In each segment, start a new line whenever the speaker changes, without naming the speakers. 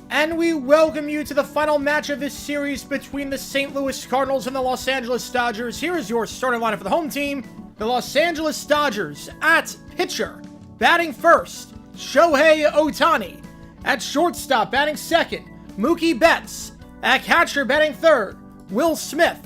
And we welcome you to the final match of this series between the St. Louis Cardinals and the Los Angeles Dodgers. Here is your starting lineup for the home team. The Los Angeles Dodgers at pitcher, batting first, Shohei Ohtani. At shortstop, batting second, Mookie Betts. At catcher, batting third, Will Smith.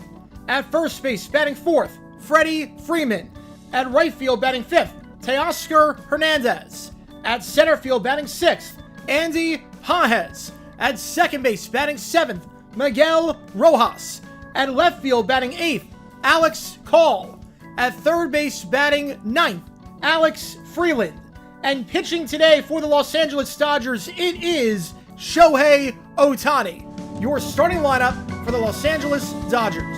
At first base, batting fourth, Freddie Freeman. At right field, batting fifth, Teoscar Hernandez. At center field, batting sixth, Andy Pages. At second base, batting seventh, Miguel Rojas. At left field, batting eighth, Alex Call. At third base, batting ninth, Alex Freeland. And pitching today for the Los Angeles Dodgers, it is Shohei Ohtani. Your starting lineup for the Los Angeles Dodgers.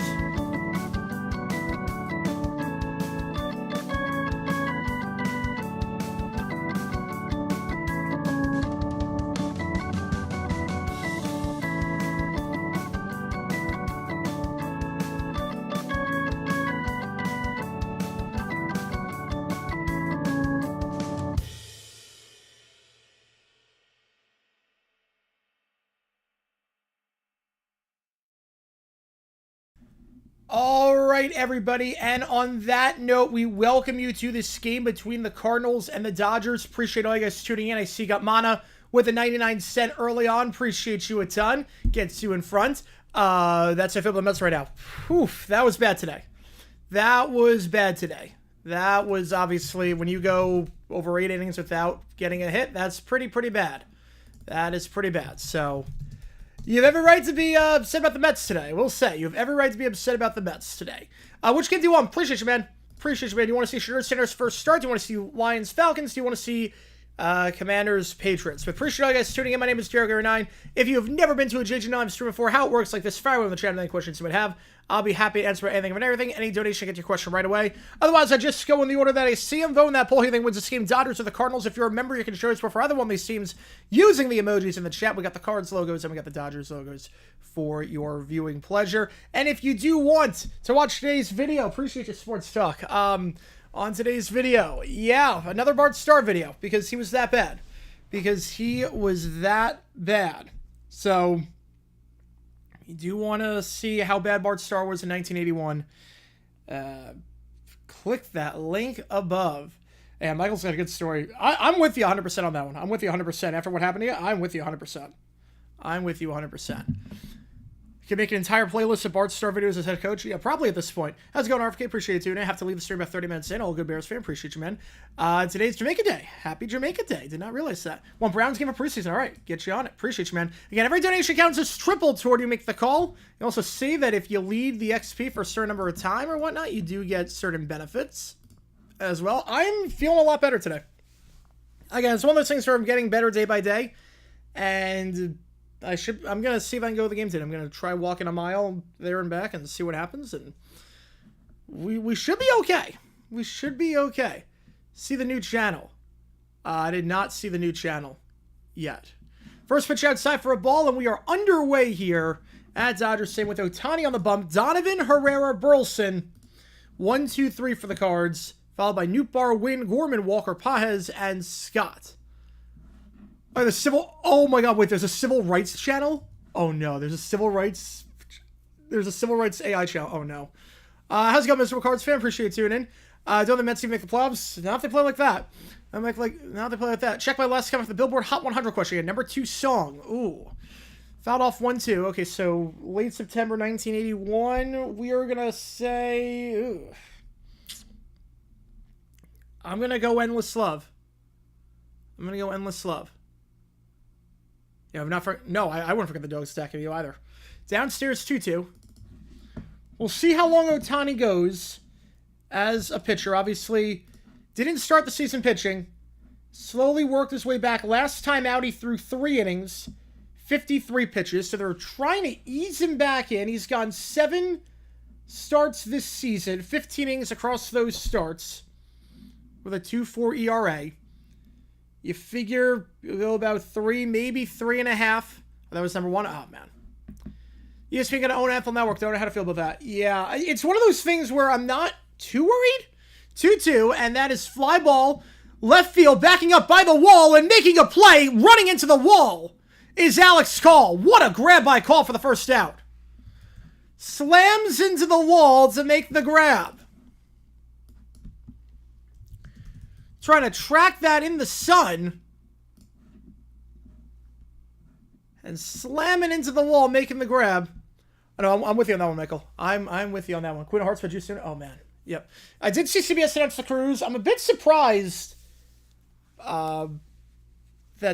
All right, everybody, and on that note, we welcome you to this game between the Cardinals and the Dodgers. Appreciate all you guys tuning in. I see you got Mana with a 99-cent early on. Appreciate you a ton. Gets you in front. That's how I feel about the Mets right now. Whew, that was bad today. That was bad today. That was obviously, when you go over 8 innings without getting a hit, that's pretty bad. That is pretty bad, so... You have every right to be upset about the Mets today. We'll say. You have every right to be upset about the Mets today. Which game do you want? Appreciate you, man. Appreciate you, man. Do you want to see Scherzer Sanders first start? Do you want to see Lions Falcons? Do you want to see Commanders Patriots? But appreciate all you guys tuning in. My name is Jericho9. If you have never been to a JG live stream before, how it works like this, fire away in the chat any questions you might have. I'll be happy to answer anything and everything. Any donation, get your question right away. Otherwise, I just go in the order that I see them. Vote in that poll. Who you think wins this game? Dodgers or the Cardinals? If you're a member, you can show us for either one of these teams using the emojis in the chat. We got the Cards logos and we got the Dodgers logos for your viewing pleasure. And if you do want to watch today's video, appreciate your sports talk. On today's video, yeah, another Bart Starr video because he was that bad. Because he was that bad. So... you do want to see how bad Bart Starr was in 1981, click that link above. And Michael's got a good story. I'm with you 100% on that one. I'm with you 100%. After what happened to you, I'm with you 100%. I'm with you 100%. You can make an entire playlist of Bart Starr videos as head coach. Yeah, probably at this point. How's it going, RFK? Appreciate it, too. And I have to leave the stream about 30 minutes in. All good Bears fan. Appreciate you, man. Today's Jamaica Day. Happy Jamaica Day. Did not realize that. One Browns game of preseason. All right. Get you on it. Appreciate you, man. Again, every donation counts as triple toward you make the call. You also see that if you lead the XP for a certain number of time or whatnot, you do get certain benefits as well. I'm feeling a lot better today. Again, it's one of those things where I'm getting better day by day. And... I'm going to see if I can go to the game today. I'm going to try walking a mile there and back and see what happens. And we should be okay. We should be okay. See the new channel. I did not see the new channel yet. First pitch outside for a ball, and we are underway here at Dodgers Stadium with Ohtani on the bump. Donovan, Herrera, Burleson. 1, 2, 3 for the Cards. Followed by Nootbaar, Wynn, Gorman, Walker, Pages, and Scott. Oh my god, wait, there's a civil rights channel? Oh no, there's a civil rights AI channel. Oh no. How's it going, Mr. Cards fan? Appreciate you tuning in. Don't the Mets even make the playoffs? Not if they play like that. Not if they play like that. Check my last comment for the Billboard Hot 100 question again. Number 2 song. Ooh. Fouled off 1-2. Okay, so late September 1981. We are gonna say... Ooh. I'm gonna go Endless Love. Yeah, I wouldn't forget the dog stack of you either. Downstairs 2-2. We'll see how long Ohtani goes as a pitcher. Obviously, didn't start the season pitching. Slowly worked his way back. Last time out, he threw 3 innings, 53 pitches. So they're trying to ease him back in. He's gone 7 starts this season, 15 innings across those starts with a 2.4 ERA. You figure you'll go about 3, maybe 3.5. That was number 1. Oh, man. ESPN going to own Apple Network. Don't know how to feel about that. Yeah, it's one of those things where I'm not too worried. 2-2, and that is fly ball, left field, backing up by the wall and making a play, running into the wall. is Alex Call. What a grab by Call for the first out. Slams into the wall to make the grab. Trying to track that in the sun. And slamming into the wall, making the grab. Oh, no, I'm with you on that one, Michael. I'm with you on that one. Queen of Hearts for Juice. Oh, man. Yep. I did see CBS announce the Cruise. I'm a bit surprised that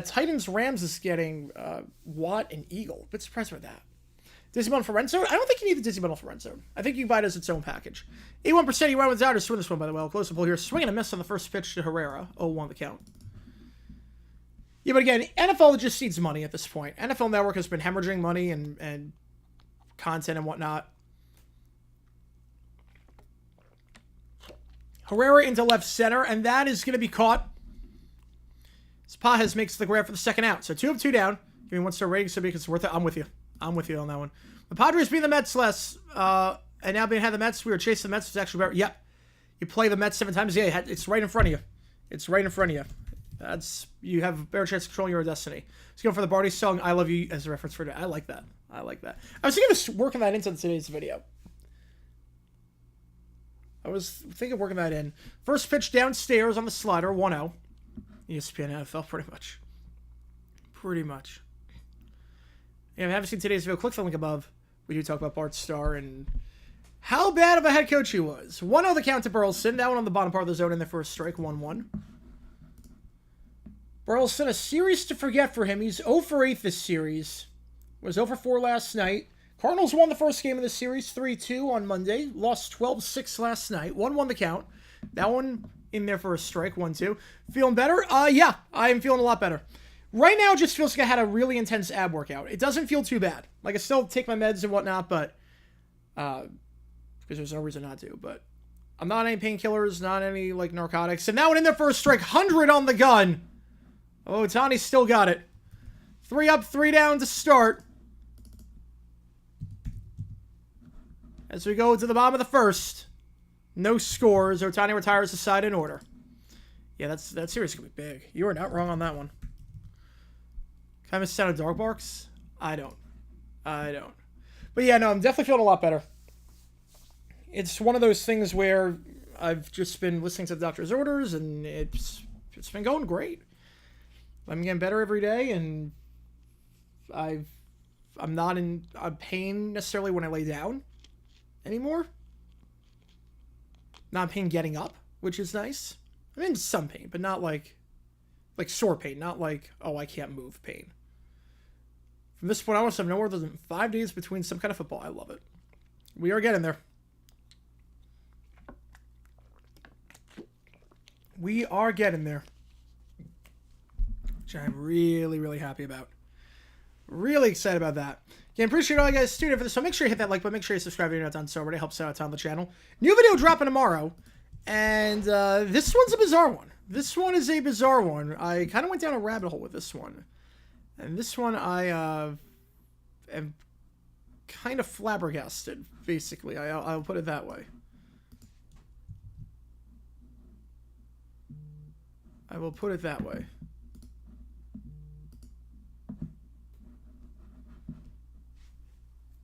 Titans-Rams is getting Watt and Eagle. A bit surprised about that. Disney Bundle for Red Zone? I don't think you need the Disney Bundle for Red Zone. I think you can buy it as its own package. 81% you went with Dodgers to win this one, by the way. Close up here. Swing and a miss on the first pitch to Herrera. 0-1 the count. Yeah, but again, NFL just needs money at this point. NFL Network has been hemorrhaging money and content and whatnot. Herrera into left center, and that is going to be caught. Pajes makes the grab for the second out. So 2 of 2 down. Give me 1-star rating so because it's worth it. I'm with you. I'm with you on that one. The Padres being the Mets less, and now being had the Mets, we were chasing the Mets. It's actually better. Yep. You play the Mets 7 times. Yeah, it's right in front of you. It's right in front of you. You have a better chance of controlling your destiny. Let's go for the Barty song, I Love You, as a reference for it. I like that. I like that. I was thinking of working that into today's video. I was thinking of working that in. First pitch downstairs on the slider, 1-0. ESPN NFL, pretty much. Pretty much. Yeah, if you haven't seen today's video, click the link above. We do talk about Bart Starr and how bad of a head coach he was. 1-0 the count to Burleson. That one on the bottom part of the zone in there for a strike, 1-1. Burleson, a series to forget for him. He's 0 for 8 this series. Was 0 for 4 last night. Cardinals won the first game of the series, 3-2 on Monday. Lost 12-6 last night. 1-1 the count. That one in there for a strike, 1-2. Feeling better? Yeah, I am feeling a lot better. Right now, it just feels like I had a really intense ab workout. It doesn't feel too bad. Like, I still take my meds and whatnot, but because there's no reason not to. But I'm not on any painkillers, not any, like, narcotics. And that one in there for a strike, 100 on the gun. Oh, Ohtani still got it. 3 up, 3 down to start. As we go to the bottom of the first. No scores. Ohtani retires the side in order. Yeah, that series could be big. You are not wrong on that one. Can I miss out of dog barks? I don't. But yeah, no, I'm definitely feeling a lot better. It's one of those things where I've just been listening to the doctor's orders, and it's been going great. I'm getting better every day, and I'm not in pain necessarily when I lay down anymore. Not in pain getting up, which is nice. I'm in some pain, but not like sore pain, not like, oh, I can't move pain. From this point on, I have no more than 5 days between some kind of football. I love it. We are getting there. We are getting there. Which I'm really, really happy about. Really excited about that. Again, appreciate all you guys tuning in for this. So make sure you hit that like button. Make sure you subscribe if you're not done so already. It helps out a ton on the channel. New video dropping tomorrow. And this one's a bizarre one. This one is a bizarre one. I kind of went down a rabbit hole with this one. And this one I am kind of flabbergasted, basically. I'll put it that way. I will put it that way.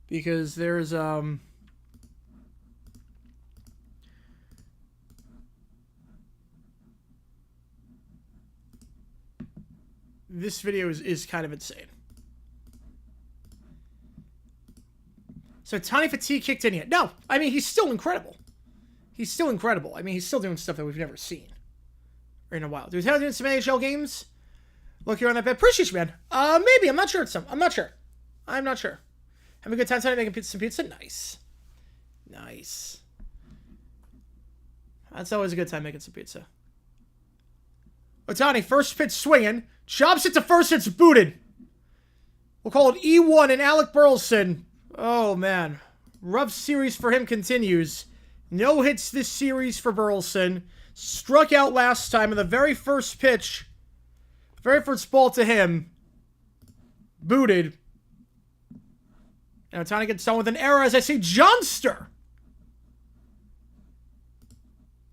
Because there's this video is kind of insane. So Tony Fatigue kicked in yet? No, I mean, he's still incredible. He's still incredible. I mean, he's still doing stuff that we've never seen in a while. Dude, how doing some NHL games? Look here on that bed. Appreciate you, man. Maybe. I'm not sure. I'm not sure. Have a good time tonight making some pizza. Nice. Nice. That's always a good time making some pizza. Ohtani, first pitch swinging. Chops it to first. It's booted. We'll call it E1 and Alec Burleson. Oh, man. Rough series for him continues. No hits this series for Burleson. Struck out last time in the very first pitch. Very first ball to him. Booted. Now Ohtani gets done with an error as I see Johnster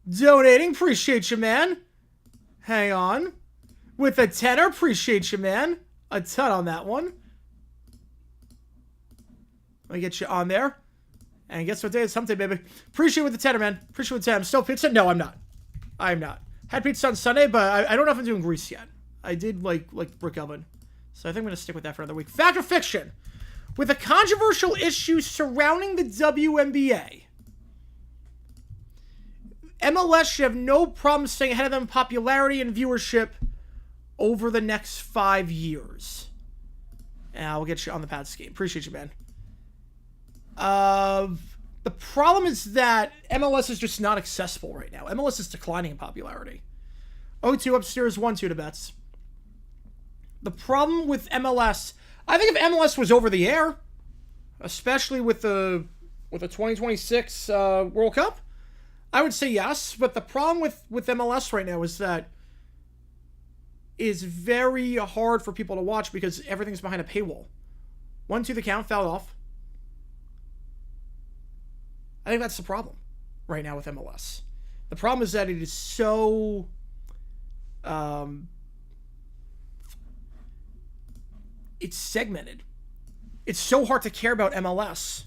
donating. Appreciate you, man. Hang on. With a tenner. Appreciate you, man. a ton on that one. Let me get you on there. And guess what day it's hump day, baby. Appreciate with the tenner, man. Appreciate with the tenner. I'm still pizza? No, I'm not. I'm not. Had pizza on Sunday, but I don't know if I'm doing grease yet. I did like brick oven. So I think I'm going to stick with that for another week. Fact or fiction? With a controversial issue surrounding the WNBA, MLS should have no problem staying ahead of them in popularity and viewership over the next 5 years. And I'll get you on the pad scheme. Appreciate you, man. The problem is that MLS is just not accessible right now. MLS is declining in popularity. 0-2 upstairs, 1-2 to bets. The problem with MLS, I think if MLS was over the air, especially with the 2026 World Cup, I would say yes. But the problem with MLS right now is that it's very hard for people to watch because everything's behind a paywall. 1-2 the count, fouled off. I think that's the problem right now with MLS. The problem is that it is so it's segmented. It's so hard to care about MLS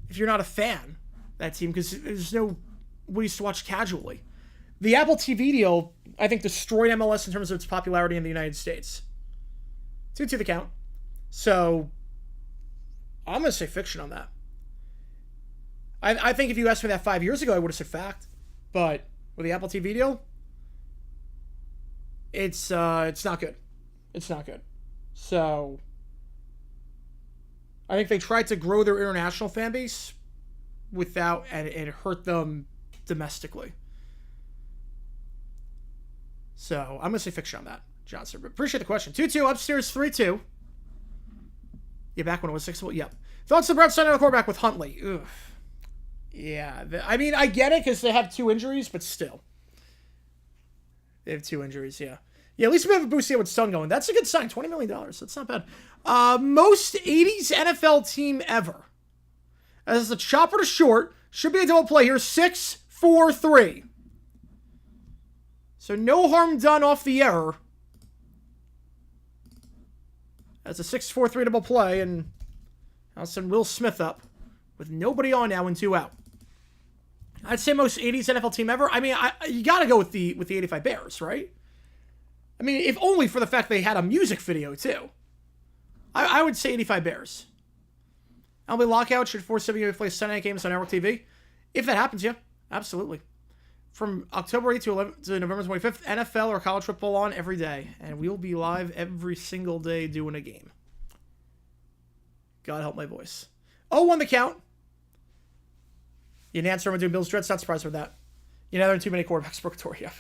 if you're not a fan of that team because there's no ways to watch casually. The Apple TV deal, I think, destroyed MLS in terms of its popularity in the United States. 2-2 the count. So I'm going to say fiction on that. I think if you asked me that 5 years ago, I would have said fact. But with the Apple TV deal, it's not good. It's not good. So I think they tried to grow their international fan base and it hurt them domestically. So I'm going to say fiction on that, Johnson. But appreciate the question. 2-2, upstairs, 3-2. Yeah, back when it was 6-1. Yep. Thoughts on the Browns signing on the quarterback with Huntley? Ugh. Yeah, I mean, I get it because they have 2 injuries, but still. They have 2 injuries, yeah. Yeah, at least we have a boost here with Sun going. That's a good sign, $20 million. That's not bad. Most 80s NFL team ever. As the chopper to short, should be a double play here, 6-4-3. So no harm done off the error. That's a 6-4-3 double play, and I'll send Will Smith up with nobody on now and 2 out. I'd say most 80s NFL team ever. I mean, you got to go with the 85 Bears, right? I mean, if only for the fact they had a music video, too. I would say 85 Bears. MLB lockout should force WWE to play Sunday night games on network TV. If that happens, yeah, absolutely. From October 8th to November 25th, NFL or college football on every day. And we'll be live every single day doing a game. God help my voice. 0-1 the count. You didn't answer him doing Bills Dreads. Not surprised with that. You know, there are too many quarterbacks for Victoria.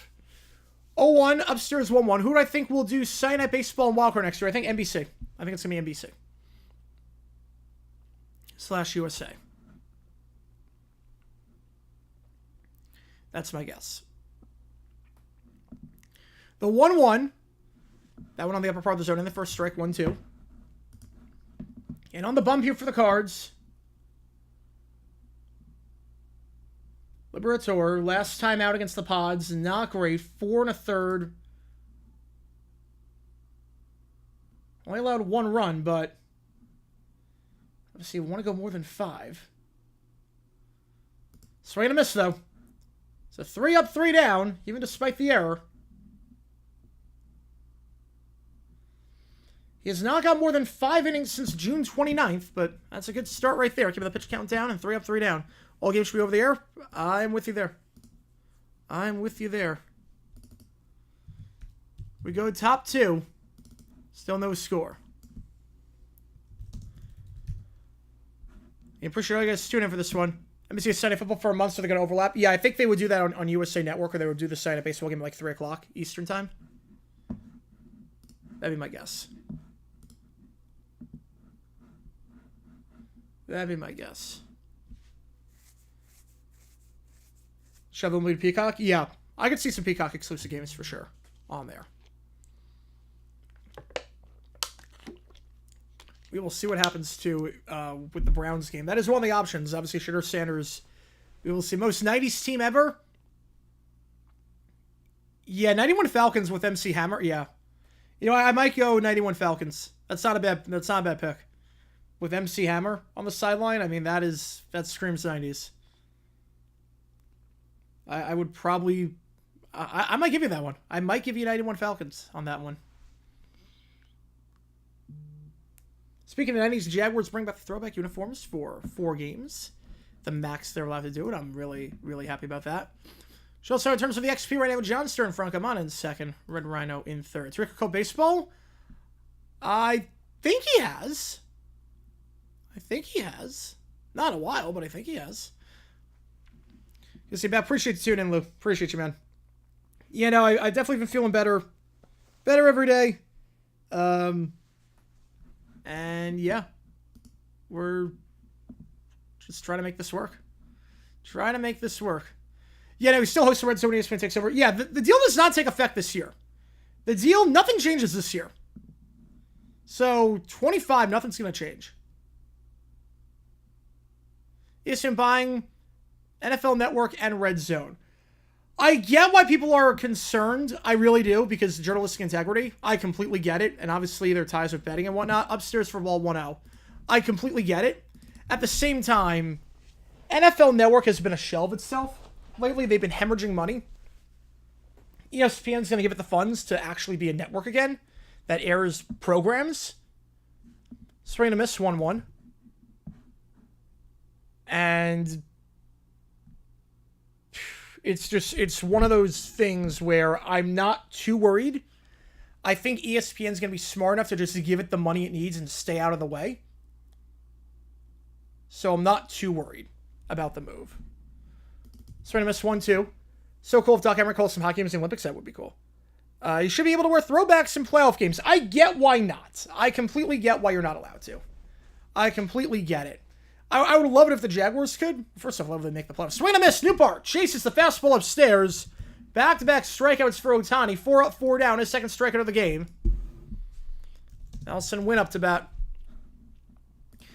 0-1, upstairs 1-1. Who do I think will do Sunday Night Baseball and Wildcard next year? I think NBC. I think it's going to be NBC. / USA. That's my guess. The 1-1. That one on the upper part of the zone in the first strike. 1-2. And on the bump here for the Cards. Liberator, last time out against the Pods, not great. 4 1/3. Only allowed 1 run, but obviously want to go more than 5. Swing and a miss, though. So 3 up, 3 down, even despite the error. He has not got more than 5 innings since June 29th, but that's a good start right there. Keeping the pitch count down and 3 up, 3 down. All games should be over the air. I'm with you there. I'm with you there. We go top 2. Still no score. I appreciate all you guys tuning in for this one. NBC is Sunday football for a month, so they're going to overlap. Yeah, I think they would do that on USA Network, or they would do the Sunday baseball game at like 3 o'clock Eastern time. That'd be my guess. That'd be my guess. Shovel Mood Peacock? Yeah. I could see some Peacock exclusive games for sure on there. We will see what happens to with the Browns game. That is one of the options. Obviously, Shedeur Sanders. We will see. Most 90s team ever? Yeah, 91 Falcons with MC Hammer. Yeah. You know, I might go 91 Falcons. That's not a bad pick. With MC Hammer on the sideline, I mean, that screams 90s. I would probably... I might give you that one. I might give you 91 Falcons on that one. Speaking of 90s, Jaguars bring back the throwback uniforms for 4 games. The max they're allowed to do it. I'm really, really happy about that. Also, in terms of the XP right now, John Stern, Frank Amana in second, Red Rhino in third. Rico Cole Baseball? I think he has. Not a while, but I think he has. You see, Matt, appreciate you tuning in, Lou. Appreciate you, man. You know, I definitely been feeling better every day. And yeah, we're just trying to make this work. Yeah, no, we still host the Red Zone when ESPN takes over. Yeah, the deal does not take effect this year. Nothing changes this year. So, 25, nothing's going to change. ESPN buying NFL Network and Red Zone. I get why people are concerned. I really do, because journalistic integrity. I completely get it. And obviously, their ties with betting and whatnot. Upstairs for Ball 1-0. I completely get it. At the same time, NFL Network has been a shell of itself. Lately, they've been hemorrhaging money. ESPN's going to give it the funds to actually be a network again that airs programs. Swing and a miss, 1-1. And it's one of those things where I'm not too worried. I think ESPN's going to be smart enough to just give it the money it needs and stay out of the way. So I'm not too worried about the move. Swing and a miss, 1-2. So cool if Doc Emmerich calls some hockey games in the Olympics. That would be cool. You should be able to wear throwbacks in playoff games. I get why not. I completely get why you're not allowed to. I completely get it. I would love it if the Jaguars could. First off, I love if they make the playoffs. Swing and a miss. Newpart chases the fastball upstairs. Back-to-back strikeouts for Ohtani. 4 up, 4 down. His second strikeout of the game. Nelson win up to bat.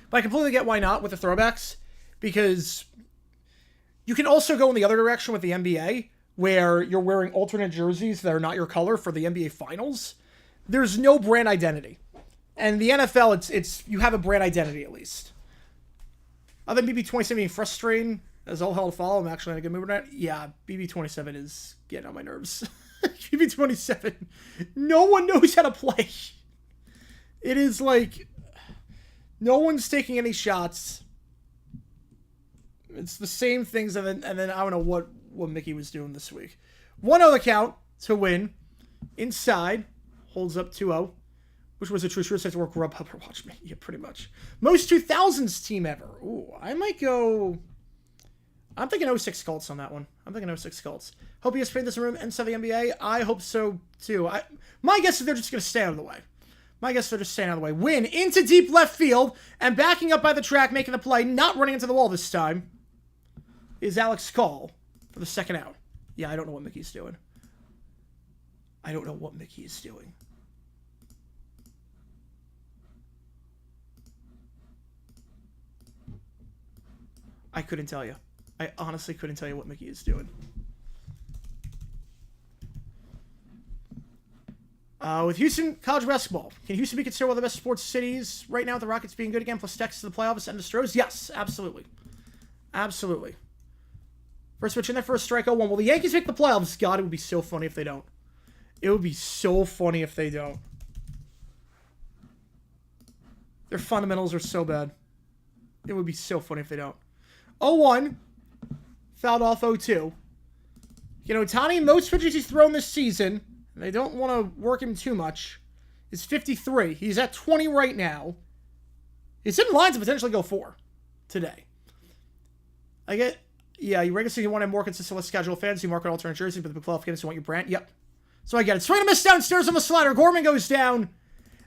But I completely get why not with the throwbacks. Because you can also go in the other direction with the NBA, where you're wearing alternate jerseys that are not your color for the NBA Finals. There's no brand identity. And the NFL, it's you have a brand identity at least. Other than BB27 being frustrating, as all hell to follow, I'm actually in a good mood right now. Yeah, BB27 is getting on my nerves. BB27, no one knows how to play. It is like, no one's taking any shots. It's the same things, and then I don't know what Mickey was doing this week. 1-0 the count to win. Inside, holds up 2-0. Which was a true short set to work Grubhub or Watch Me. Yeah, pretty much. Most 2000s team ever. Ooh, I might go... I'm thinking 06 Colts on that one. I'm thinking 06 Colts. Hope ESPN doesn't room inside the NBA. I hope so, too. My guess is they're just going to stay out of the way. Win into deep left field, and backing up by the track, making the play, not running into the wall this time, is Alex Call for the second out. Yeah, I don't know what Mickey's doing. I couldn't tell you. I honestly couldn't tell you what Mickey is doing. With Houston, college basketball. Can Houston be considered one of the best sports cities right now with the Rockets being good again, plus Texas in the playoffs and the Stros? Yes, absolutely. Absolutely. First pitch in there for a strikeout 1. Will the Yankees make the playoffs? God, it would be so funny if they don't. Their fundamentals are so bad. It would be so funny if they don't. 0-1. Fouled off 0-2. You know, Ohtani, most pitches he's thrown this season, and they don't want to work him too much, is 53. He's at 20 right now. He's in line to potentially go 4 today. I get... Yeah, you regular season want to have more consistent with schedule fans. You market alternate jerseys, but the playoff games you want your brand. Yep. So I get it. Swing and miss downstairs on the slider. Gorman goes down.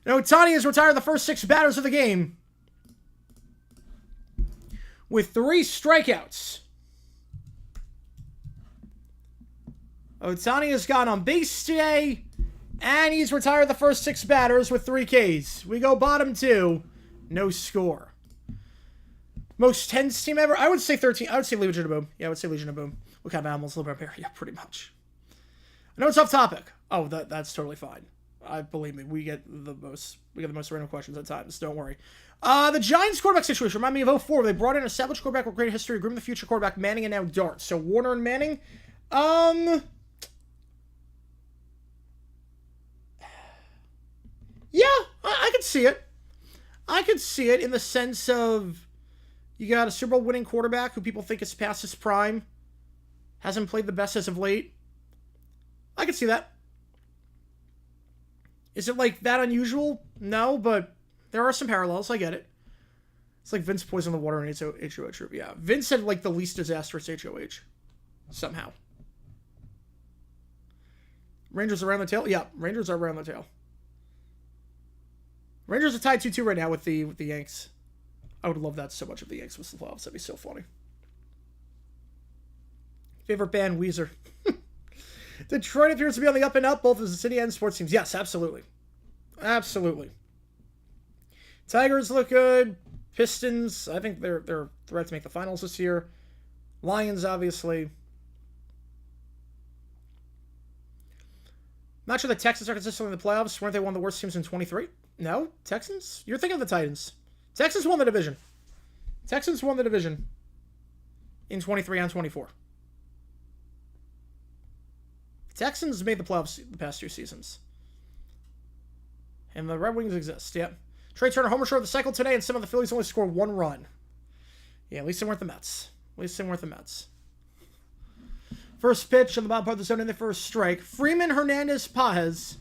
And Ohtani has retired the first 6 batters of the game with 3 strikeouts. Ohtani has gone on base today, and he's retired the first 6 batters with 3 Ks. We go bottom 2. No score. Most 10s team ever? I would say 13. I would say Legion of Boom. Yeah, I would say Legion of Boom. What kind of animals live up here? Yeah, pretty much. I know it's off topic. Oh, that's totally fine. Believe me, we get the most random questions at times. Don't worry. The Giants quarterback situation remind me of 04. They brought in an established quarterback with great history, grooming the future quarterback Manning, and now Dart. So Warner and Manning. Yeah, I could see it. I could see it in the sense of you got a Super Bowl winning quarterback who people think is past his prime, hasn't played the best as of late. I could see that. Is it like that unusual? No, but there are some parallels. I get it. It's like Vince poisoned the water in HOH. Yeah, Vince had like the least disastrous HOH. Somehow. Rangers around the tail? Yeah, Rangers are around the tail. Rangers are tied 2-2 right now with the Yanks. I would love that so much if the Yanks was the playoffs. That'd be so funny. Favorite band, Weezer. Detroit appears to be on the up and up, both as a city and sports teams. Yes, absolutely. Absolutely. Tigers look good. Pistons, I think they're a threat to make the finals this year. Lions, obviously. Not sure the Texans are consistently in the playoffs. Weren't they one of the worst teams in 23? No? Texans? You're thinking of the Titans. Texans won the division. Texans won the division in 23 and 24. Texans made the playoffs the past 2 seasons. And the Red Wings exist, yep. Trey Turner homer short of the cycle today, and some of the Phillies only scored 1 run. Yeah, at least they weren't the Mets. First pitch on the bottom part of the zone in the first strike. Freeman, Hernandez, Pages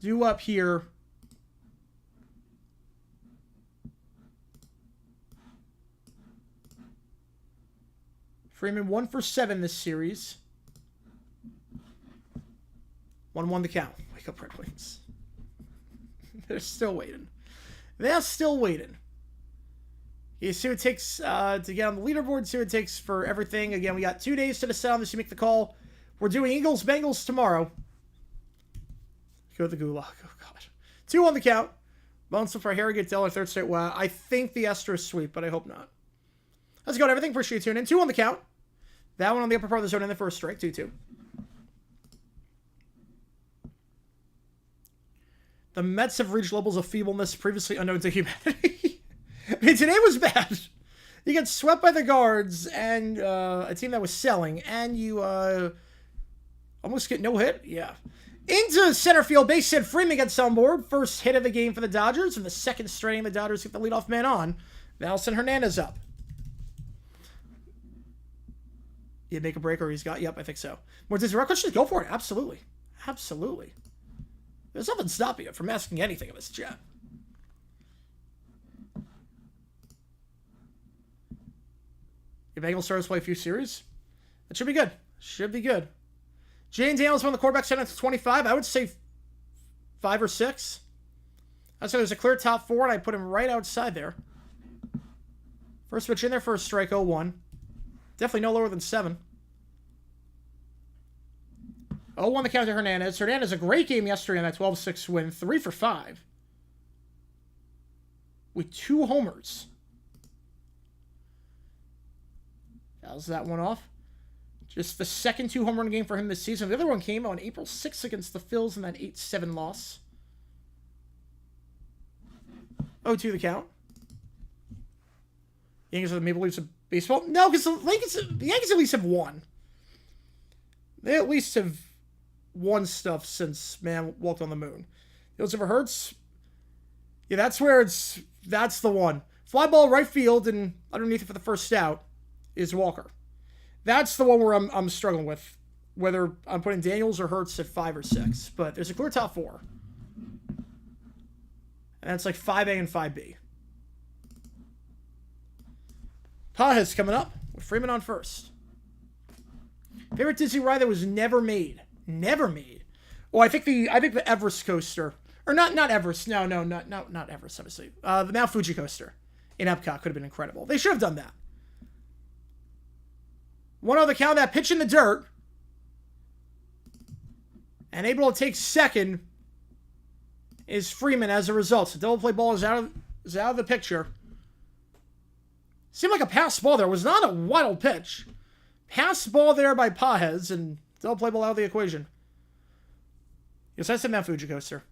due up here. Freeman 1 for 7 this series. 1-1 the count. Wake up, Red Wings. They're still waiting. You see what it takes to get on the leaderboard. See what it takes for everything. Again, we got 2 days to decide on this. You make the call. We're doing Eagles-Bengals tomorrow. Go to the gulag. Oh, God. 2 on the count. Bones for Harrogate, Dell, third straight. Well, I think the Esther is sweep, but I hope not. Let's go to everything. Appreciate you tuning in. 2 on the count. That one on the upper part of the zone in the first strike. 2-2. The Mets have reached levels of feebleness previously unknown to humanity. I mean, today was bad. You get swept by the guards and a team that was selling, and you almost get no hit. Yeah. Into center field, base hit. Freeman gets on board. First hit of the game for the Dodgers, and the second straight the Dodgers get the leadoff man on. Nelson Hernandez up. You make a break, or he's got. Yep, I think so. More direct questions? Go for it. Absolutely. There's nothing stopping you from asking anything in this chat. Your Bengals stars play a few series. That should be good. Jane Daniels won the quarterback set to 25. I would say 5 or 6. I'd say there's a clear top 4, and I put him right outside there. First pitch in there for a strike, 0-1. Definitely no lower than 7. 0-1 the count to Hernandez. Hernandez, a great game yesterday on that 12-6 win. 3 for 5. With 2 homers. How's that one off? Just the second 2 home run game for him this season. The other one came on April 6th against the Phils in that 8-7 loss. 0-2 the count. Yankees are the Maple Leafs of baseball? No, because the Yankees at least have won. They at least have won stuff since man walked on the moon. Those ever hurts? Yeah, that's the one. Fly ball right field, and underneath it for the first out is Walker. That's the one where I'm struggling with whether I'm putting Daniels or Hurts at 5 or 6. But there's a clear top 4. And that's like 5A and 5B. Pages coming up with Freeman on first. Favorite Disney ride that was never made. Oh, I think the Everest coaster, or not Everest. No, not Everest. Obviously, the Mount Fuji coaster in Epcot could have been incredible. They should have done that. 1-0 the count. That pitch in the dirt, and able to take second is Freeman as a result. So double play ball is out of the picture. Seemed like a pass ball there. It was not a wild pitch. Pass ball there by Pages, and double play ball out of the equation. Because that's the Mount Fuji coaster.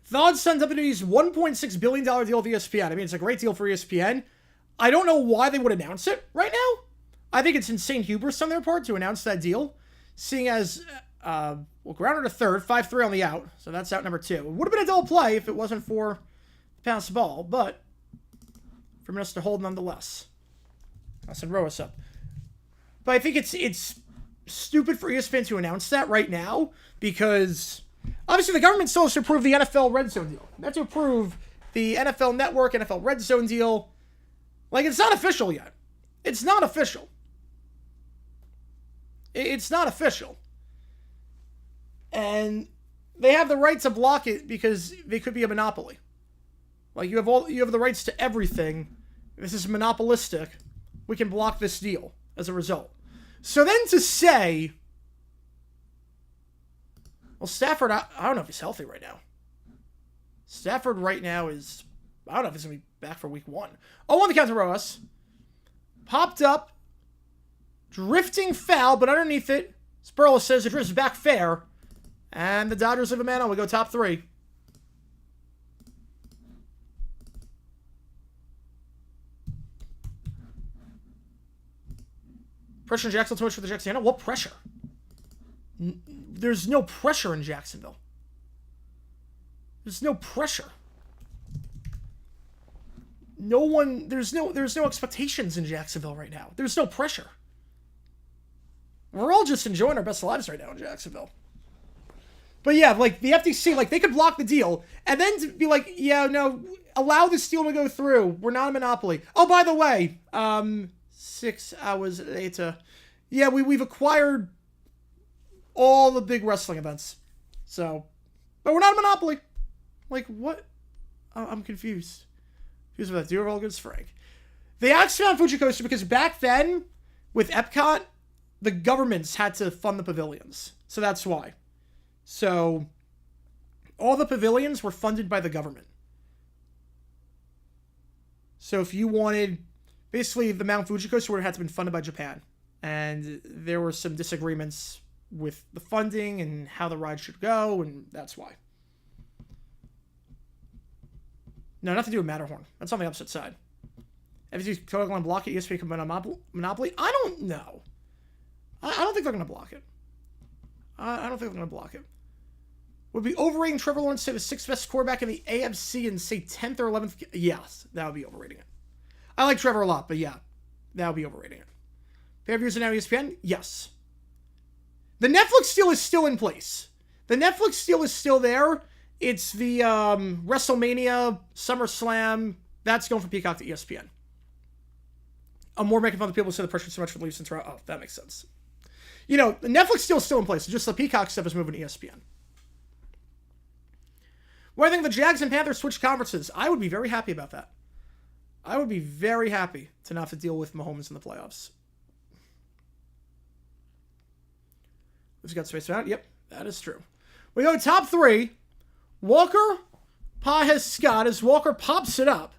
Thod sends up to these $1.6 billion deal with ESPN. I mean, it's a great deal for ESPN. I don't know why they would announce it right now. I think it's insane hubris on their part to announce that deal, seeing as, grounded to third, 5-3 on the out, so that's out number 2. It would have been a double play if it wasn't for the pass ball, but for Mr. Hold nonetheless. I'll send Roas up. But I think it's stupid for ESPN to announce that right now, because obviously the government still has to approve the NFL Red Zone deal. They have to approve the NFL Network, NFL Red Zone deal. Like, it's not official yet. It's not official. It's not official. And they have the right to block it because they could be a monopoly. Like, you have the rights to everything. This is monopolistic. We can block this deal as a result. So then to say, well, Stafford, I don't know if he's healthy right now. Stafford right now is, I don't know if he's going to be back for week 1. Oh, on the count to Roas. Popped up. Drifting foul, but underneath it, Spurl says it drifts back fair. And the Dodgers have a man on. We go top 3. Pressure in Jacksonville, too much for the Jacksonville. What pressure? There's no pressure in Jacksonville. There's no pressure. There's no expectations in Jacksonville right now. There's no pressure. We're all just enjoying our best lives right now in Jacksonville. But yeah, like, the FTC, like, they could block the deal, and then to be like, yeah, no, allow this deal to go through. We're not a monopoly. Oh, by the way, 6 hours later, yeah, we've acquired all the big wrestling events. So, but we're not a monopoly. Like, what? I'm confused. Confused with that. Do all goods, Frank. They asked me on Fuji Coaster because back then, with Epcot, the governments had to fund the pavilions. So that's why. So, all the pavilions were funded by the government. So if you wanted, basically the Mount Fuji coaster would have had to been funded by Japan. And there were some disagreements with the funding and how the ride should go, and that's why. No, nothing to do with Matterhorn. That's on the opposite side. FTC's totally going to block it. ESPN can monopoly. I don't know. I don't think they're going to block it. I don't think they're going to block it. Would be overrating Trevor Lawrence to say the 6th best quarterback in the AFC and say 10th or 11th? Yes, that would be overrating it. I like Trevor a lot, but yeah, that would be overrating it. Pay-per-views are now ESPN? Yes. The Netflix deal is still in place. The Netflix deal is still there. It's the WrestleMania, SummerSlam. That's going from Peacock to ESPN. I'm more making fun of the people who say the pressure so much for the Leafs and Toronto. Oh, that makes sense. You know, the Netflix deal is still in place. It's just the Peacock stuff is moving to ESPN. What do I think of the Jags and Panthers switch conferences? I would be very happy about that. I would be very happy to not have to deal with Mahomes in the playoffs. Who's got space out? Yep, that is true. We go top 3. Walker, Pajes, Scott, as Walker pops it up.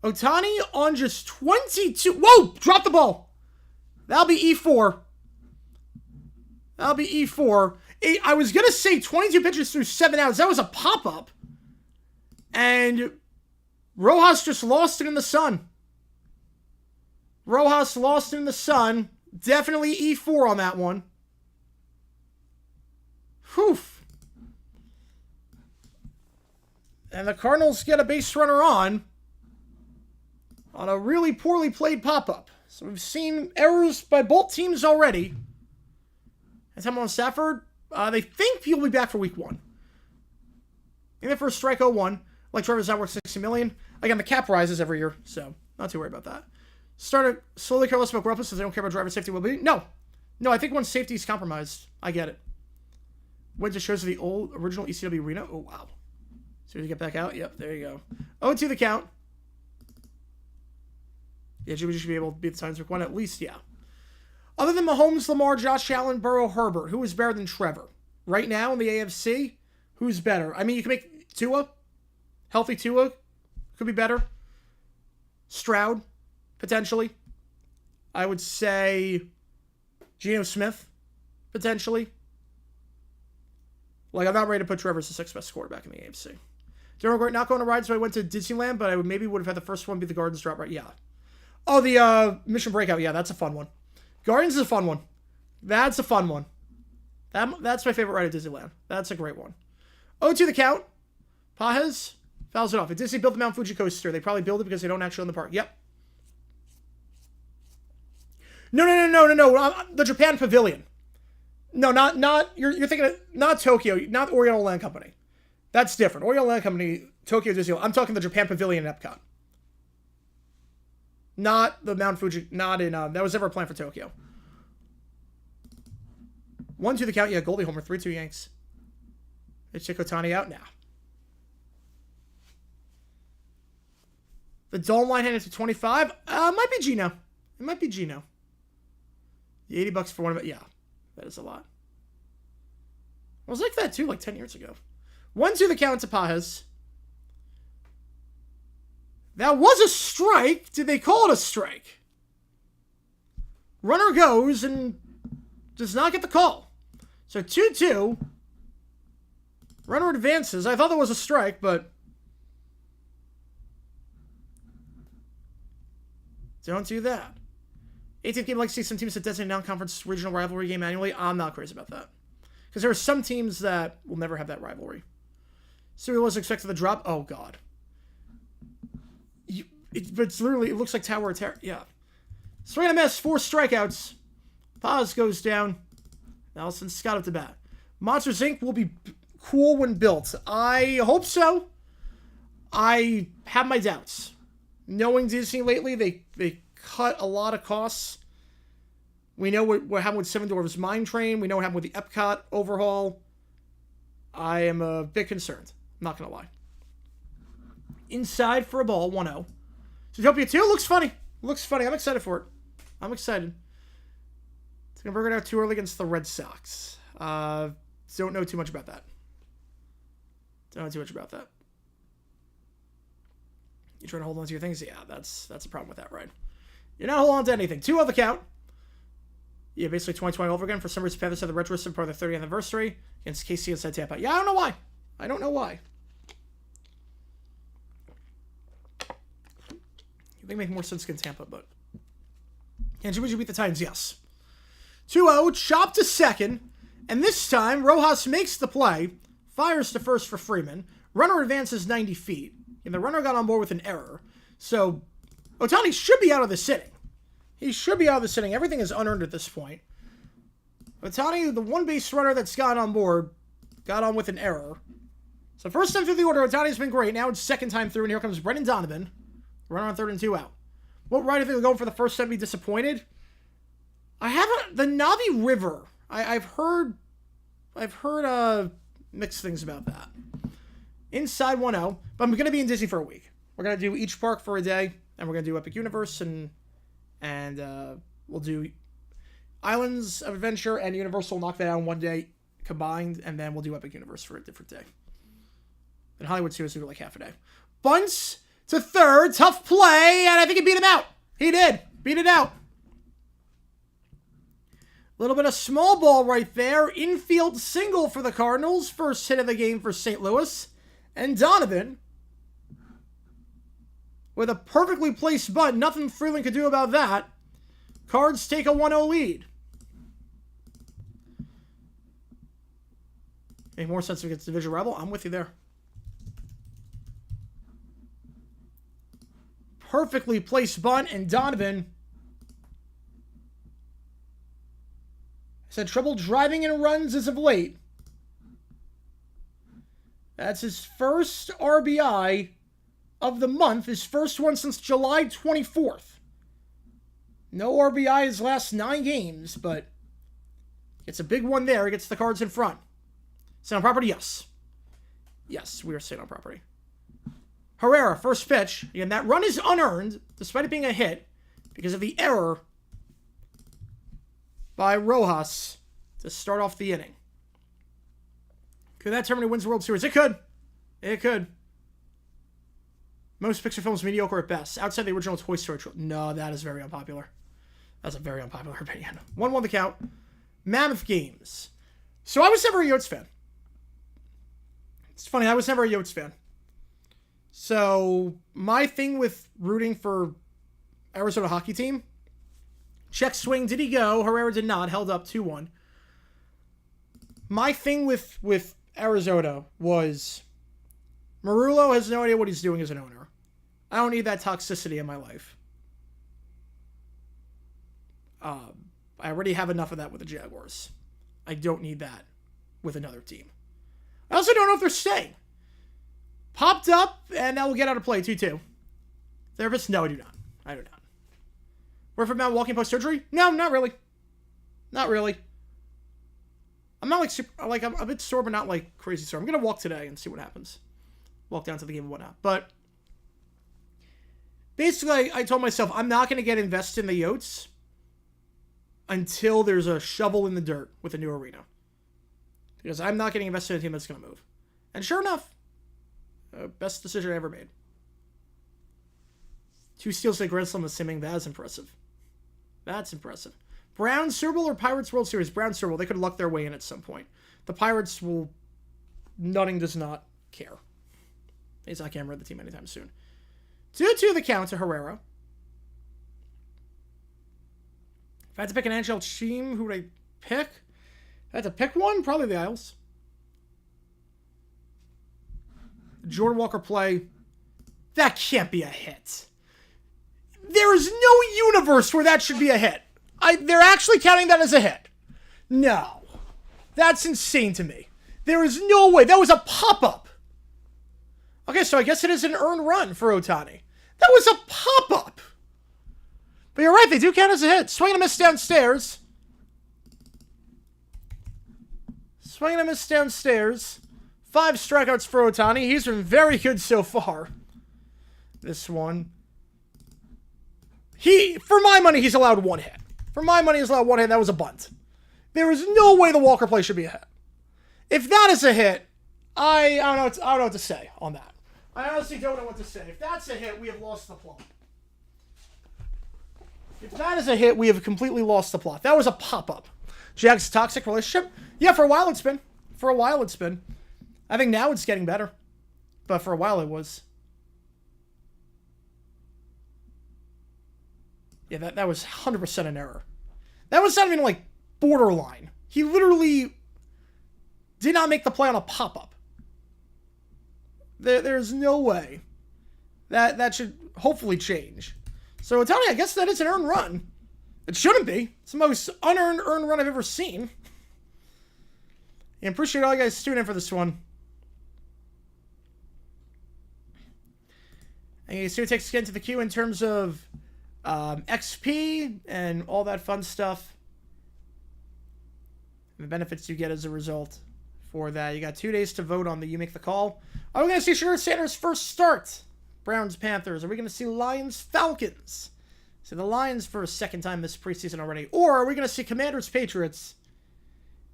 Ohtani on just 22. Whoa! Drop the ball. That'll be E4. That'll be E4. I was going to say 22 pitches through 7 outs. That was a pop-up. And Rojas just lost it in the sun. Rojas lost it in the sun. Definitely E4 on that one. Whew. And the Cardinals get a base runner on a really poorly played pop-up. So we've seen errors by both teams already. And time on Stafford, they think he'll be back for week 1. In the first strike 0-1. Like Trevor's not worth $60 million. Again, the cap rises every year, so not too worried about that. Started slowly care less about Garoppolo since they don't care about driver safety will be. No, I think when safety is compromised, I get it. Went to shows of the old original ECW arena. Oh, wow. So you get back out? Yep, there you go. 0-2 the count. Yeah, Jimmy should be able to beat the Titans week 1 at least, yeah. Other than Mahomes, Lamar, Josh Allen, Burrow, Herbert, who is better than Trevor? Right now in the AFC, who's better? I mean, you can make Tua. Healthy Tua could be better. Stroud, potentially. I would say Geno Smith, potentially. Like, I'm not ready to put Trevor as the 6th best quarterback in the AFC. Don't regret not going to ride, so I went to Disneyland, but I maybe would have had the first one be the Gardens drop right. Yeah. Oh, the Mission Breakout. Yeah, that's a fun one. Gardens is a fun one. That's a fun one. That's my favorite ride at Disneyland. That's a great one. 0-2 the count. Pajes fouls it off. If Disney built the Mount Fuji coaster, they probably build it because they don't actually own the park. Yep. No. The Japan Pavilion. No, not you're thinking of, not Tokyo, not Oriental Land Company. That's different. Oriental Land Company, Tokyo Disneyland. I'm talking the Japan Pavilion in Epcot. Not the Mount Fuji, not in, that was never planned for Tokyo. 1-2 the count, yeah, Goldie Homer, 3-2 Yanks. They check Ohtani out now. The Dawn line headed to 25. Might be Gino. It might be Gino. The $80 for one of it. Yeah, that is a lot. I was like that too, like 10 years ago. 1-2 the count to Pajes. That was a strike. Did they call it a strike? Runner goes and does not get the call. So 2-2. Runner advances. I thought that was a strike, but don't do that. 18th game, like to see some teams that designate non-conference regional rivalry game annually. I'm not crazy about that. Because there are some teams that will never have that rivalry. So we was expected to drop. Oh, God. It's literally, it looks like Tower of Terror. Yeah. Swing and a miss, 4 strikeouts. Paz goes down. Nelson Scott up to bat. Monsters Inc. will be cool when built. I hope so. I have my doubts. Knowing Disney lately, they cut a lot of costs. We know what happened with Seven Dwarfs Mine Train. We know what happened with the Epcot overhaul. I am a bit concerned. I'm not going to lie. Inside for a ball, 1-0. Zootopia 2 looks funny. Looks funny. I'm excited for it. I'm excited. It's going to burn it out too early against the Red Sox. Don't know too much about that. Don't know too much about that. You trying to hold on to your things? Yeah, that's a problem with that, right? You're not holding on to anything. 2-0 the count. Yeah, basically 2020 over again. For some reason, Panthers had the retro sim part of the 30th anniversary against KC inside Tampa. Yeah, I don't know why. I don't know why. You think make more sense against Tampa, but and would you beat the Titans? Yes. 2-0, chop to second, and this time Rojas makes the play, fires to first for Freeman. Runner advances 90 feet, and the runner got on board with an error. So Ohtani should be out of the sitting. He should be out of the sitting. Everything is unearned at this point. Ohtani, the one base runner that's got on board, got on with an error. So first time through the order, Ohtani's been great. Now it's second time through, and here comes Brendan Donovan. Runner on 3rd and 2 out. What right if they're going for the first time be disappointed? I haven't. The Navi River. I've heard mixed things about that. Inside 1-0, but I'm going to be in Disney for a week. We're going to do each park for a day, and we're going to do Epic Universe, and we'll do Islands of Adventure and Universal, knock that out in one day combined, and then we'll do Epic Universe for a different day. And Hollywood Studios will do like half a day. Bunts to third, tough play, and I think he beat him out. He did. Beat it out. A little bit of small ball right there. Infield single for the Cardinals. First hit of the game for St. Louis. And Donovan, with a perfectly placed bunt, nothing Freeland could do about that. Cards take a 1-0 lead. Make more sense against division rival. I'm with you there. Perfectly placed bunt, and Donovan has had trouble driving in runs as of late. That's his first RBI of the month, his first one since July 24th. No RBI his last 9 games, but it's a big one there. He gets the Cards in front. Sit on property? Yes. Yes, we are sitting on property. Herrera, first pitch. Again, that run is unearned, despite it being a hit, because of the error by Rojas to start off the inning. Could that Terminator wins the World Series? It could. It could. Most Pixar films mediocre at best. Outside the original Toy Story trilogy. No, that is very unpopular. That's a very unpopular opinion. 1-1 the count. Mammoth Games. So I was never a Yotes fan. It's funny, I was never a Yotes fan. So, my thing with rooting for Arizona hockey team, check swing, did he go? Herrera did not, held up 2-1. My thing with Arizona was Marullo has no idea what he's doing as an owner. I don't need that toxicity in my life. I already have enough of that with the Jaguars. I don't need that with another team. I also don't know if they're staying. Popped up, and now we'll get out of play, 2-2. Therapist? No, I do not. I do not. Work from Mount walking post-surgery? No, not really. Not really. I'm not I'm a bit sore, but not like crazy sore. I'm going to walk today and see what happens. Walk down to the game and whatnot. But basically, I told myself, I'm not going to get invested in the Yotes until there's a shovel in the dirt with a new arena. Because I'm not getting invested in a team that's going to move. And sure enough, best decision I ever made. 2 steals at Grand Slam of Simming. That is impressive. That's impressive. Browns Super Bowl or Pirates World Series? Browns Super Bowl. They could luck their way in at some point. The Pirates will... Nutting does not care. He's not going to run the team anytime soon. 2-2 the count to Herrera. If I had to pick an NHL team, who would I pick? If I had to pick one, probably the Isles. Jordan Walker play. That can't be a hit. There is no universe where that should be a hit. They're actually counting that as a hit. No. That's insane to me. There is no way. That was a pop-up. Okay, so I guess it is an earned run for Ohtani. That was a pop-up. But you're right, they do count as a hit. Swing and a miss downstairs. Swing and a miss downstairs. 5 strikeouts for Ohtani. He's been very good so far. This one. For my money, he's allowed 1 hit. For my money, he's allowed 1 hit. That was a bunt. There is no way the Walker play should be a hit. If that is a hit, I don't know what to say on that. I honestly don't know what to say. If that's a hit, we have lost the plot. If that is a hit, we have completely lost the plot. That was a pop-up. Jags toxic relationship? Yeah, for a while it's been. For a while it's been. I think now it's getting better. But for a while it was. Yeah, that was 100% an error. That was not even like borderline. He literally did not make the play on a pop-up. There's no way. That should hopefully change. So Ohtani, I guess that is an earned run. It shouldn't be. It's the most unearned earned run I've ever seen. And appreciate all you guys tuning in for this one. And you see what takes us again to the queue in terms of XP and all that fun stuff. And the benefits you get as a result for that. You got 2 days to vote on the You Make the Call. Are we going to see Sugar Sanders' first start? Browns, Panthers. Are we going to see Lions, Falcons? See the Lions for a second time this preseason already. Or are we going to see Commanders, Patriots?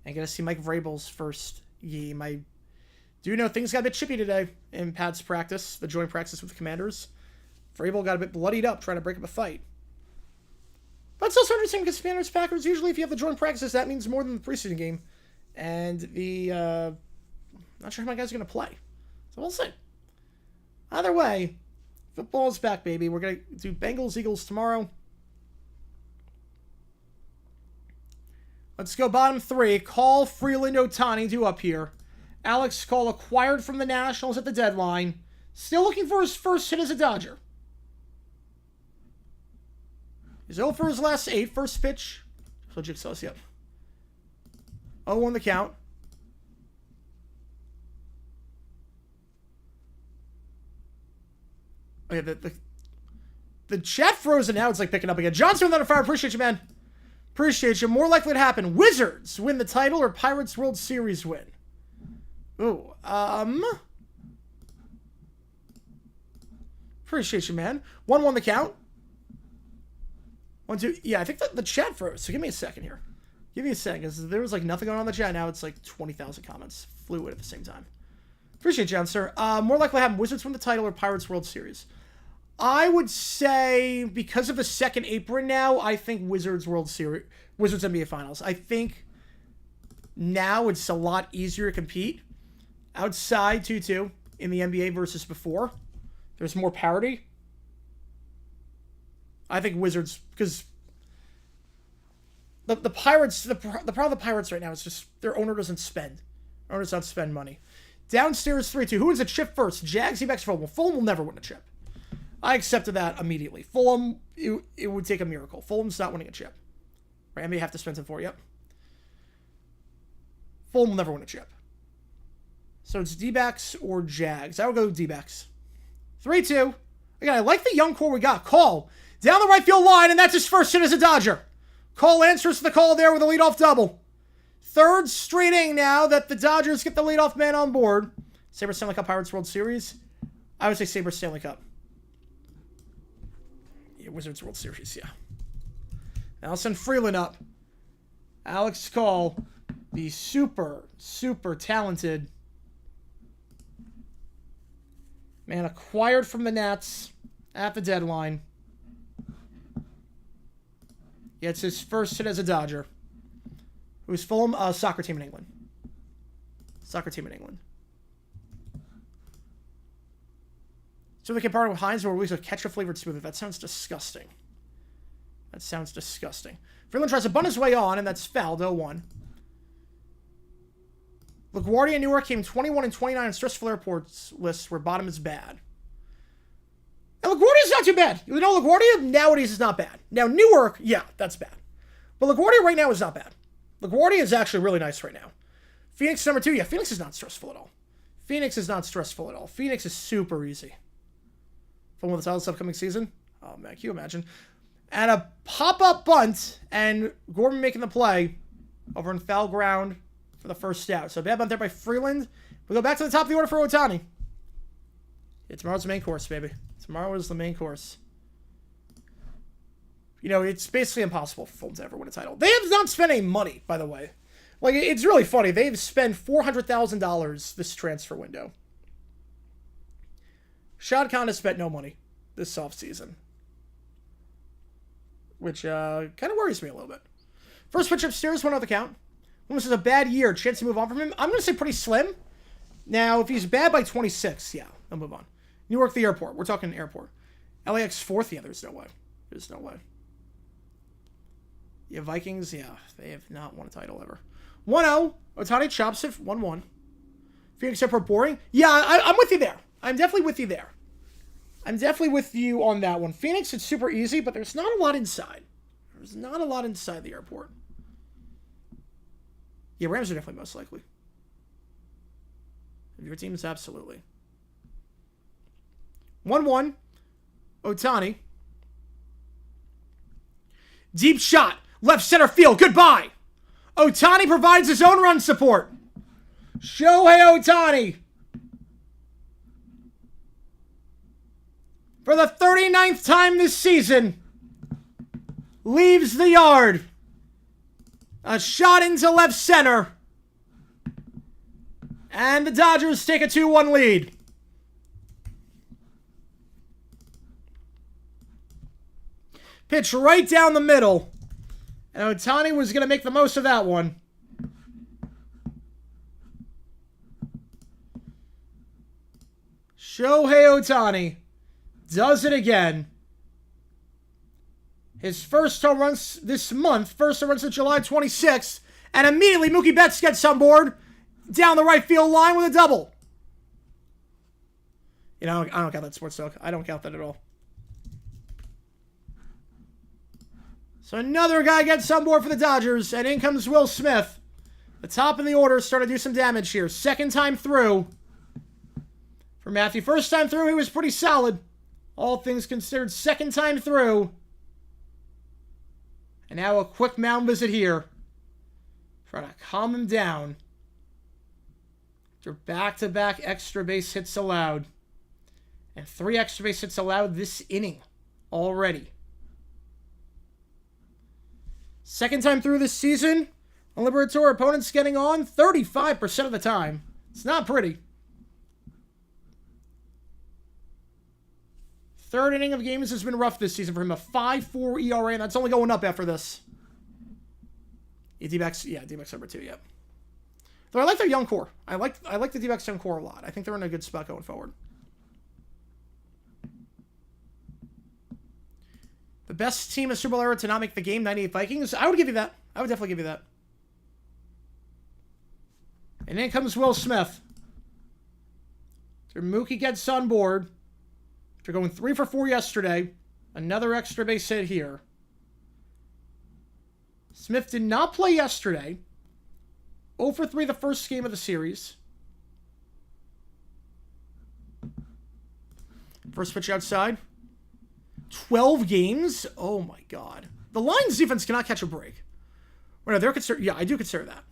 And going to see Mike Vrabel's first game. I do know things got a bit chippy today in Pat's practice, the joint practice with the Commanders. Vrabel got a bit bloodied up trying to break up a fight. But it's also interesting because Commanders, Packers, usually if you have the joint practices, that means more than the preseason game. And not sure how many guys are going to play. So we'll see. Either way, football's back, baby. We're going to do Bengals, Eagles tomorrow. Let's go bottom 3. Call, Freeland, Ohtani, due up here. Alex Call acquired from the Nationals at the deadline. Still looking for his first hit as a Dodger. He's 0 for his last 8. First pitch. So Jigsaw's, yep. 0-1 the count. Okay, the chat frozen now. It's like picking up again. Johnson without a fire. Appreciate you, man. Appreciate you. More likely to happen. Wizards win the title or Pirates World Series win? Ooh, appreciate you, man. 1-1 the count. 1-2. Yeah, I think the chat froze. So give me a second here. Give me a second, because there was like nothing going on in the chat. Now it's like 20,000 comments fluid at the same time. Appreciate you, sir. More likely to happen. Wizards win the title or Pirates World Series? I would say, because of the second apron now, I think Wizards World Series, Wizards NBA Finals. I think now it's a lot easier to compete. outside 2-2 in the NBA versus before. There's more parity. I think Wizards, because the Pirates, the problem with the Pirates right now is just their owner doesn't spend. Owner does not spend money. Downstairs 3-2. Who wins a chip first? Jags, D-backs, Fulham. Well, Fulham will never win a chip. I accepted that immediately. Fulham, it would take a miracle. Fulham's not winning a chip. Right? I may have to spend some for it. Yep. Fulham will never win a chip. So it's D-backs or Jags. I would go D-backs. 3-2. Again, I like the young core we got. Call down the right field line, and that's his first hit as a Dodger. Call answers to the call there with a leadoff double. Third straight inning now that the Dodgers get the leadoff man on board. Sabres Stanley Cup, Pirates World Series. I would say Sabres Stanley Cup. Yeah, Wizards World Series, yeah. Now I'll send Freeland up. Alex Call, the super, super talented man acquired from the Nats at the deadline. Gets his first hit as a Dodger. Who's Fulham? Soccer team in England. Soccer team in England. So they can partner with Heinz or release a ketchup-flavored smoothie. That sounds disgusting. That sounds disgusting. Freeland tries to bunt his way on, and that's fouled. 0-1. LaGuardia and Newark came 21 and 29 on stressful airports lists where bottom is bad. And LaGuardia's not too bad. You know, LaGuardia nowadays is not bad. Now, Newark, yeah, that's bad. But LaGuardia right now is not bad. LaGuardia is actually really nice right now. Phoenix number 2, yeah, Phoenix is not stressful at all. Phoenix is not stressful at all. Phoenix is super easy. From with the title this upcoming season. Oh, man, can you imagine? And a pop-up bunt, and Gorman making the play over in foul ground for the first out. So bad bunt there by Freeland. We go back to the top of the order for Ohtani. Yeah, tomorrow's the main course, baby. Tomorrow is the main course. You know, it's basically impossible for Fulham to ever win a title. They have not spent any money, by the way. Like, it's really funny. They've spent $400,000 this transfer window. Shad Khan has spent no money this offseason. Which kind of worries me a little bit. First pitch upstairs, 1-0 the count. When this is a bad year, chance to move on from him. I'm going to say pretty slim. Now, if he's bad by 26, yeah, I'll move on. Newark, the airport. We're talking airport. LAX 4th, yeah, there's no way. There's no way. Yeah, Vikings, yeah, they have not won a title ever. 1-0. Ohtani chops it. 1-1. Phoenix Airport boring. Yeah, I'm with you there. I'm definitely with you there. I'm definitely with you on that one. Phoenix, it's super easy, but there's not a lot inside. There's not a lot inside the airport. Yeah, Rams are definitely most likely. Your teams, absolutely. 1-1. Ohtani. Deep shot. Left center field. Goodbye. Ohtani provides his own run support. Shohei Ohtani. For the 39th time this season. Leaves the yard. A shot into left center. And the Dodgers take a 2-1 lead. Pitch right down the middle. And Ohtani was going to make the most of that one. Shohei Ohtani does it again. His first home run this month. First home run since July 26th. And immediately Mookie Betts gets on board. Down the right field line with a double. You know, I don't count that sports talk. I don't count that at all. So another guy gets on board for the Dodgers, and in comes Will Smith. The top of the order starting to do some damage here. Second time through for Matthew. First time through, he was pretty solid. All things considered, second time through. And now a quick mound visit here. Trying to calm him down. After back-to-back extra base hits allowed. And 3 extra base hits allowed this inning already. Second time through this season. On Liberator, opponents getting on 35% of the time. It's not pretty. Third inning of games has been rough this season for him. A 5.4 ERA, and that's only going up after this. D-backs, yeah, D-backs number 2, yep. Though I like their young core. I like the D-backs young core a lot. I think they're in a good spot going forward. The best team in Super Bowl era to not make the game, 98 Vikings. I would give you that. I would definitely give you that. And then comes Will Smith. After Mookie gets on board. After going 3 for 4 yesterday. Another extra base hit here. Smith did not play yesterday. 0 for 3 the first game of the series. First pitch outside. 12 games? Oh my god. The Lions defense cannot catch a break. Well, no, they're considered. Yeah, I do consider that.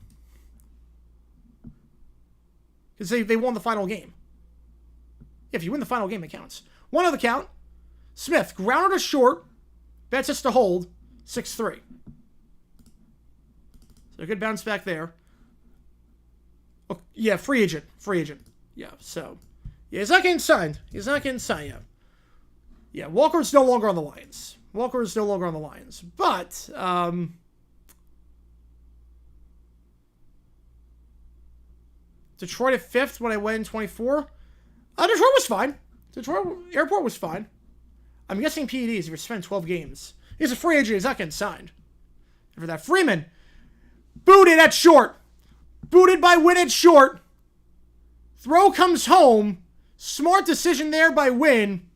Because they won the final game. If you win the final game, it counts. 1 on the count. Smith, grounded to short. Betts us to hold. 6-3. So a good bounce back there. Oh, yeah, free agent. Free agent. Yeah, so. Yeah, he's not getting signed. He's not getting signed yet. Yeah, Walker's no longer on the Lions. Walker is no longer on the Lions. But, Detroit at 5th when I went in 24. Detroit was fine. Detroit Airport was fine. I'm guessing PEDs if you're spending 12 games. He's a free agent. He's not getting signed. And for that, Freeman. Booted at short. Booted by Wynn at short. Throw comes home. Smart decision there by Wynn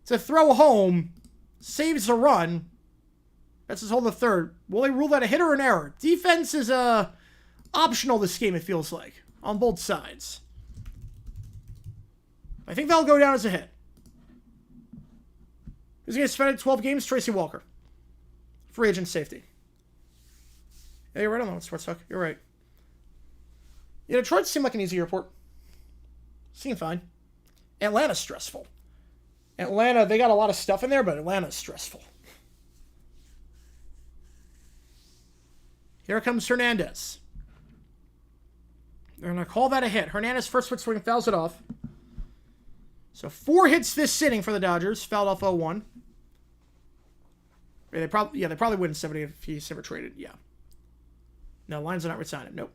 to throw home. Saves a run. That's his hold the third. Will they rule that a hit or an error? Defense is optional this game, it feels like. On both sides. I think that'll go down as a hit. Who's going to spend 12 games? Tracy Walker. Free agent safety. Yeah, you're right on that, Sports Talk. You're right. Yeah, Detroit seemed like an easy airport. Seemed fine. Atlanta's stressful. Atlanta, they got a lot of stuff in there, but Atlanta's stressful. Here comes Hernandez. They're going to call that a hit. Hernandez first foot swing fouls it off. So 4 hits this inning for the Dodgers. Fouled off 0-1. They probably win 70 if he's ever traded. Yeah. No, Lions are not resigning. Nope.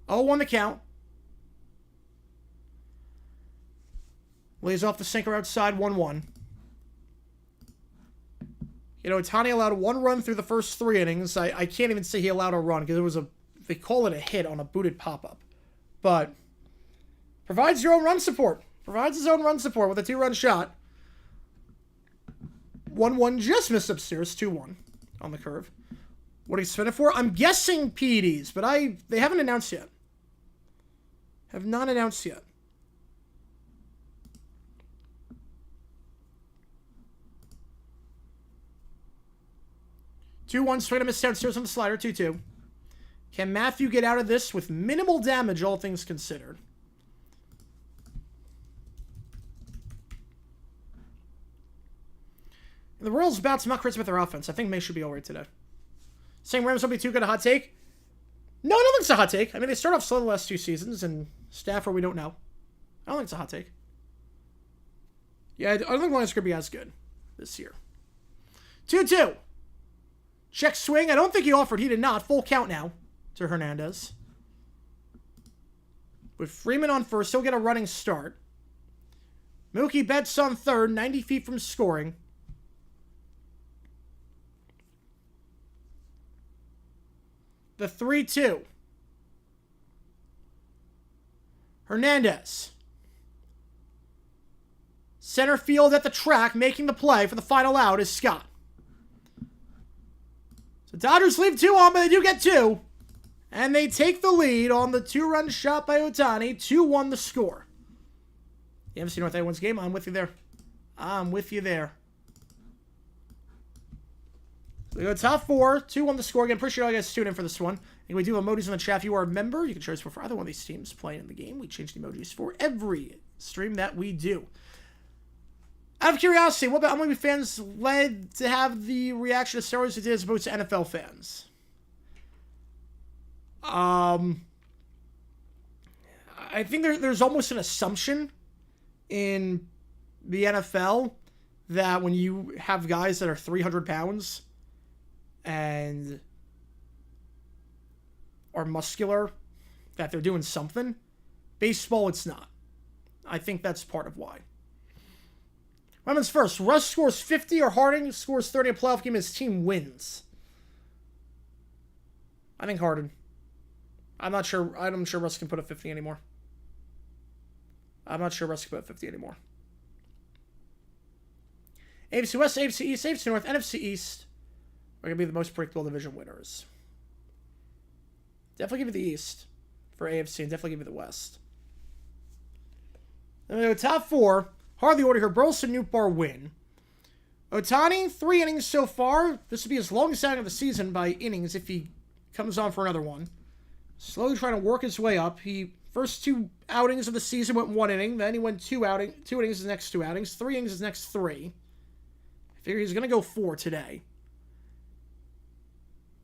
0-1 the count. Lays off the sinker outside, 1-1. You know, Ohtani allowed 1 run through the first 3 innings. I can't even say he allowed a run because it was they call it a hit on a booted pop-up. But provides your own run support. Provides his own run support with a 2-run shot. 1-1 just missed upstairs, 2-1 on the curve. What he's spinning for? I'm guessing PEDs, but they haven't announced yet. Have not announced yet. Two one swing and a miss downstairs on the slider. 2-2. Can Matthew get out of this with minimal damage, all things considered? And the Royals about to not crisp with their offense. I think May should be all right today. Saying Rams won't be too good, a hot take? No, I don't think it's a hot take. I mean, they start off slow the last 2 seasons, and Stafford, we don't know. I don't think it's a hot take. Yeah, I don't think Lions could be as good this year. 2-2. Check swing. I don't think he offered. He did not. Full count now to Hernandez. With Freeman on first, he'll get a running start. Mookie Betts on third, 90 feet from scoring. The 3-2. Hernandez. Center field at the track, making the play for the final out is Scott. So Dodgers leave 2 on, but they do get 2. And they take the lead on the 2-run shot by Ohtani. 2-1 the score. The MC North A1's game. I'm with you there. I'm with you there. So we go top 4. 2-1 the score. Again, appreciate all you guys tuning in for this one. And we do emojis in the chat. If you are a member, you can choose for either one of these teams playing in the game. We change the emojis for every stream that we do. Out of curiosity, what about MLB fans led to have the reaction to steroids it did as opposed to NFL fans? I think there's almost an assumption in the NFL that when you have guys that are 300 pounds and are muscular, that they're doing something. Baseball, it's not. I think that's part of why. Women's first. Russ scores 50 or Harding scores 30 in a playoff game and his team wins. I think Harden. I'm not sure. I'm sure Russ can put up 50 anymore. I'm not sure Russ can put up 50 anymore. AFC West, AFC East, AFC North, NFC East are going to be the most predictable division winners. Definitely give me the East for AFC and definitely give me the West. Then we go top four. Hardly order here. Burleson, Nootbaar win. Ohtani, 3 innings so far. This will be his longest outing of the season by innings if he comes on for another one. Slowly trying to work his way up. First 2 outings of the season went 1 inning. Then he went 2 innings his next 2 outings. 3 innings his next 3. I figure he's going to go 4 today.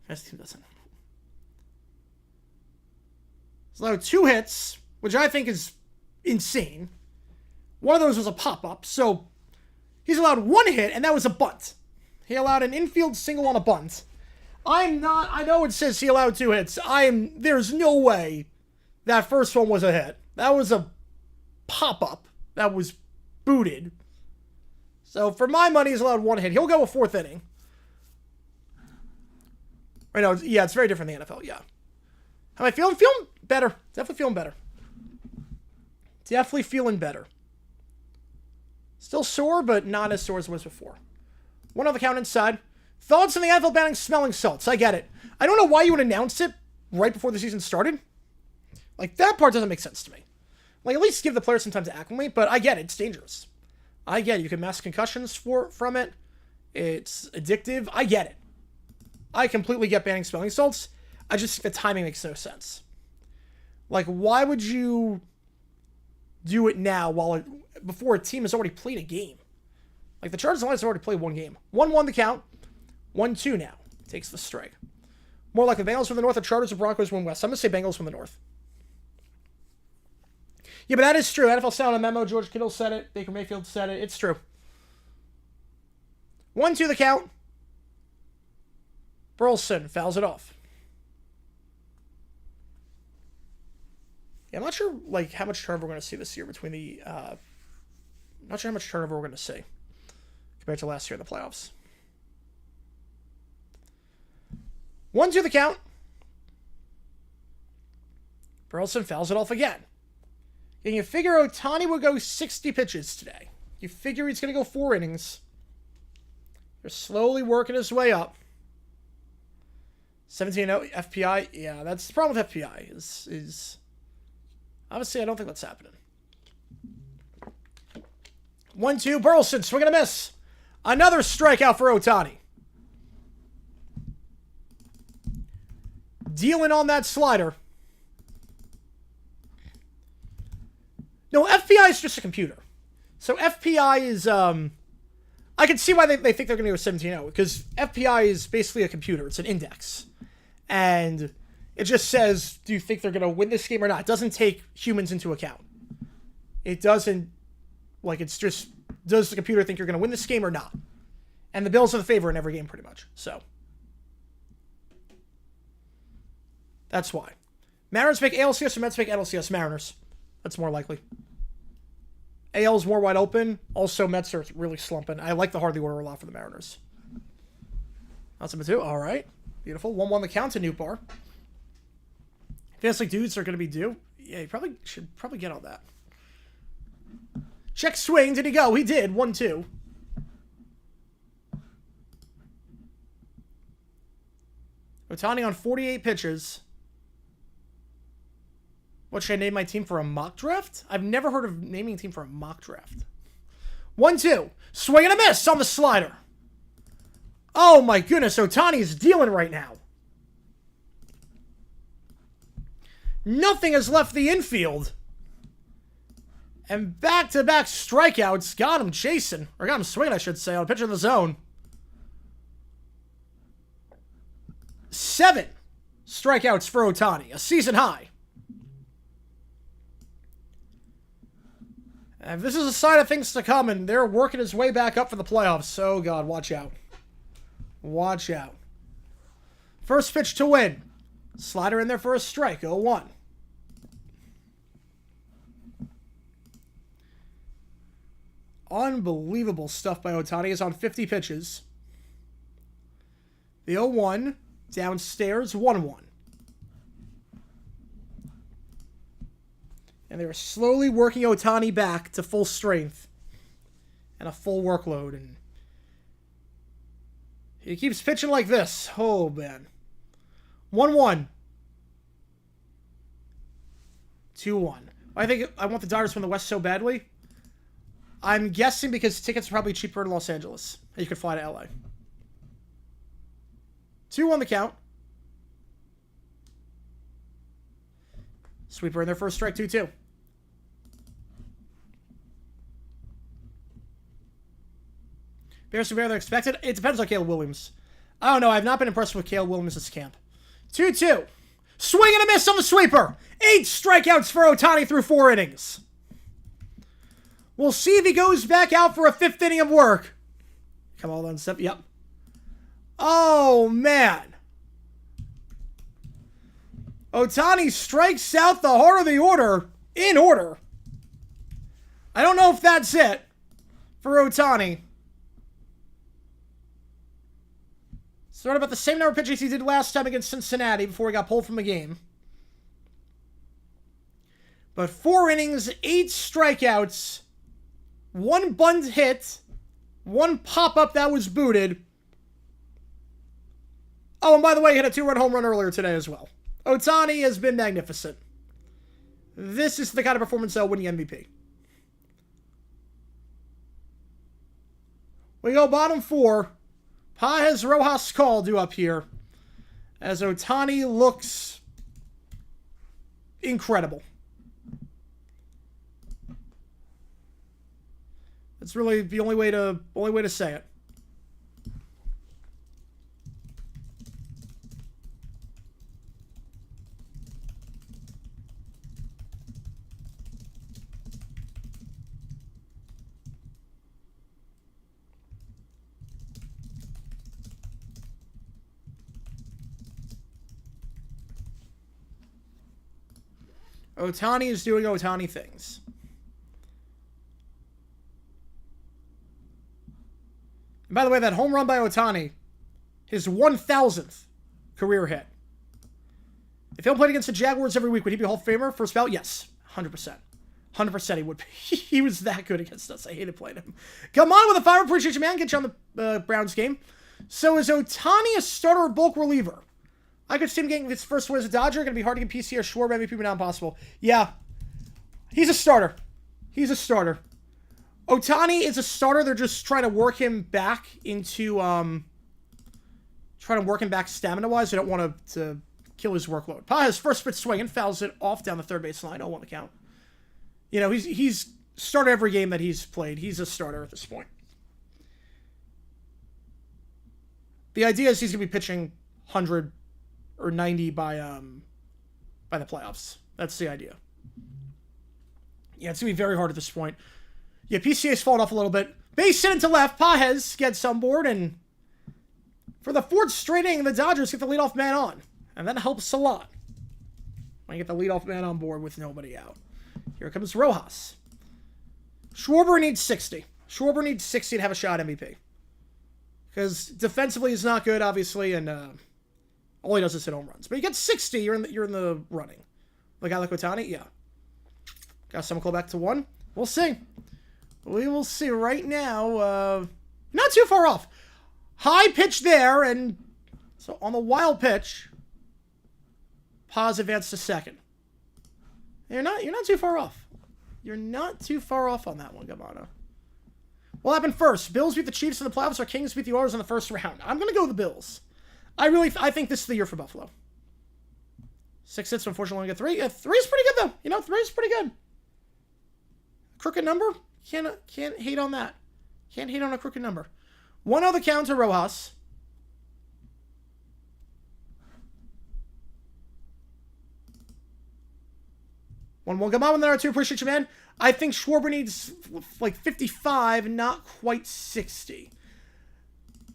Best team doesn't. So 2 hits, which I think is insane. One of those was a pop-up, so he's allowed 1 hit, and that was a bunt. He allowed an infield single on a bunt. I know it says he allowed 2 hits. There's no way that first one was a hit. That was a pop-up that was booted. So for my money, he's allowed 1 hit. He'll go a 4th inning. I know, yeah, it's very different in the NFL, yeah. How am I feeling? Feeling better. Definitely feeling better. Definitely feeling better. Still sore, but not as sore as it was before. 1 on the count inside. Thoughts on the NFL banning smelling salts? I get it. I don't know why you would announce it right before the season started. Like, that part doesn't make sense to me. Like, at least give the players some time to acclimate, but I get it. It's dangerous. I get it. You can mask concussions from it. It's addictive. I get it. I completely get banning smelling salts. I just think the timing makes no sense. Like, why would you do it now before a team has already played a game? Like, the Chargers and Lions have already played 1 game. 1-1 the count. 1-2 now. Takes the strike. More like the Bengals from the north, the Chargers and Broncos win west. I'm going to say Bengals from the north. Yeah, but that is true. NFL Sound a memo. George Kittle said it. Baker Mayfield said it. It's true. 1-2 the count. Burleson fouls it off. Yeah, I'm not sure like how much turnover we're going to see this year between the... I'm not sure how much turnover we're going to see compared to last year in the playoffs. 1-2 the count. Burleson fouls it off again. And you figure Ohtani would go 60 pitches today. You figure he's going to go 4 innings. They're slowly working his way up. 17-0 FPI. Yeah, that's the problem with FPI. Is obviously I don't think that's happening. 1-2. Burleson swinging a miss. Another strikeout for Ohtani. Dealing on that slider. No, FPI is just a computer. So FPI is, I can see why they think they're going to go 17-0, because FPI is basically a computer. It's an index. And it just says, do you think they're going to win this game or not? It doesn't take humans into account. It doesn't, like, it's just, does the computer think you're going to win this game or not? And the Bills are the favorite in every game, pretty much. So, that's why. Mariners make ALCS or Mets make NLCS? Mariners. That's more likely. AL's more wide open. Also, Mets are really slumping. I like the hardly order a lot for the Mariners. That's number 2. All right. Beautiful. 1-1 the count to Nootbaar. Feels like dudes are going to be due. Yeah, you should get all that. Check swing. Did he go? He did. 1-2. Ohtani on 48 pitches. What, should I name my team for a mock draft? I've never heard of naming a team for a mock draft. 1-2. Swing and a miss on the slider. Oh my goodness, Ohtani is dealing right now. Nothing has left the infield. And back-to-back strikeouts got him chasing. Or got him swinging, I should say, on a pitch in the zone. 7 strikeouts for Ohtani, a season high. And this is a sign of things to come, and they're working his way back up for the playoffs. Oh, God, watch out. Watch out. First pitch to win. Slider in there for a strike. 0-1. Unbelievable stuff by Ohtani. Is on 50 pitches. The 0-1. Downstairs. 1-1. And they were slowly working Ohtani back to full strength and a full workload. And he keeps pitching like this. Oh, man. 1-1. 2-1. I think I want the Dodgers from the West so badly. I'm guessing because tickets are probably cheaper in Los Angeles. And you could fly to LA. 2-1 the count. Sweeper in there for a strike. 2-2. Bears are better than expected. It depends on Caleb Williams. I don't know. I've not been impressed with Caleb Williams this camp. 2-2. Swing and a miss on the sweeper. 8 strikeouts for Ohtani through 4 innings. We'll see if he goes back out for a 5th inning of work. Come on, step. Yep. Oh, man. Ohtani strikes out the heart of the order. In order. I don't know if that's it for Ohtani. Sort of about the same number of pitches he did last time against Cincinnati before he got pulled from the game. But 4 innings, 8 strikeouts, 1 bunt hit, 1 pop-up that was booted. Oh, and by the way, he hit a 2-run home run earlier today as well. Ohtani has been magnificent. This is the kind of performance that will win the MVP. We go bottom 4. Pages Rojas call due up here. As Ohtani looks incredible. That's really the only way to say it. Ohtani is doing Ohtani things. And by the way, that home run by Ohtani, his 1,000th career hit. If he played against the Jaguars every week, would he be a Hall of Famer? First ballot? Yes. 100%. 100% he would be. He was that good against us. I hated playing him. Come on with a 5. Appreciate you, man. Get you on the Browns game. So is Ohtani a starter or bulk reliever? I could see him getting his first win as a Dodger. Going to be hard to get PC or Schwarber MVP, but not impossible. Yeah. He's a starter. He's a starter. Ohtani is a starter. They're just trying to work him back into, stamina-wise. They don't want to kill his workload. Pages first pitch swinging, fouls it off down the third base line. 0-1 the count. You know, he's started every game that he's played. He's a starter at this point. The idea is he's going to be pitching 100 or 90 by the playoffs. That's the idea. Yeah, it's going to be very hard at this point. Yeah, PCA's fallen off a little bit. Base hit into left. Pages gets on board, and for the 4th straight inning, the Dodgers get the leadoff man on. And that helps a lot when you get the leadoff man on board with nobody out. Here comes Rojas. Schwarber needs 60. Schwarber needs 60 to have a shot at MVP. Because defensively he's not good, obviously, and all he does is hit home runs. But you get 60, you're in the running. The guy like Ohtani, yeah. Got someone call back to 1. We'll see. We will see right now. Not too far off. High pitch there, and so on the wild pitch, Paz advanced to second. You're not too far off. You're not too far off on that one, Gabano. What happened first? Bills beat the Chiefs in the playoffs, or Kings beat the Oilers in the first round? I'm going to go with the Bills. I think this is the year for Buffalo. 6 hits, unfortunately, only get 3. 3 is pretty good, though. You know, 3 is pretty good. Crooked number? Can't hate on that. Can't hate on a crooked number. 1-0 the count to Rojas. One come on there are 2. Appreciate you, man. I think Schwarber needs like 55, not quite 60.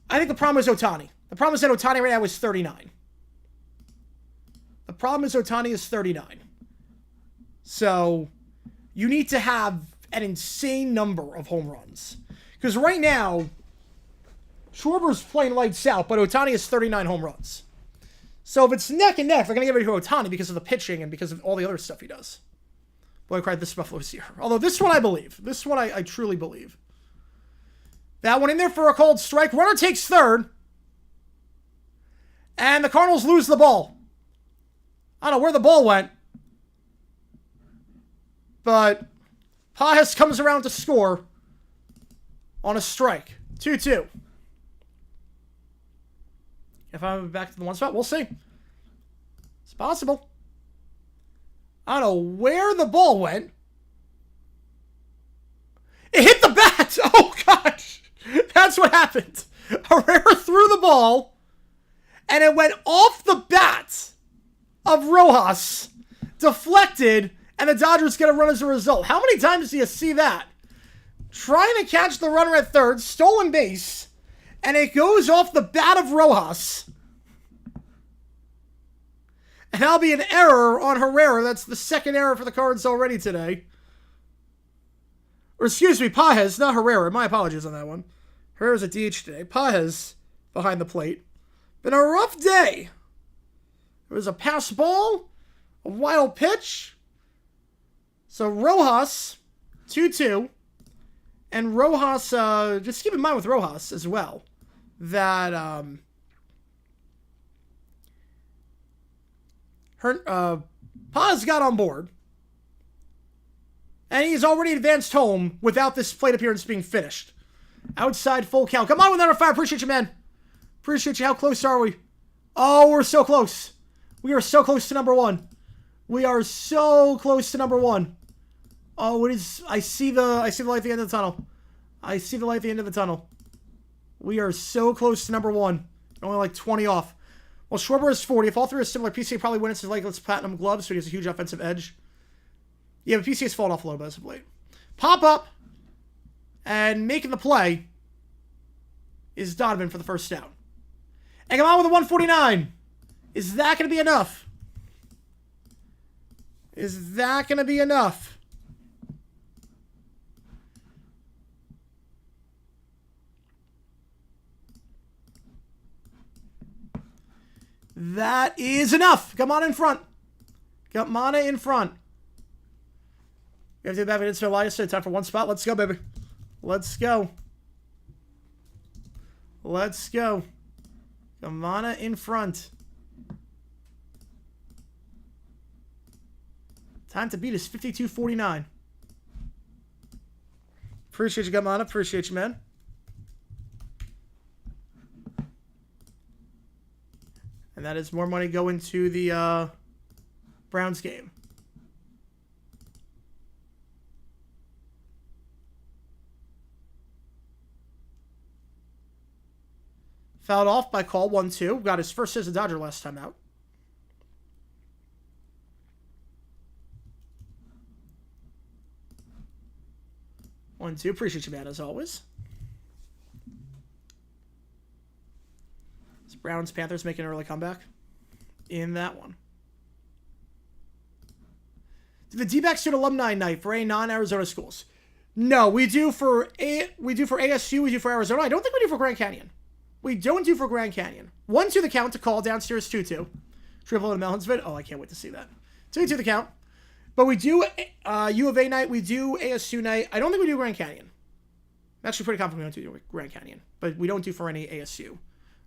I think the problem is Ohtani. The problem is that Ohtani right now is 39. The problem is Ohtani is 39. So you need to have an insane number of home runs. Because right now, Schwarber's playing lights out, but Ohtani has 39 home runs. So if it's neck and neck, they're going to give it to Ohtani because of the pitching and because of all the other stuff he does. Boy, I cried this Buffalo's here. Although this one I believe. This one I truly believe. That one in there for a cold strike. Runner takes third. And the Cardinals lose the ball. I don't know where the ball went. But Pages comes around to score on a strike. 2-2. If I'm back to the one spot, we'll see. It's possible. I don't know where the ball went. It hit the bat! Oh, gosh! That's what happened. Herrera threw the ball, and it went off the bat of Rojas, deflected, and the Dodgers get a run as a result. How many times do you see that? Trying to catch the runner at third, stolen base, and it goes off the bat of Rojas. And that'll be an error on Herrera. That's the second error for the Cards already today. Or excuse me, Pages, not Herrera. My apologies on that one. Herrera's a DH today. Pages behind the plate. Been a rough day. It was a pass ball, a wild pitch. So Rojas, 2-2. And Rojas, just keep in mind with Rojas as well, that Paz got on board. And he's already advanced home without this plate appearance being finished. Outside full count. Come on with another fire. Appreciate you, man. Appreciate you. How close are we? Oh, we're so close. We are so close to number one. We are so close to number one. Oh, it is. I see the light at the end of the tunnel. I see the light at the end of the tunnel. We are so close to number one. Only like 20 off. Well, Schwarber is 40. If all three are similar, PCA probably wins his legless platinum glove, so he has a huge offensive edge. Yeah, but PCA's fallen off a little bit as of late. Pop up and making the play is Donovan for the first down. And come on with a 149. Is that going to be enough? Is that going to be enough? That is enough. Come on in front. Got Mana in front. You have to do that. It's Elias. Time for one spot. Let's go, baby. Let's go. Let's go. Got Mana in front. Time to beat is 52:49. Appreciate you, Gamana. Appreciate you, man. And that is more money going to the Browns game. Fouled off by call 1-2. Got his first as a Dodger last time out. One, two. Appreciate you, man, as always. It's Browns, Panthers making an early comeback in that one. Did the D-backs do an alumni night for any non-Arizona schools? No, we do for ASU, we do for Arizona. I don't think we do for Grand Canyon. We don't do for Grand Canyon. 1-2 the count to call, downstairs 2-2. Triple in Melonsvid. Oh, I can't wait to see that. 2-2 the count. But we do U of A night. We do ASU night. I don't think we do Grand Canyon. I'm actually pretty confident we don't do Grand Canyon. But we don't do for any ASU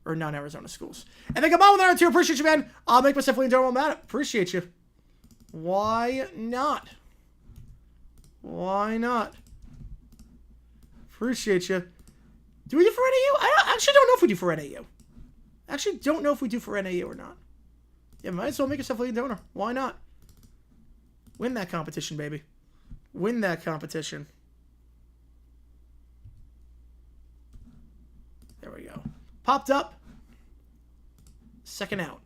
or non-Arizona schools. And then come on with that too. Appreciate you, man. I'll make myself really enjoyable, man. Appreciate you. Why not? Why not? Appreciate you. Do we do for NAU? I actually don't know if we do for NAU. Actually don't know if we do for NAU or not. Yeah, might as well make yourself a lead donor. Why not? Win that competition, baby. Win that competition. There we go. Popped up. Second out.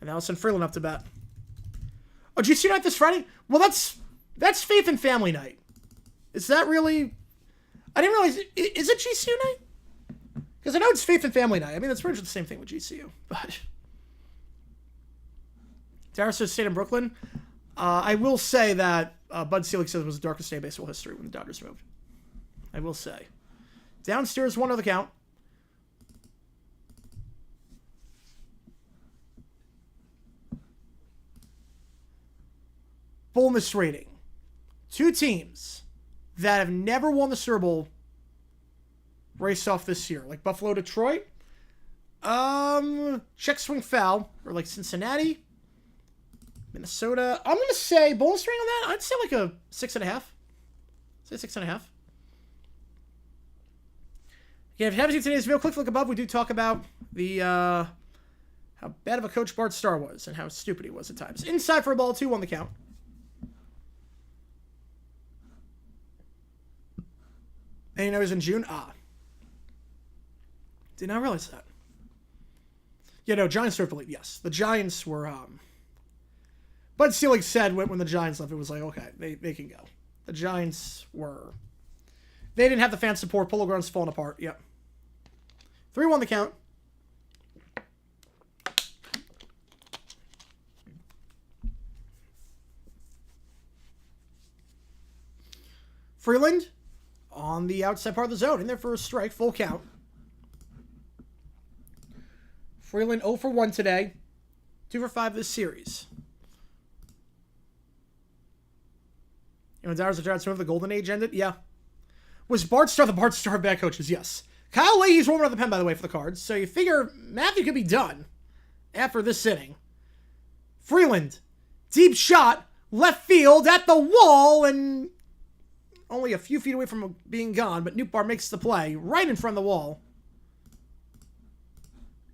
And now send Freeland up to bat. Oh, GC night this Friday? Well, that's Faith and Family night. Is that really... I didn't realize... Is it GCU night? Because I know it's Faith and Family night. I mean, that's pretty much the same thing with GCU. But Darius stayed in Brooklyn. I will say that Bud Selig says it was the darkest day in baseball history when the Dodgers moved. I will say. Downstairs, 1 on the count. Bonus rating. 2 teams that have never won the Super Bowl race off this year. Like Buffalo, Detroit. Check swing foul. Or like Cincinnati. Minnesota. I'm going to say, bonus rating on that, I'd say like a 6.5. Say 6.5. Again, if you haven't seen today's video, click above. We do talk about the, how bad of a coach Bart Starr was and how stupid he was at times. Inside for a ball, 2 on the count. And you know he's in June? Did not realize that. Yeah, no, Giants don't believe. Yes, the Giants were, Bud Selig said when the Giants left, it was like, okay, they can go. The Giants were... They didn't have the fan support. Polo Ground's falling apart. Yep. 3-1 the count. Freeland on the outside part of the zone. In there for a strike. Full count. Freeland 0 for 1 today. 2 for 5 this series. You know, Dodgers are trying to move the golden age ended? Yeah. Was Bart Starr the Bart Starr of bad coaches? Yes. Kyle Leahy's warming up the pen, by the way, for the Cards. So you figure Matthew could be done after this inning. Freeland. Deep shot. Left field at the wall. And only a few feet away from being gone. But Nootbaar makes the play right in front of the wall.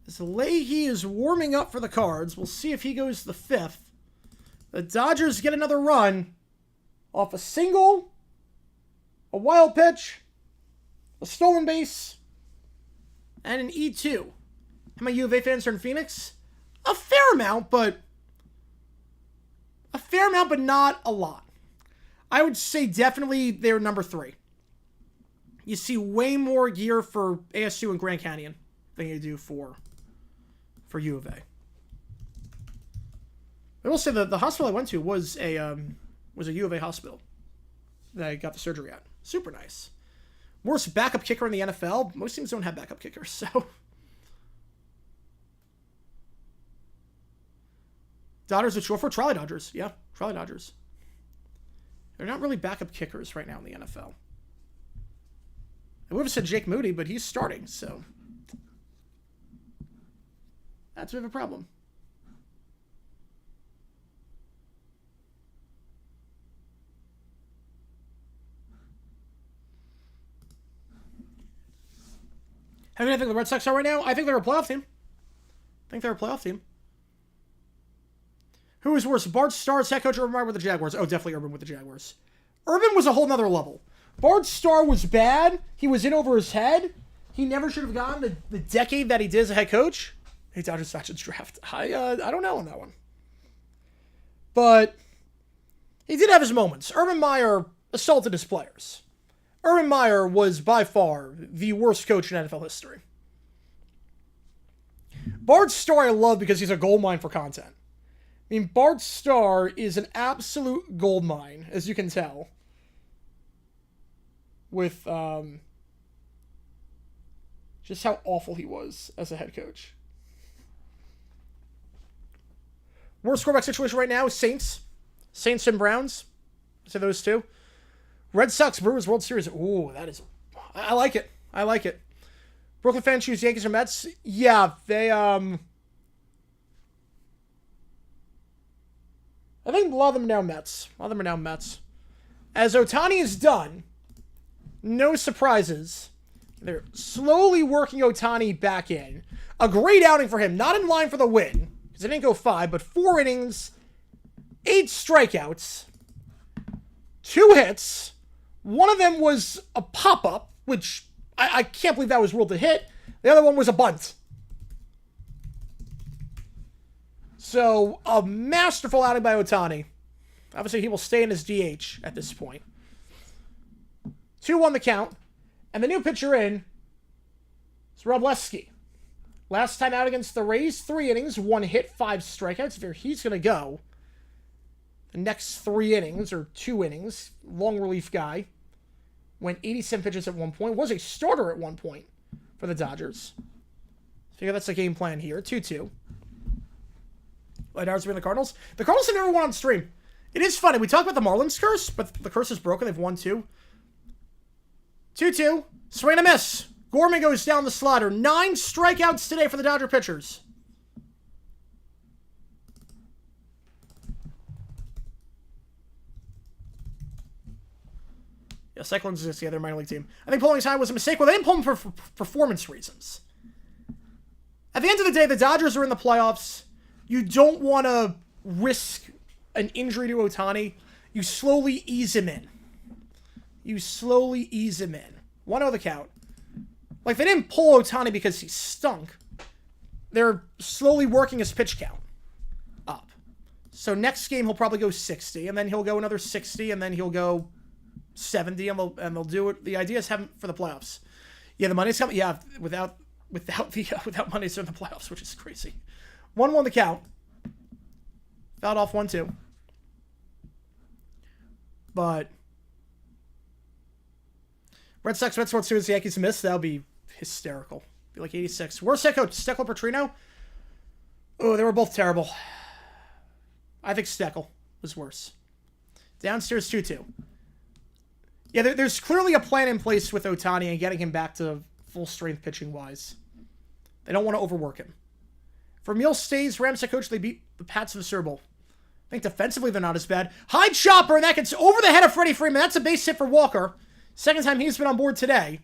As Leahy is warming up for the Cards. We'll see if he goes the 5th. The Dodgers get another run off a single, a wild pitch, a stolen base, and an E2. How many U of A fans are in Phoenix? A fair amount, but not a lot. I would say definitely they're number 3. You see way more gear for ASU and Grand Canyon than you do for U of A. I will say that the hospital I went to was a U of A hospital that I got the surgery at. Super nice. Worst backup kicker in the NFL. Most teams don't have backup kickers, so. Dodgers are short for Trolley Dodgers. Yeah, Trolley Dodgers. They're not really backup kickers right now in the NFL. I would have said Jake Moody, but he's starting, so. That's a bit of a problem. How many I think the Red Sox are right now? I think they're a playoff team. Who is worse, Bart Starr's head coach or Urban Meyer with the Jaguars? Oh, definitely Urban with the Jaguars. Urban was a whole nother level. Bart Starr was bad. He was in over his head. He never should have gotten the decade that he did as a head coach. Hey, Dodgers Factions draft. I don't know on that one. But he did have his moments. Urban Meyer assaulted his players. Urban Meyer was by far the worst coach in NFL history. Bart Starr I love because he's a goldmine for content. I mean, Bart Starr is an absolute goldmine, as you can tell. With just how awful he was as a head coach. Worst quarterback situation right now is Saints. Saints and Browns. So those two. Red Sox Brewers World Series. Ooh, that is... I like it. I like it. Brooklyn fans choose Yankees or Mets. Yeah, they, I think a lot of them are now Mets. As Ohtani is done, no surprises. They're slowly working Ohtani back in. A great outing for him. Not in line for the win, because it didn't go 5, but 4 innings, 8 strikeouts, 2 hits. One of them was a pop-up, which I can't believe that was ruled a hit. The other one was a bunt. So, a masterful outing by Ohtani. Obviously, he will stay in his DH at this point. 2-1 the count. And the new pitcher in is Roblewski. Last time out against the Rays, 3 innings, 1 hit, 5 strikeouts. If he's going to go the next 3 innings, or 2 innings, long relief guy. Went 87 pitches at one point. Was a starter at one point for the Dodgers. Figure that's the game plan here. 2-2. Light hours being the Cardinals. The Cardinals have never won on stream. It is funny. We talk about the Marlins curse, but the curse is broken. They've won 2. 2-2. Swing and a miss. Gorman goes down the slider. 9 strikeouts today for the Dodger pitchers. Yeah, Cyclones is the other minor league team. I think pulling his high was a mistake. Well, they didn't pull him for performance reasons. At the end of the day, the Dodgers are in the playoffs. You don't want to risk an injury to Ohtani. You slowly ease him in. 1-0 the count. Like, they didn't pull Ohtani because he stunk. They're slowly working his pitch count up. So next game, he'll probably go 60, and then he'll go another 60, and then he'll go 70, and they'll do it. The idea is have him for the playoffs. Yeah, the money's coming. Yeah, without money, it's in the playoffs, which is crazy. 1-1 the count. Fouled off 1-2. But Red Sox, Red Sox, the Yankees miss. That'll be hysterical. Be like 86. Worst head coach, Steckel, Petrino. Oh, they were both terrible. I think Steckel was worse. Downstairs 2-2. Yeah, there's clearly a plan in place with Ohtani and getting him back to full strength pitching wise. They don't want to overwork him. Vermeil stays. Rams head coach. They beat the Pats in the Super Bowl. I think defensively they're not as bad. High chopper, and that gets over the head of Freddie Freeman. That's a base hit for Walker. Second time he's been on board today.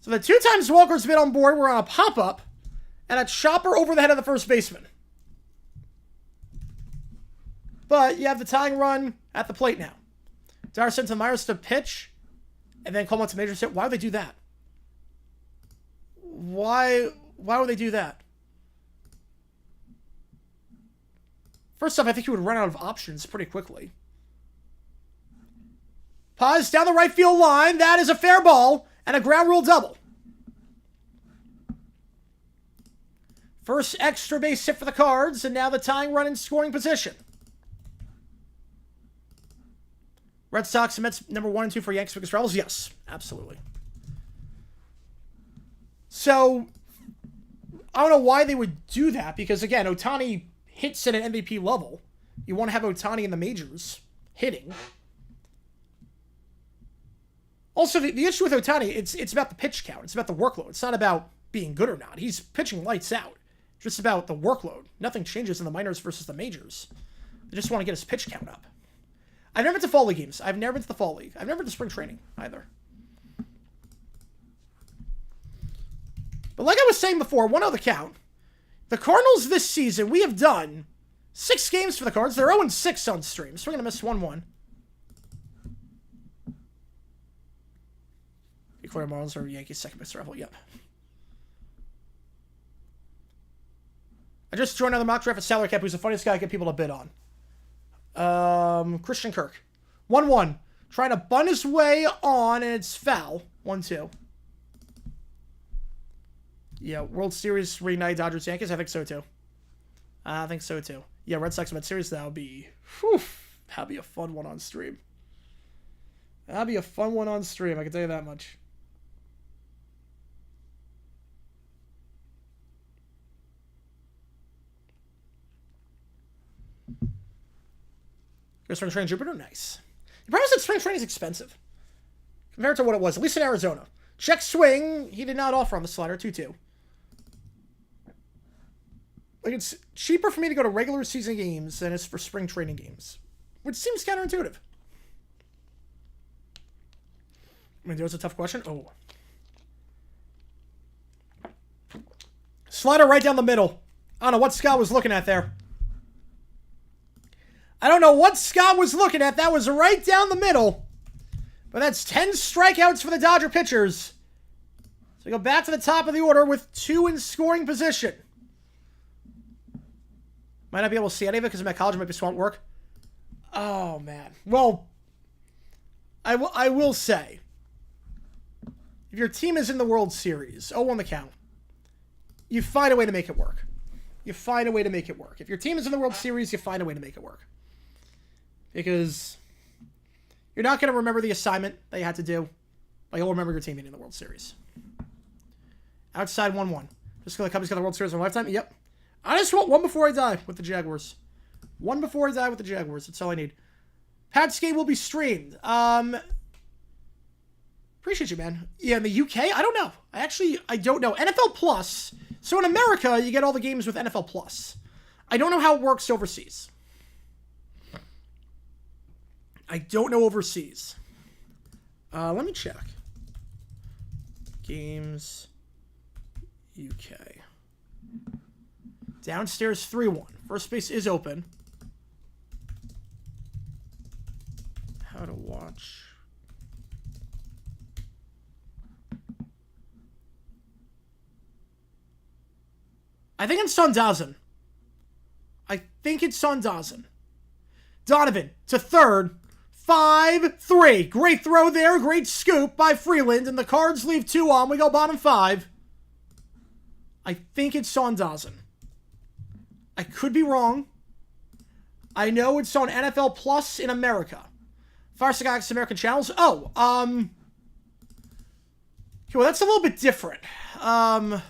So the 2 times Walker's been on board were on a pop-up and a chopper over the head of the first baseman. But you have the tying run at the plate now. Dyer sent to Myers to pitch, and then Coleman to major hit. Why would they do that? Why would they do that? First off, I think he would run out of options pretty quickly. Paz down the right field line. That is a fair ball and a ground rule double. First extra base hit for the Cards, and now the tying run in scoring position. Red Sox and Mets number 1 and 2 for Yankees biggest rivals? Yes, absolutely. So, I don't know why they would do that, because again, Ohtani hits at an MVP level. You want to have Ohtani in the majors hitting. Also, the issue with Ohtani, it's about the pitch count. It's about the workload. It's not about being good or not. He's pitching lights out. It's just about the workload. Nothing changes in the minors versus the majors. They just want to get his pitch count up. I've never been to fall league games. I've never been to the fall league. I've never been to spring training either. But like I was saying before, 1-0 the count. The Cardinals this season, we have done 6 games for the Cards. They're 0-6 on stream. So we're going to miss 1-1. Declare Marlins are Yankees' second best rival. Yep. I just joined another mock draft at Salary Cap, who's the funniest guy I get people to bid on. Christian Kirk. 1-1. Trying to bun his way on, and it's foul. 1-2. Yeah, World Series reunite Dodgers Yankees. I think so too. Yeah, Red Sox Mets series. That'd be a fun one on stream. I can tell you that much. Your spring training Jupiter? Nice. The problem is that spring training is expensive compared to what it was, at least in Arizona. Check swing. He did not offer on the slider. 2-2. Like, it's cheaper for me to go to regular season games than it's for spring training games, which seems counterintuitive. I mean, there's a tough question. Oh. Slider right down the middle. I don't know what Scott was looking at there. That was right down the middle. But that's 10 strikeouts for the Dodger pitchers. So we go back to the top of the order with 2 in scoring position. Might not be able to see any of it because my college might be swamp work. Oh, man. Well, I will say, If your team is in the World Series, 0-1 the count, you find a way to make it work. You find a way to make it work. If your team is in the World Series, you find a way to make it work. Because you're not going to remember the assignment that you had to do, but you'll remember your team being in the World Series. Outside 1-1. Just because the Cubs got the World Series in a lifetime? Yep. I just want one before I die with the Jaguars. One before I die with the Jaguars. That's all I need. Pat's game will be streamed. Appreciate you, man. Yeah, in the UK? I don't know. I don't know. NFL Plus. So in America, you get all the games with NFL Plus. I don't know how it works overseas. I don't know overseas. Let me check. Games UK. Downstairs 3-1. First base is open. How to watch. I think it's Sundazan. Donovan to third. 5-3. Great throw there. Great scoop by Freeland. And the Cards leave 2 on. We go bottom 5. I think it's Sundazan. I could be wrong. I know it's on NFL Plus in America. Fireside Galaxy American channels. Oh, okay, well, that's a little bit different. So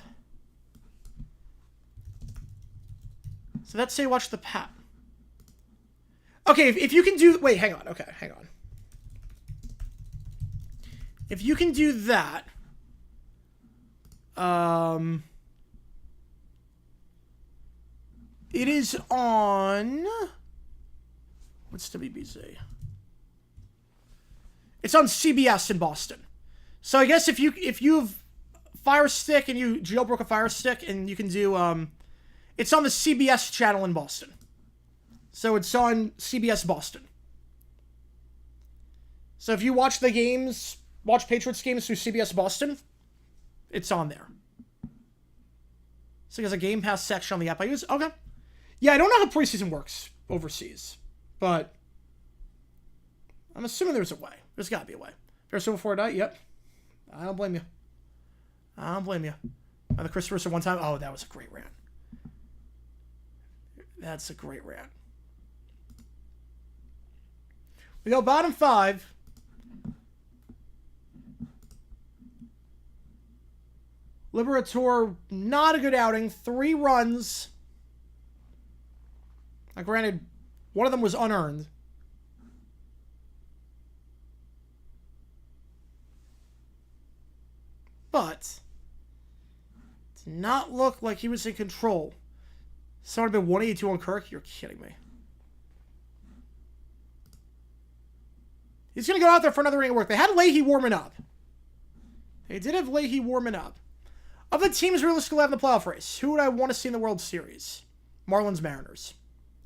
let's say watch the Pat. Okay, if you can do... Wait, hang on. Okay, hang on. If you can do that... It is on... What's WBZ? It's on CBS in Boston. So I guess if you've Fire Stick and you jailbroke a Fire Stick and you can do... It's on the CBS channel in Boston. So it's on CBS Boston. So if you watch the games, watch Patriots games through CBS Boston, it's on there. So there's a Game Pass section on the app I use. Okay. Yeah, I don't know how preseason works overseas, but I'm assuming there's a way. There's got to be a way. There's so before I die? Yep. I don't blame you. The Chris Russo one time? Oh, that was a great rant. That's a great rant. We go bottom 5. Liberator, not a good outing. 3 runs. Now, granted, one of them was unearned. But did not look like he was in control. So it would have been 182 on Kirk? You're kidding me. He's going to go out there for another inning of work. They had Leahy warming up. They did have Leahy warming up. Of the teams realistically have in the playoff race, who would I want to see in the World Series? Marlins, Mariners.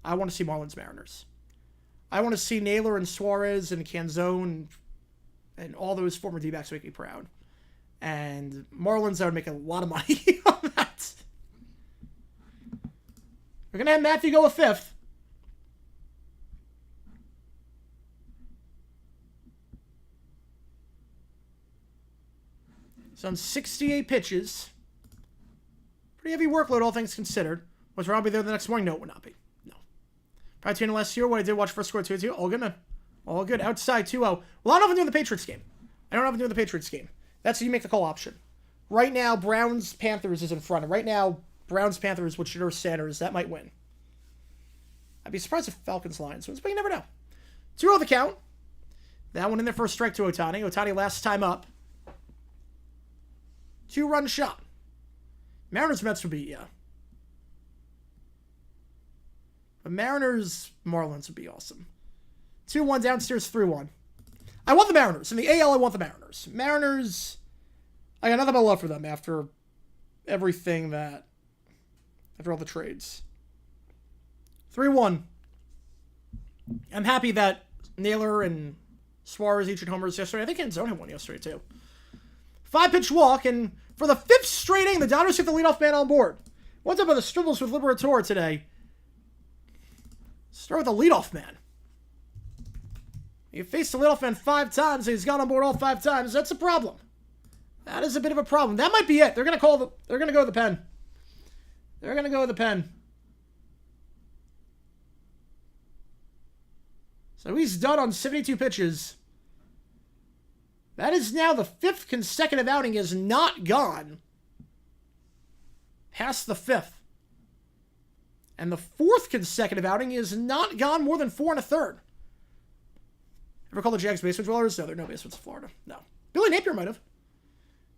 I want to see Marlins, Mariners. I want to see Naylor and Suarez and Canzone and all those former D-backs make me proud. And Marlins, I would make a lot of money on that. We're going to have Matthew go a 5th. He's on 68 pitches. Pretty heavy workload, all things considered. Was Robbie there the next morning? No, it would not be. No. Prior to last year, what I did watch first score 2-2. All good, man. All good. Outside 2-0. Well, I don't know if I'm doing the Patriots game. That's how you make the call option. Right now, Browns-Panthers is in front. And right now, Browns-Panthers with Shedeur Sanders. That might win. I'd be surprised if Falcons-Lions wins, but you never know. 2-0 the count. That one in there for a strike to Ohtani. Ohtani last time up. 2-run shot. Mariners-Mets would be, yeah. But Mariners-Marlins would be awesome. 2-1 downstairs, 3-1. I want the Mariners. In the AL, I want the Mariners. Mariners, I got nothing but love for them after everything that... After all the trades. 3-1. I'm happy that Naylor and Suarez each hit homers yesterday. I think Canzone had one yesterday, too. 5-pitch walk, and for the 5th straight inning, the Dodgers get the leadoff man on board. What's up with the Stribbles with Liberator today? Start with the leadoff man. You faced the leadoff man 5 times, and he's got on board all 5 times. That's a problem. That is a bit of a problem. That might be it. They're going to go with the pen. They're going to go with the pen. So he's done on 72 pitches. That is now the 5th consecutive outing is not gone past the 5th. And the 4th consecutive outing is not gone more than 4 1/3. Ever call the Jags basement dwellers? No, there are no basements in Florida. No. Billy Napier might have.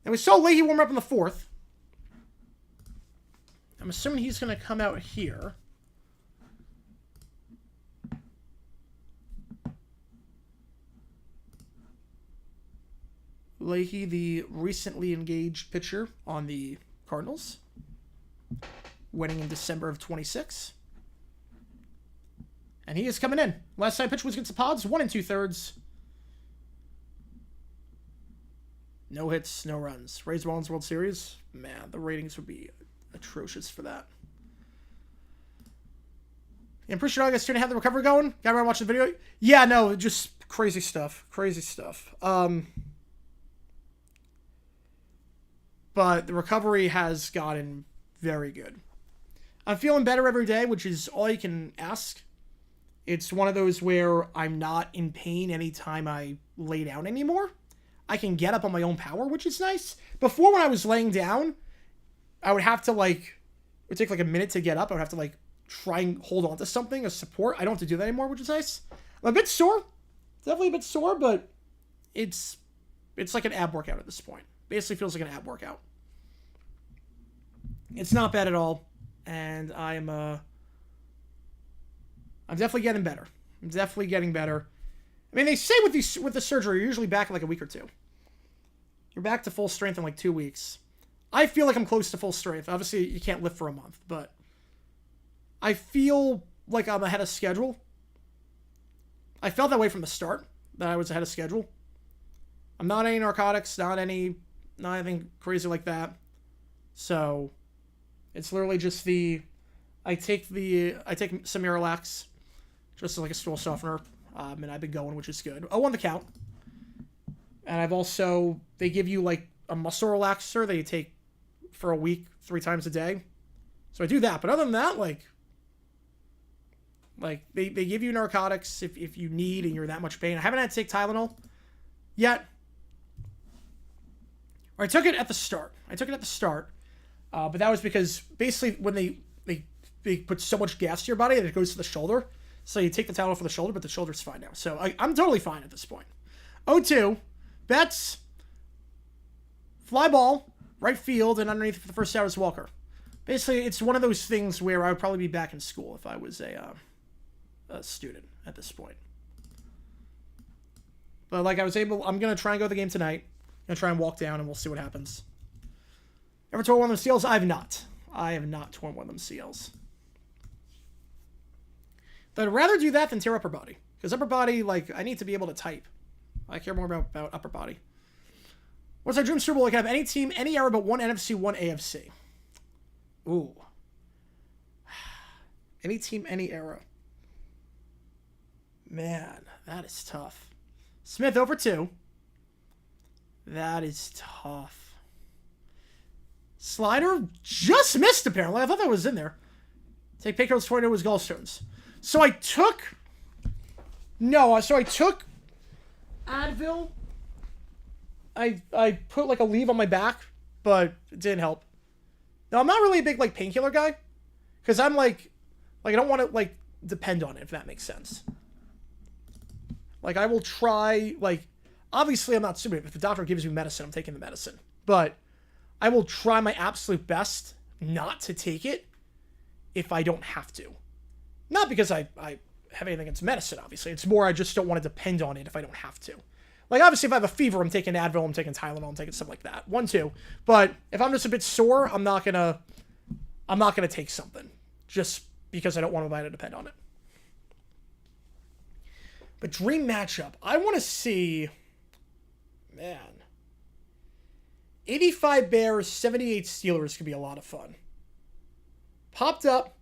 And we saw Leahy warm up in the 4th. I'm assuming he's going to come out here. Leahy, the recently engaged pitcher on the Cardinals, winning in December of 26. And he is coming in. Last time pitch was against the Pods, 1 2/3. No hits, no runs. Rays Marlins World Series. Man, the ratings would be atrocious for that. I'm pretty sure I guys trying to have the recovery going. Guy around watching the video. Yeah, no, just crazy stuff. Crazy stuff. But the recovery has gotten very good. I'm feeling better every day, which is all you can ask. It's one of those where I'm not in pain anytime I lay down anymore. I can get up on my own power, which is nice. Before, when I was laying down, I would have to, like, it would take like a minute to get up. I would have to, like, try and hold on to something as support. I don't have to do that anymore, which is nice. I'm a bit sore. Definitely a bit sore, but it's like an ab workout at this point. Basically feels like an ab workout. It's not bad at all. And I'm definitely getting better. I'm definitely getting better. I mean, they say with the surgery, you're usually back in like a week or two. You're back to full strength in like 2 weeks. I feel like I'm close to full strength. Obviously, you can't lift for a month, but I feel like I'm ahead of schedule. I felt that way from the start, that I was ahead of schedule. I'm not any narcotics, not anything crazy like that. So it's literally just I take some Miralax, just like a stool softener, and I've been going, which is good. Oh, on the count. And I've also, they give you like a muscle relaxer that you take for a week, 3 times a day. So I do that. But other than that, like they give you narcotics if you need and you're that much pain. I haven't had to take Tylenol yet. Or I took it at the start. But that was because basically when they put so much gas to your body that it goes to the shoulder. So you take the Tylenol for the shoulder, but the shoulder's fine now. So I'm totally fine at this point. 0-2. Betts. Fly ball. Right field. And underneath for the first out is Walker. Basically, it's one of those things where I would probably be back in school if I was a student at this point. But like I'm going to try and go to the game tonight. I'm going to try and walk down and we'll see what happens. Ever torn one of them seals? I have not. I have not torn one of them seals. But I'd rather do that than tear upper body. Because upper body, like, I need to be able to type. I care more about upper body. What's our dream Super Bowl? I can have any team, any era, but one NFC, one AFC. Ooh. Any team, any era. Man, that is tough. Smith over 2. That is tough. Slider just missed, apparently. I thought that was in there. Take Picker's tornado was gallstones. So I took Advil. I put like a leave on my back, but it didn't help. Now I'm not really a big like painkiller guy, because I'm like I don't want to like depend on it, if that makes sense. Like I will try, like obviously I'm not stupid. If the doctor gives me medicine, I'm taking the medicine. But I will try my absolute best not to take it if I don't have to. Not because I have anything against medicine, obviously. It's more I just don't want to depend on it if I don't have to. Like, obviously, if I have a fever, I'm taking Advil, I'm taking Tylenol, I'm taking stuff like that. 1, 2. But if I'm just a bit sore, I'm not gonna take something. Just because I don't want to depend on it. But dream matchup. I want to see... Man. 85 Bears, 78 Steelers could be a lot of fun. Popped up.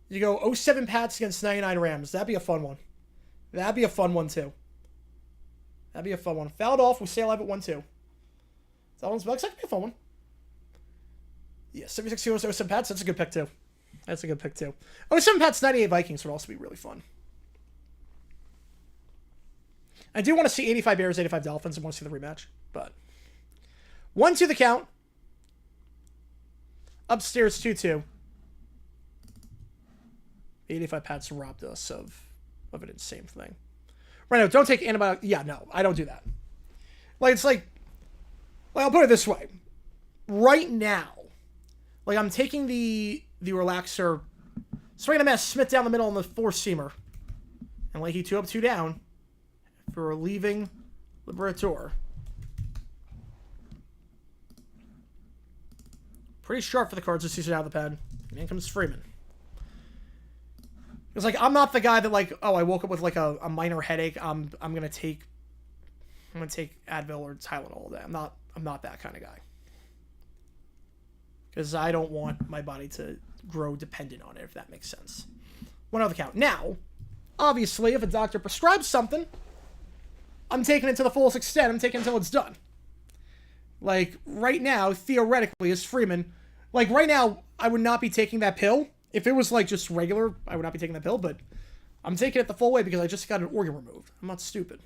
You go 07 Pats against 99 Rams. That'd be a fun one. That'd be a fun one, too. That'd be a fun one. Fouled off. We stay alive at 1-2. Dolphins Bucks. That could be a fun one. Yeah, 76 Steelers, 07 Pats. That's a good pick, too. That's a good pick, too. 07 Pats, 98 Vikings would also be really fun. I do want to see 85 Bears, 85 Dolphins. I want to see the rematch. But 1-2 the count. Upstairs 2-2. 85 Pats robbed us of an insane thing. Right now, don't take antibiotics. Yeah, no, I don't do that. Like, it's like, I'll put it this way. Right now, like, I'm taking the relaxer, swinging a mess, Smith down the middle on the four-seamer. And like he 2 up, 2 down for leaving Liberator. Pretty sharp for the Cards this season out of the pen. And in comes Freeman. It's like, I'm not the guy that, like, oh, I woke up with like a minor headache. I'm gonna take Advil or Tylenol all day. I'm not that kind of guy. Because I don't want my body to grow dependent on it, if that makes sense. 1 other count. Now, obviously, if a doctor prescribes something, I'm taking it to the fullest extent. I'm taking it until it's done. Like, right now, theoretically, as Freeman, like, right now, I would not be taking that pill. If it was, like, just regular, I would not be taking that pill, but I'm taking it the full way because I just got an organ removed. I'm not stupid.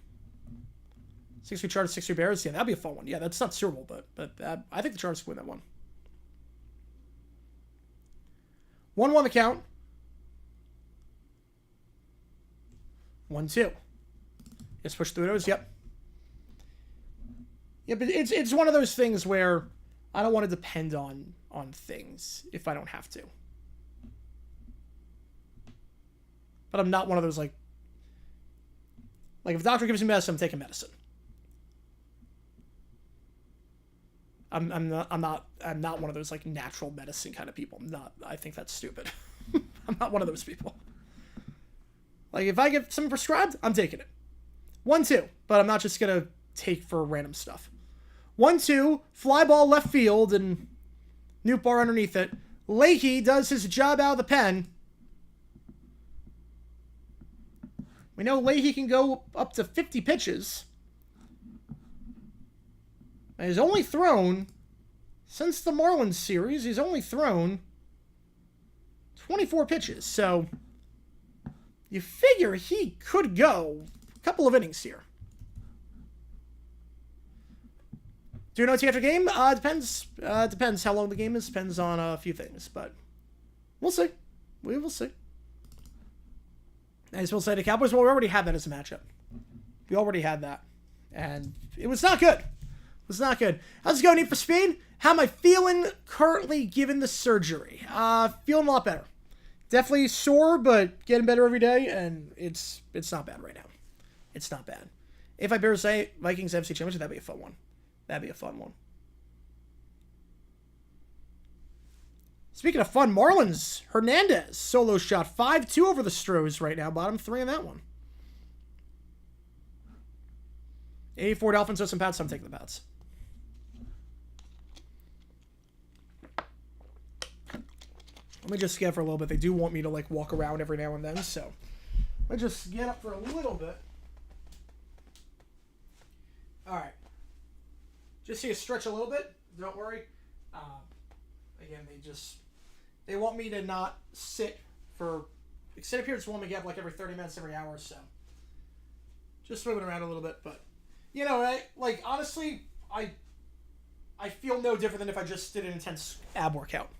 6-3 Chargers, 6-3 Bears. Yeah, that'd be a fun one. Yeah, that's not Super Bowl, but I think the Chargers win that one. 1-1 the count. 1-2. Just push through those. Yep. Yeah, but it's one of those things where I don't want to depend on things if I don't have to. But I'm not one of those like if a doctor gives me medicine, I'm taking medicine. I'm not one of those like natural medicine kind of people. I think that's stupid. I'm not one of those people. Like, if I get something prescribed, I'm taking it. 1-2, but I'm not just gonna take for random stuff. 1-2, fly ball left field and Newt Bar underneath it. Leahy does his job out of the pen. We know Leahy can go up to 50 pitches. And he's only thrown, since the Marlins series, he's only thrown 24 pitches. So, you figure he could go a couple of innings here. Do you know after game? Depends. Depends how long the game is. Depends on a few things, but we'll see. We will see. I just will say the Cowboys, well, we already had that as a matchup. We already had that. And it was not good. It was not good. How's it going, Need for Speed? How am I feeling currently given the surgery? Feeling a lot better. Definitely sore, but getting better every day, and it's not bad right now. It's not bad. If I Bears say Vikings FC Championship, that'd be a fun one. That'd be a fun one. Speaking of fun, Marlins, Hernandez, solo shot, 5-2 over the Stros right now. Bottom 3 in that one. 84 Dolphins with some Pats. I'm taking the Pats. Let me just get up for a little bit. They do want me to, like, walk around every now and then, so let me just get up for a little bit. All right. Just see you stretch a little bit. Don't worry. Again, they want me to not sit for extended periods. Want me to get up like every 30 minutes, every hour, so just moving around a little bit. But you know, like honestly, I feel no different than if I just did an intense ab workout.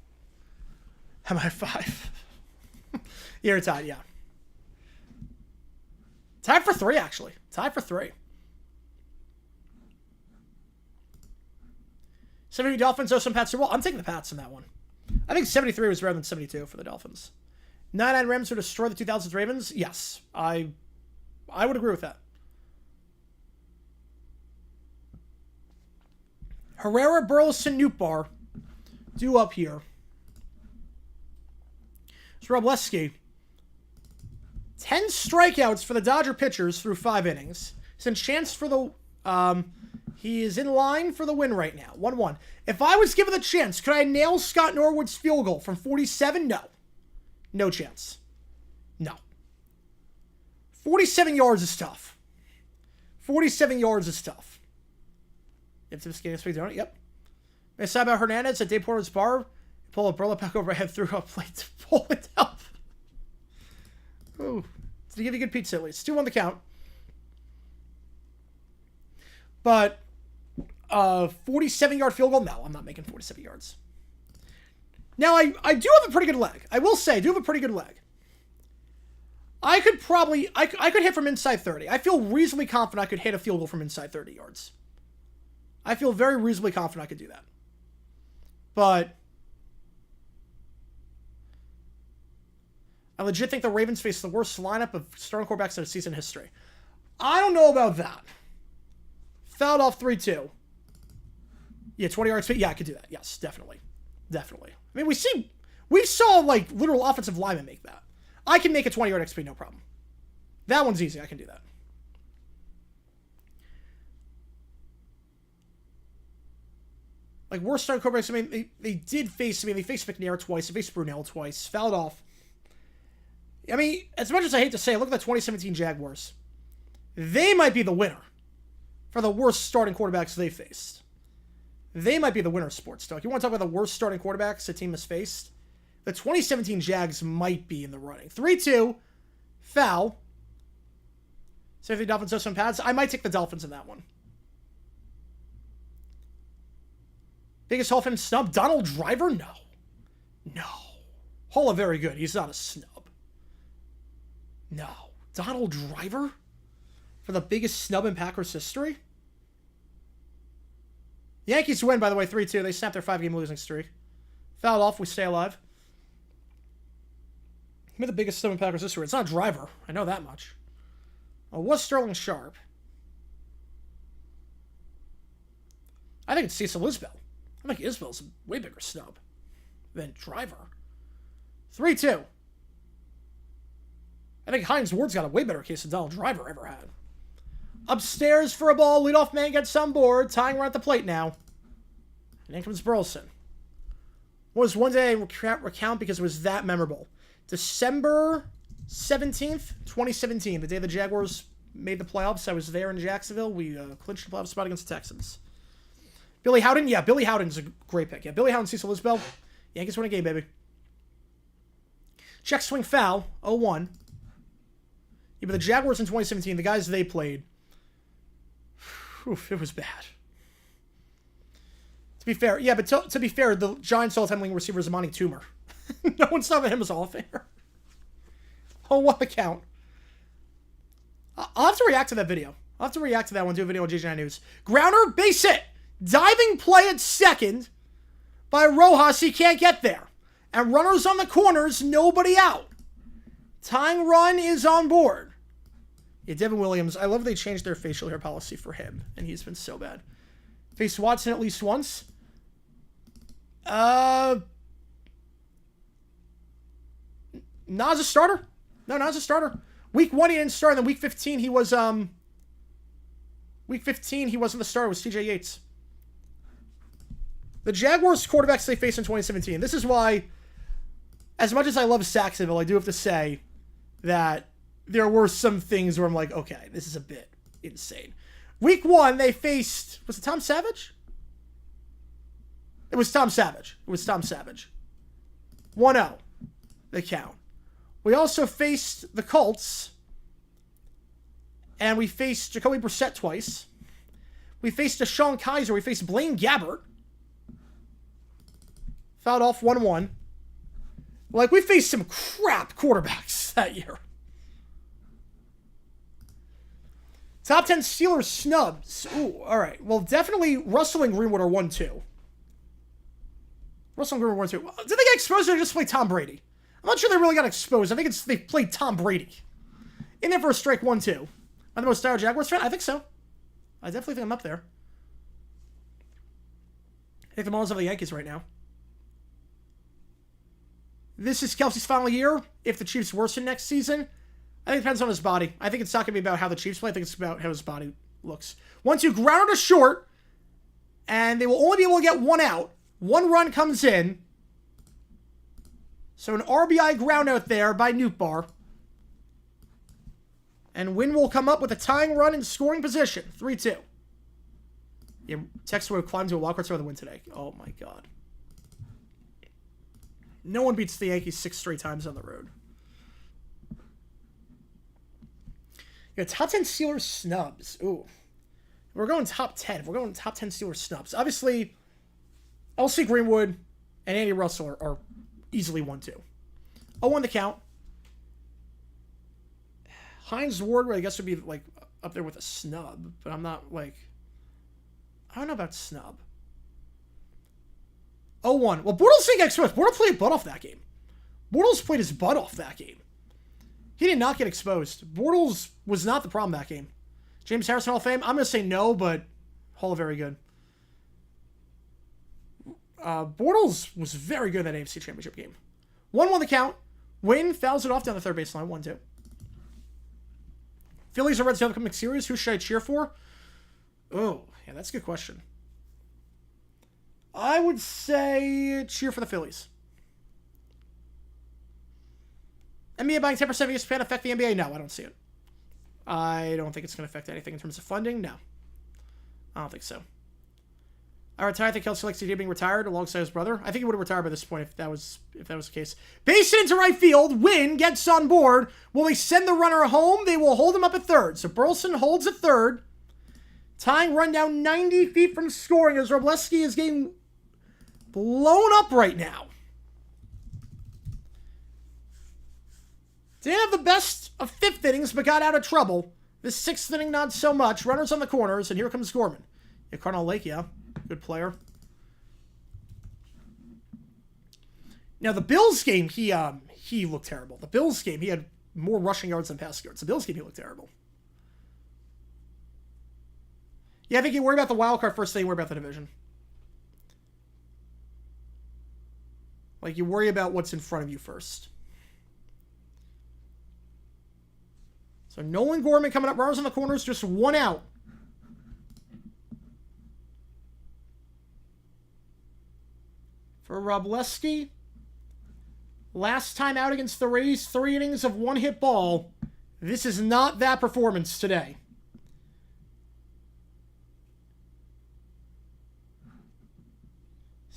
Am I 5? You're tied, yeah. Tied for 3, actually. Tied for 3. 70 Dolphins, some Pats. Well, I'm taking the Pats in that one. I think 73 was better than 72 for the Dolphins. 99 Rams would destroy the 2000s Ravens. Yes, I would agree with that. Herrera, Burleson, Newtbar. Due up here. It's Robleski. 10 strikeouts for the Dodger pitchers through 5 innings. Since chance for the... he is in line for the win right now. 1-1. If I was given the chance, could I nail Scott Norwood's field goal from 47? No. No chance. No. 47 yards is tough. 47 yards is tough. If this game is doing it, yep. They said about Hernandez at Dave Porter's bar. Pull a burlap back overhead through a plate to pull it up. Ooh. To give you good pizza at least. 2 on the count. But 47-yard field goal? No, I'm not making 47 yards. Now, I do have a pretty good leg. I will say, I do have a pretty good leg. I could probably... I could hit from inside 30. I feel reasonably confident I could hit a field goal from inside 30 yards. I feel very reasonably confident I could do that. But... I legit think the Ravens face the worst lineup of starting quarterbacks in season history. I don't know about that. Fouled off 3-2. Yeah, 20 yards. Yeah, I could do that. Yes, definitely. Definitely. I mean, we saw, like, literal offensive linemen make that. I can make a 20-yard XP, no problem. That one's easy. I can do that. Like, worst starting quarterbacks, I mean, they did face, they faced McNair twice. They faced Brunell twice. Fouled off. I mean, as much as I hate to say it, look at the 2017 Jaguars. They might be the winner for the worst starting quarterbacks they faced. They might be the winner of sports talk. You want to talk about the worst starting quarterbacks a team has faced? The 2017 Jags might be in the running. 3-2. Foul. So if the Dolphins have some pads, I might take the Dolphins in that one. Biggest Hall of Fame snub? Donald Driver? No. No. Hall of very good. He's not a snub. No. Donald Driver? For the biggest snub in Packers history? Yankees win, by the way, 3-2. They snapped their 5-game losing streak. Fouled off. We stay alive. Give me the biggest snub in Packers history. It's not Driver. I know that much. Oh, was Sterling Sharp? I think it's Cecil Isbell. I think Isbell's a way bigger snub than Driver. 3-2. I think Hines Ward's got a way better case than Donald Driver ever had. Upstairs for a ball. Leadoff man gets on board. Tying run at the plate now. And in comes Burleson. What was one day I recount because it was that memorable. December 17th, 2017. The day the Jaguars made the playoffs. I was there in Jacksonville. We clinched the playoff spot against the Texans. Billy Howden? Yeah, Billy Howden's a great pick. Yeah, Billy Howden, Cecil Isbell. Yankees win a game, baby. Check swing foul. 0-1. Yeah, but the Jaguars in 2017, the guys they played, oof, it was bad. To be fair, yeah, but to be fair, the Giants all-time leading receiver is Amani Toomer. No one's talking him as Hall of Famer. Oh, what a count. I'll have to react to that video. I'll have to react to that one, do a video on GGI News. Grounder, base hit. Diving play at second by Rojas. He can't get there. And runners on the corners, nobody out. Tying run is on board. Yeah, Devin Williams. I love they changed their facial hair policy for him, and he's been so bad. Faced Watson at least once. Nas a starter? No, Nas a starter. Week 1 he didn't start, and then week 15 he was Week 15 he wasn't the starter. It was TJ Yates. The Jaguars quarterbacks they faced in 2017. This is why, as much as I love Saxonville, I do have to say that there were some things where I'm like, okay, this is a bit insane. Week 1, they faced, was it Tom Savage? It was Tom Savage. 1-0. The count. We also faced the Colts. And we faced Jacoby Brissett twice. We faced Deshaun Kaiser. We faced Blaine Gabbert. Fouled off 1-1. Like, we faced some crap quarterbacks that year. Top 10 Steelers snubs. Ooh, all right. Well, definitely Russell and Greenwood are 1-2. Russell and Greenwood 1-2. Did they get exposed or just play Tom Brady? I'm not sure they really got exposed. I think they played Tom Brady. In there for a strike 1-2. Am I the most diehard Jaguars fan? I think so. I definitely think I'm up there. I think the Marlins have the Yankees right now. This is Kelsey's final year. If the Chiefs worsen next season, I think it depends on his body. I think it's not going to be about how the Chiefs play. I think it's about how his body looks. 1-2, grounded to short, and they will only be able to get one out. One run comes in. So an RBI ground out there by Newt Bar. And Wynn will come up with a tying run in scoring position. 3-2. Yeah, Texas would have climbed to a wildcard for the win today. Oh, my God. No one beats the Yankees 6 straight times on the road. Yeah, top 10 Steelers snubs. Ooh. We're going top 10. We're going top 10 Steelers snubs. Obviously, L.C. Greenwood and Andy Russell are easily 1-2. 0-1 the count. Hines Ward, I guess, would be, like, up there with a snub. But I'm not, like... I don't know about snub. 0-1. Well, Bortles didn't get exposed. Bortles played his butt off that game. Bortles played his butt off that game. He did not get exposed. Bortles was not the problem that game. James Harrison Hall of Fame? I'm going to say no, but Hall very good. Bortles was very good in that AFC Championship game. 1-1 the count. Wynn fouls it off down the third baseline. 1-2. Phillies or Reds have upcoming series. Who should I cheer for? Oh, yeah, that's a good question. I would say cheer for the Phillies. NBA buying 10% of ESPN affect the NBA? No, I don't see it. I don't think it's going to affect anything in terms of funding. No. I don't think so. I think Kelsey likes CD being retired alongside his brother. I think he would have retired by this point if that was the case. Base it into right field. Wynn gets on board. Will they send the runner home? They will hold him up at third. So Burleson holds at third. Tying run down 90 feet from scoring as Robleski is getting blown up right now. Didn't have the best of fifth innings, but got out of trouble. This sixth inning, not so much. Runners on the corners, and here comes Gorman. Yeah, Cardinal Lake, yeah. Good player. Now, the Bills game, he looked terrible. The Bills game, he had more rushing yards than passing yards. The Bills game, he looked terrible. Yeah, I think you worry about the wild card first thing, you worry about the division. Like, you worry about what's in front of you first. So Nolan Gorman coming up. Runners on the corners, just one out. For Robleski. Last time out against the Rays, 3 innings of one-hit ball. This is not that performance today.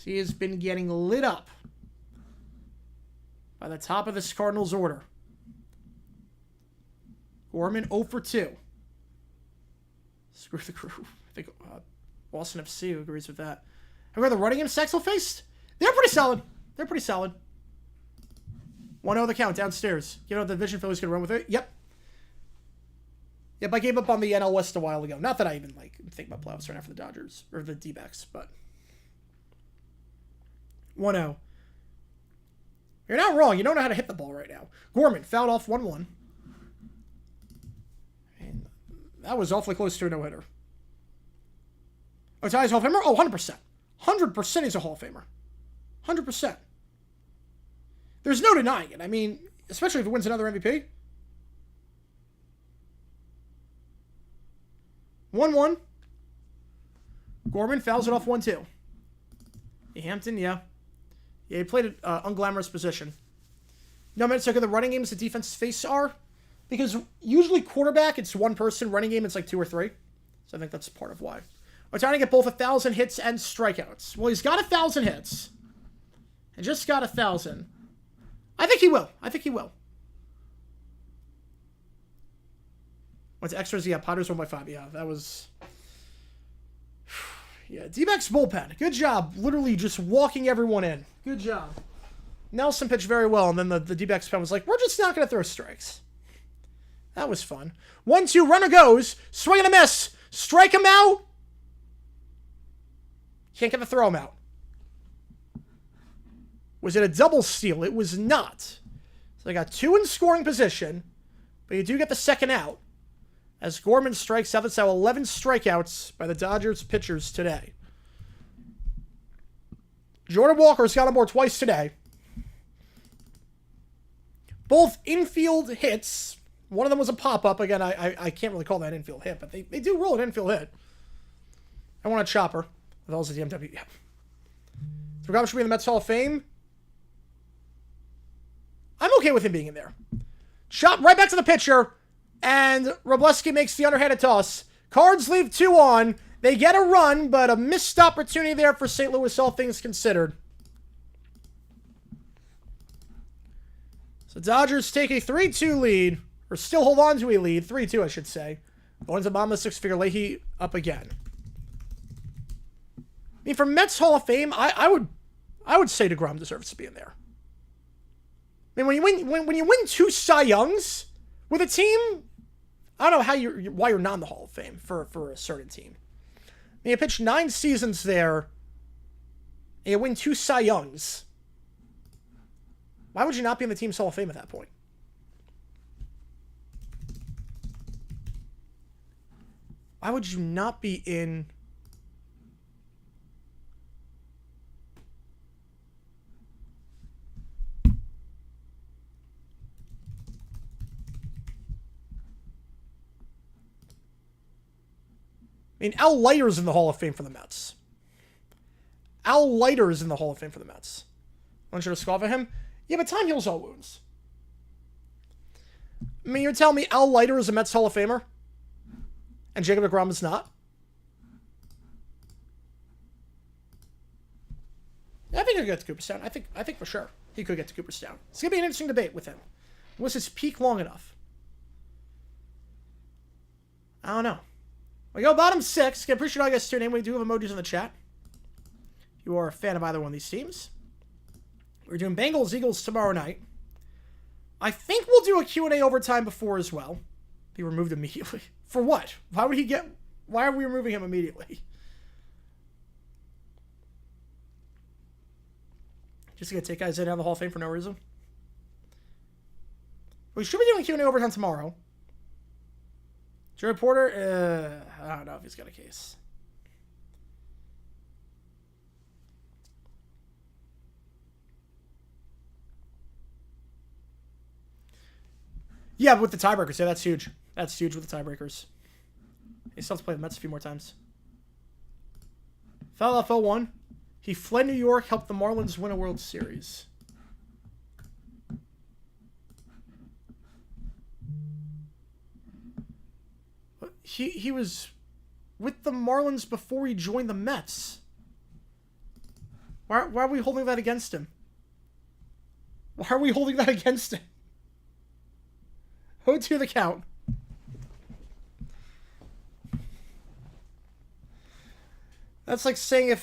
He has been getting lit up by the top of this Cardinals order. Gorman 0 for 2. Screw the crew. I think Boston FC agrees with that. However, the running game Sexel faced, they're pretty solid. 1-0 the count downstairs. You know, the division Phillies going to run with it? Yep, I gave up on the NL West a while ago. Not that I even think about playoffs right now for the Dodgers or the D-backs, but 1-0. You're not wrong. You don't know how to hit the ball right now. Gorman fouled off 1-1. And that was awfully close to a no-hitter. Ohtani's Hall of Famer? Oh, 100%. 100% he's a Hall of Famer. 100%. There's no denying it. I mean, especially if he wins another MVP. 1-1. Gorman fouls it off 1-2. Hampton, yeah. Yeah, he played an unglamorous position. No, man, it's so good. The running games the defense face are. Because usually quarterback, it's one person. Running game, it's like 2 or 3. So I think that's part of why. We're trying to get both 1,000 hits and strikeouts. Well, he's got 1,000 hits. And just got 1,000. I think he will. Went to extras. Yeah, Potters 1/5. Yeah, that was... Yeah, D-backs bullpen. Good job. Literally just walking everyone in. Good job. Nelson pitched very well, and then the D-backs pen was like, we're just not going to throw strikes. That was fun. 1-2, runner goes. Swing and a miss. Strike him out. Can't get the throw him out. Was it a double steal? It was not. So they got 2 in scoring position, but you do get the second out. As Gorman strikes out, that's now 11 strikeouts by the Dodgers pitchers today. Jordan Walker's got on board twice today. Both infield hits. One of them was a pop-up. Again, I can't really call that infield hit, but they do roll an infield hit. I want a chopper. That was the DMW. Yeah. So Rob should be in the Mets Hall of Fame. I'm okay with him being in there. Shot right back to the pitcher. And Robleski makes the underhanded toss. Cards leave 2 on. They get a run, but a missed opportunity there for St. Louis, all things considered. So Dodgers take a 3-2 lead, or still hold on to a lead. 3-2, I should say. Going to the bottom of the 6th figure. Leahy up again. I mean, for Mets Hall of Fame, I would say DeGrom deserves to be in there. I mean, when you win 2 Cy Youngs with a team, I don't know why you're not in the Hall of Fame for a certain team. I mean, you pitched 9 seasons there, and you win 2 Cy Youngs. Why would you not be in the team's Hall of Fame at that point? Why would you not be in... I mean, Al Leiter's in the Hall of Fame for the Mets. Al Leiter's in the Hall of Fame for the Mets. I want you to scoff at him? Yeah, but time heals all wounds. I mean, you're telling me Al Leiter is a Mets Hall of Famer? And Jacob deGrom is not? Yeah, I think he could get to Cooperstown. I think for sure he could get to Cooperstown. It's going to be an interesting debate with him. Was his peak long enough? I don't know. We go bottom 6. I appreciate all you guys tuning in. We do have emojis in the chat. If you are a fan of either one of these teams. We're doing Bengals, Eagles tomorrow night. I think we'll do a Q&A overtime before as well. Be removed immediately. For what? Why are we removing him immediately? Just gonna take guys in out of the Hall of Fame for no reason. We should be doing Q&A overtime tomorrow. Joe Porter, I don't know if he's got a case. Yeah, with the tiebreakers. Yeah, that's huge. That's huge with the tiebreakers. He still has to play the Mets a few more times. Fell off 0-1. He fled New York, helped the Marlins win a World Series. He was with the Marlins before he joined the Mets. Why are we holding that against him? Why are we holding that against him? 0-2 the count. That's like saying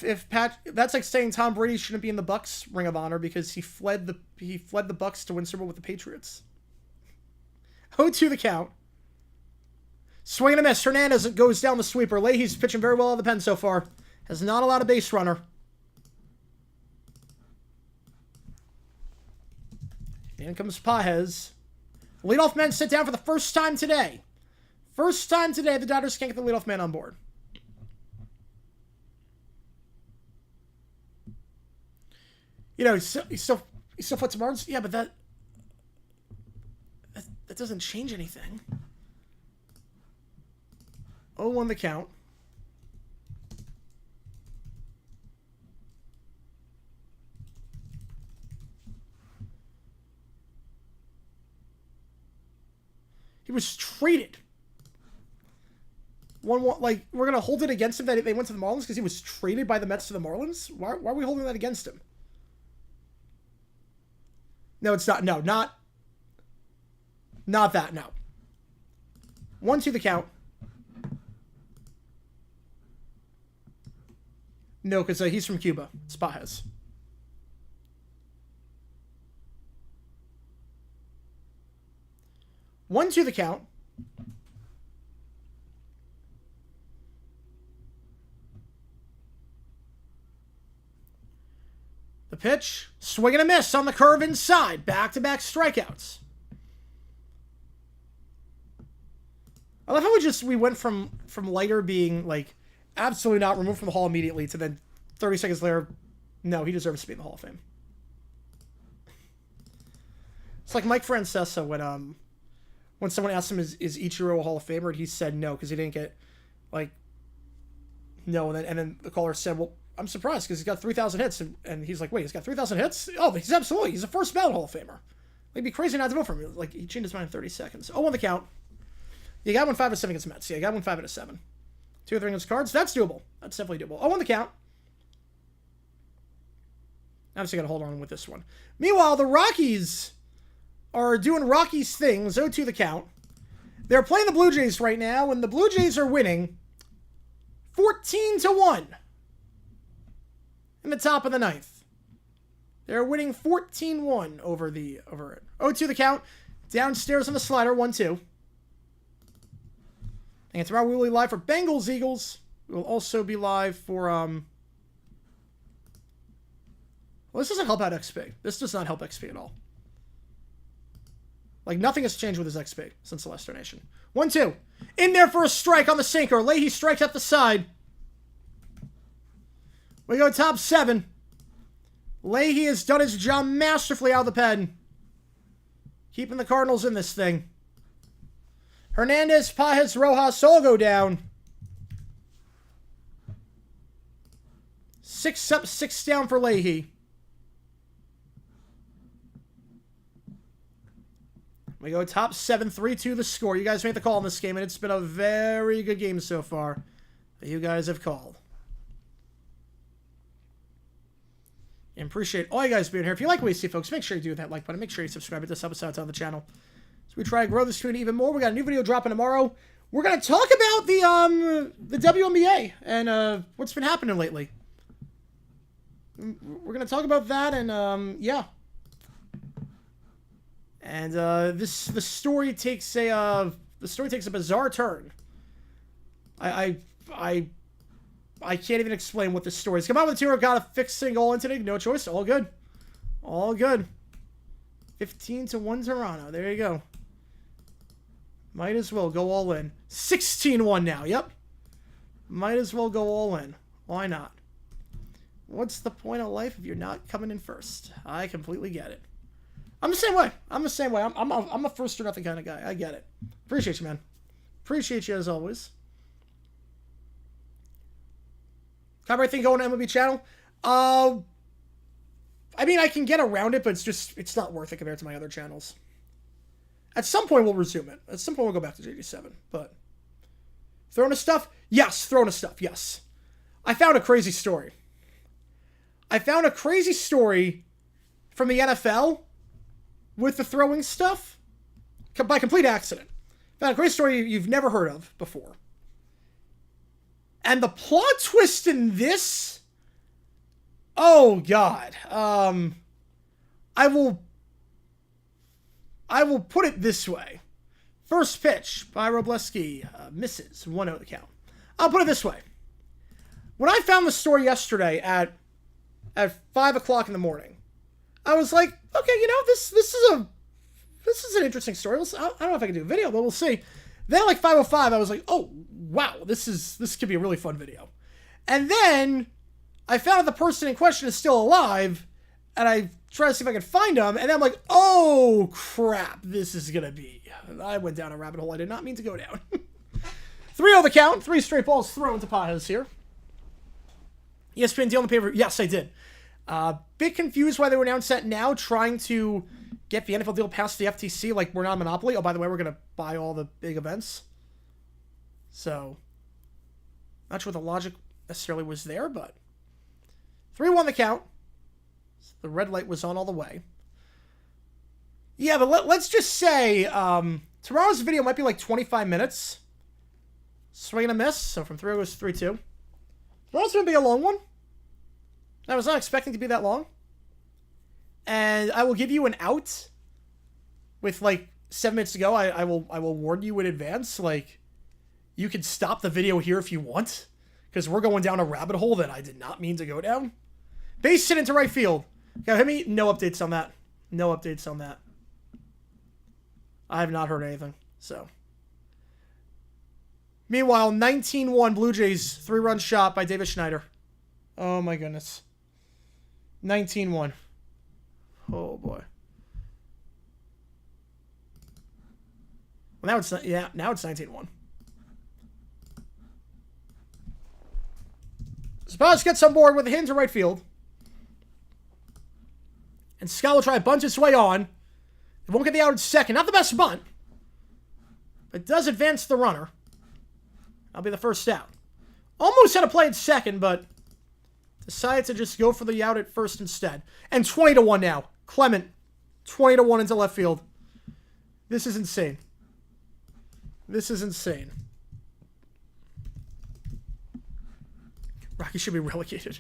that's like saying Tom Brady shouldn't be in the Bucks Ring of Honor because he fled the Bucks to win Super Bowl with the Patriots. 0-2 the count. Swing and a miss. Hernandez goes down the sweeper. Leahy's pitching very well out of the pen so far. Has not allowed a base runner. In comes Pajes. Leadoff men sit down for the first time today. First time today the Dodgers can't get the leadoff man on board. You know, he still puts Martins. Yeah, but that doesn't change anything. 0-1 the count. He was traded. 1-1. Like, we're going to hold it against him that they went to the Marlins because he was traded by the Mets to the Marlins? Why are we holding that against him? No, it's not. No, not that. No. 1-2 the count. No, because he's from Cuba. It's Pajes. One, two the count. The pitch. Swing and a miss on the curve inside. Back-to-back strikeouts. I love how we went from Leiter being like absolutely not removed from the Hall immediately to then 30 seconds later, no, he deserves to be in the Hall of Fame. It's like Mike Francesa when someone asked him is Ichiro a Hall of Famer, and he said no because he didn't get no, and then the caller said, well, I'm surprised because he's got 3,000 hits, and he's like, wait, he's got 3,000 hits? Oh, he's a first ballot Hall of Famer. It'd be crazy not to vote for him. Like, he changed his mind in 30 seconds. 0-1 the count. You got 1-5 of 7 against the Mets. Yeah, you got 1-5 out of 7. 2 of 3 against Cards. That's doable. That's definitely doable. Oh, on the count. I'm just going to hold on with this one. Meanwhile, the Rockies are doing Rockies things. 0-2 the count. They're playing the Blue Jays right now, and the Blue Jays are winning 14-1 in the top of the ninth. They're winning 14-1 over it. 0-2 the count. Downstairs on the slider, 1-2. And tomorrow we will be live for Bengals Eagles. We will also be live for Well, this doesn't help out XP. This does not help XP at all. Like, nothing has changed with his XP since the last donation. 1-2. In there for a strike on the sinker. Leahy strikes up the side. We go top 7. Leahy has done his job masterfully out of the pen. Keeping the Cardinals in this thing. Hernandez, Pajes, Rojas all go down. 6 up, 6 down for Leahy. We go top 7, 3-2 the score. You guys made the call in this game, and it's been a very good game so far that you guys have called. And appreciate all you guys being here. If you like what you see, folks, make sure you do that like button. Make sure you subscribe to this episode on the channel. So we try to grow this community even more. We got a new video dropping tomorrow. We're going to talk about the WNBA and what's been happening lately. We're going to talk about that, and yeah. And the story takes a bizarre turn. I can't even explain what this story is. Come on with the 2. Got a fixing goal in today. No choice. All good. All good. 15-1 Toronto. There you go. Might as well go all in. 16-1 now. Yep. Might as well go all in. Why not? What's the point of life if you're not coming in first? I completely get it. I'm the same way. I'm the same way. I'm a first or nothing kind of guy. I get it. Appreciate you, man. Appreciate you as always. Copyright thing going on MLB channel. I mean, I can get around it, but it's not worth it compared to my other channels. At some point, we'll resume it. At some point, we'll go back to JD7. But throwing a stuff? Yes, throwing a stuff. Yes. I found a crazy story. I found a crazy story from the NFL with the throwing stuff by complete accident. Found a crazy story you've never heard of before. And the plot twist in this, oh God, I will put it this way. First pitch by Robleski, misses, 1-0 the count. I'll put it this way. When I found the story yesterday at 5 o'clock in the morning, I was like, okay, you know, this is an interesting story. I don't know if I can do a video, but we'll see. Then like 5:05, I was like, oh wow, this could be a really fun video. And then I found out the person in question is still alive, and I tried to see if I could find him, and then I'm like, oh crap, this is gonna be. I went down a rabbit hole I did not mean to go down. 3-0 the count. 3 straight balls thrown to Pajes here. ESPN deal on the paper. Yes, I did. Bit confused why they were announced that now, trying to get the NFL deal past the FTC like we're not a monopoly. Oh, by the way, we're going to buy all the big events. So, not sure what the logic necessarily was there, but 3-1 the count. The red light was on all the way. Yeah, but let's just say tomorrow's video might be like 25 minutes. Swing and a miss. So from 3 goes 3-2. Tomorrow's going to be a long one. I was not expecting to be that long. And I will give you an out with like 7 minutes to go. I will warn you in advance. Like, you can stop the video here if you want, because we're going down a rabbit hole that I did not mean to go down. Base hit into right field. Okay, hit me. No updates on that. No updates on that. I have not heard anything. So, meanwhile, 19-1 Blue Jays, 3-run shot by David Schneider. Oh my goodness. 19-1. Oh boy. Well, now it's now it's 19-1. Spaz gets on board with a hit to right field. And Scott will try to bunt his way on. It won't get the out at second. Not the best bunt. But does advance the runner. That'll be the first out. Almost had a play at second, but decided to just go for the out at first instead. And 20-1 now. Clement, 20-1 into left field. This is insane. This is insane. Rocky should be relegated.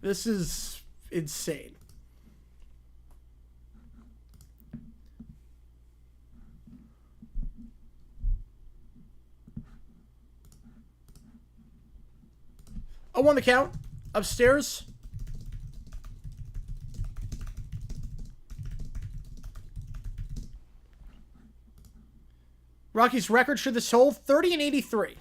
This is insane. Oh, on the count. Upstairs. Rocky's record should this hold 30-83.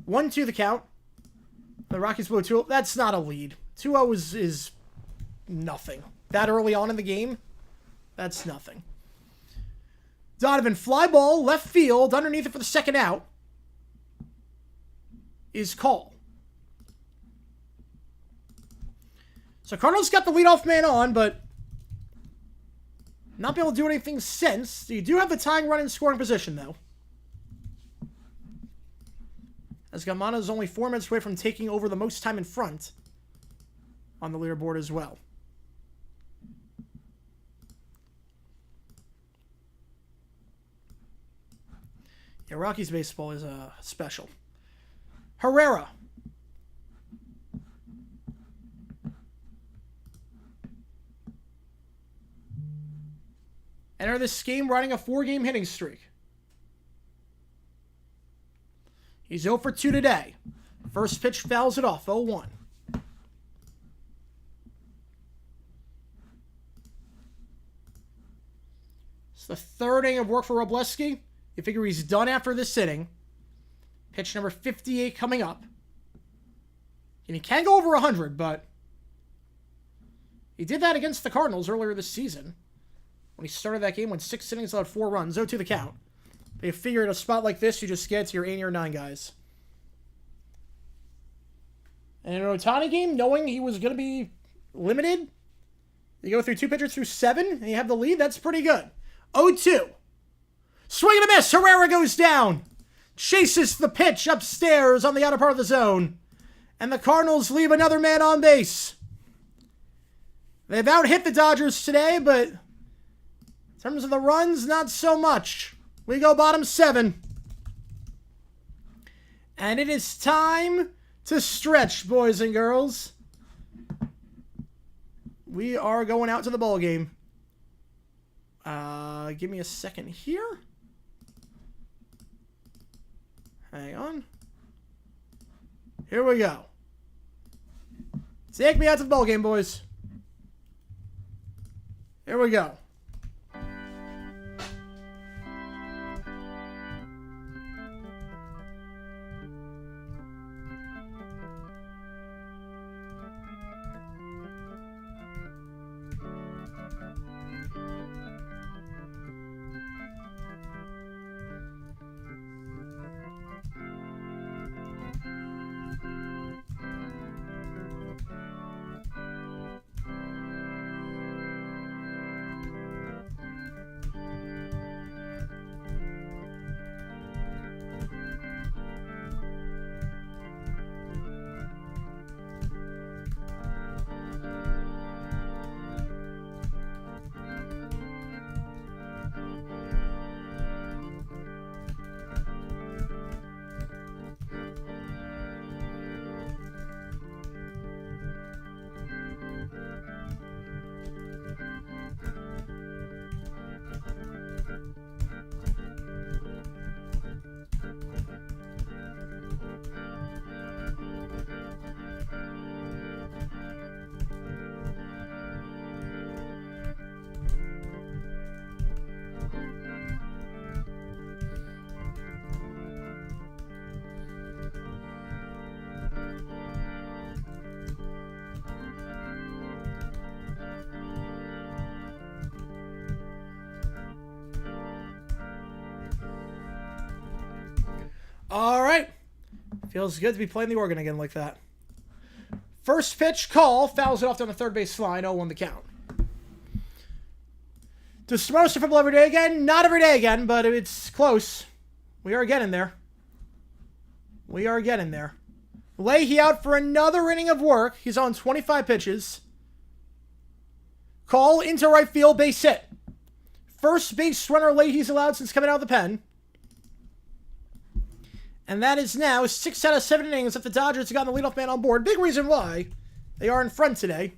One, two, the count. The Rockies blow 2-0. That's not a lead. 2-0 is nothing. That early on in the game, that's nothing. Donovan, fly ball, left field, underneath it for the second out. Is call. So Cardinals got the leadoff man on, but not been able to do anything since. You do have the tying run in scoring position, though. As Gamana is only 4 minutes away from taking over the most time in front on the leaderboard as well. Yeah, Rockies baseball is special. Herrera. Enter this game running a 4-game hitting streak. He's 0 for 2 today. First pitch fouls it off, 0-1. It's the third inning of work for Robleski. You figure he's done after this inning. Pitch number 58 coming up. And he can go over 100, but he did that against the Cardinals earlier this season. When he started that game, went 6 innings, allowed 4 runs. 0-2 the count. But you figure in a spot like this, you just get to your 8 or 9 guys. And in an Ohtani game, knowing he was going to be limited, you go through 2 pitchers through 7, and you have the lead. That's pretty good. 0-2. Swing and a miss. Herrera goes down. Chases the pitch upstairs on the outer part of the zone. And the Cardinals leave another man on base. They've out-hit the Dodgers today, but in terms of the runs, not so much. We go bottom 7. And it is time to stretch, boys and girls. We are going out to the ball game. Give me a second here. Hang on. Here we go. Take me out to the ball game, boys. Here we go. All right. Feels good to be playing the organ again like that. First pitch, call. Fouls it off down the third base line. 0-1 the count. Does tomorrow start football every day again? Not every day again, but it's close. We are getting there. We are getting there. Leahy out for another inning of work. He's on 25 pitches. Call into right field, base hit. First base runner Leahy's allowed since coming out of the pen. And that is now 6 out of 7 innings that the Dodgers have gotten the leadoff man on board. Big reason why they are in front today.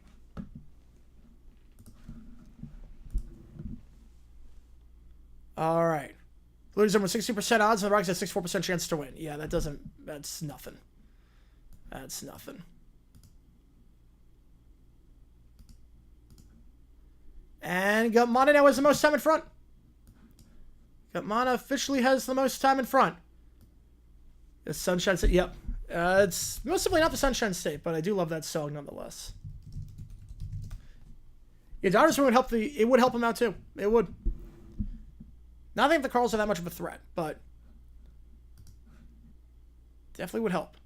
All right. Blues are with 60% odds, and the Rockies have 64% chance to win. Yeah, that's nothing. That's nothing. And Gutmana now has the most time in front. Gutmana officially has the most time in front. The Sunshine State, yep. It's most simply not the Sunshine State, but I do love that song nonetheless. Yeah, Dodgers would help it would help them out too. It would. Not think the Cardinals are that much of a threat, but definitely would help.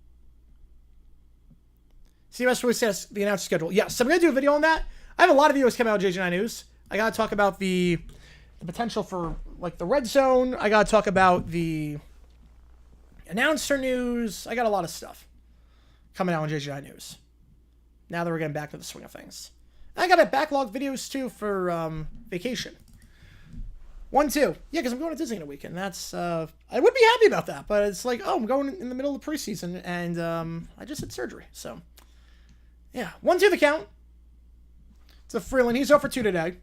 CBS really says the announced schedule. Yes, I'm going to do a video on that. I have a lot of videos coming out of JJ9 News. I got to talk about the potential for like the red zone. I got to talk about the announcer news. I got a lot of stuff coming out on JJ9 News. Now that we're getting back to the swing of things. I got a backlog videos too for vacation. 1, 2. Yeah, because I'm going to Disney in a weekend. That's, I would be happy about that, but it's like, oh, I'm going in the middle of the preseason, and I just had surgery, so. Yeah, 1, 2 the count. It's a Freeland. He's 0 for 2 today.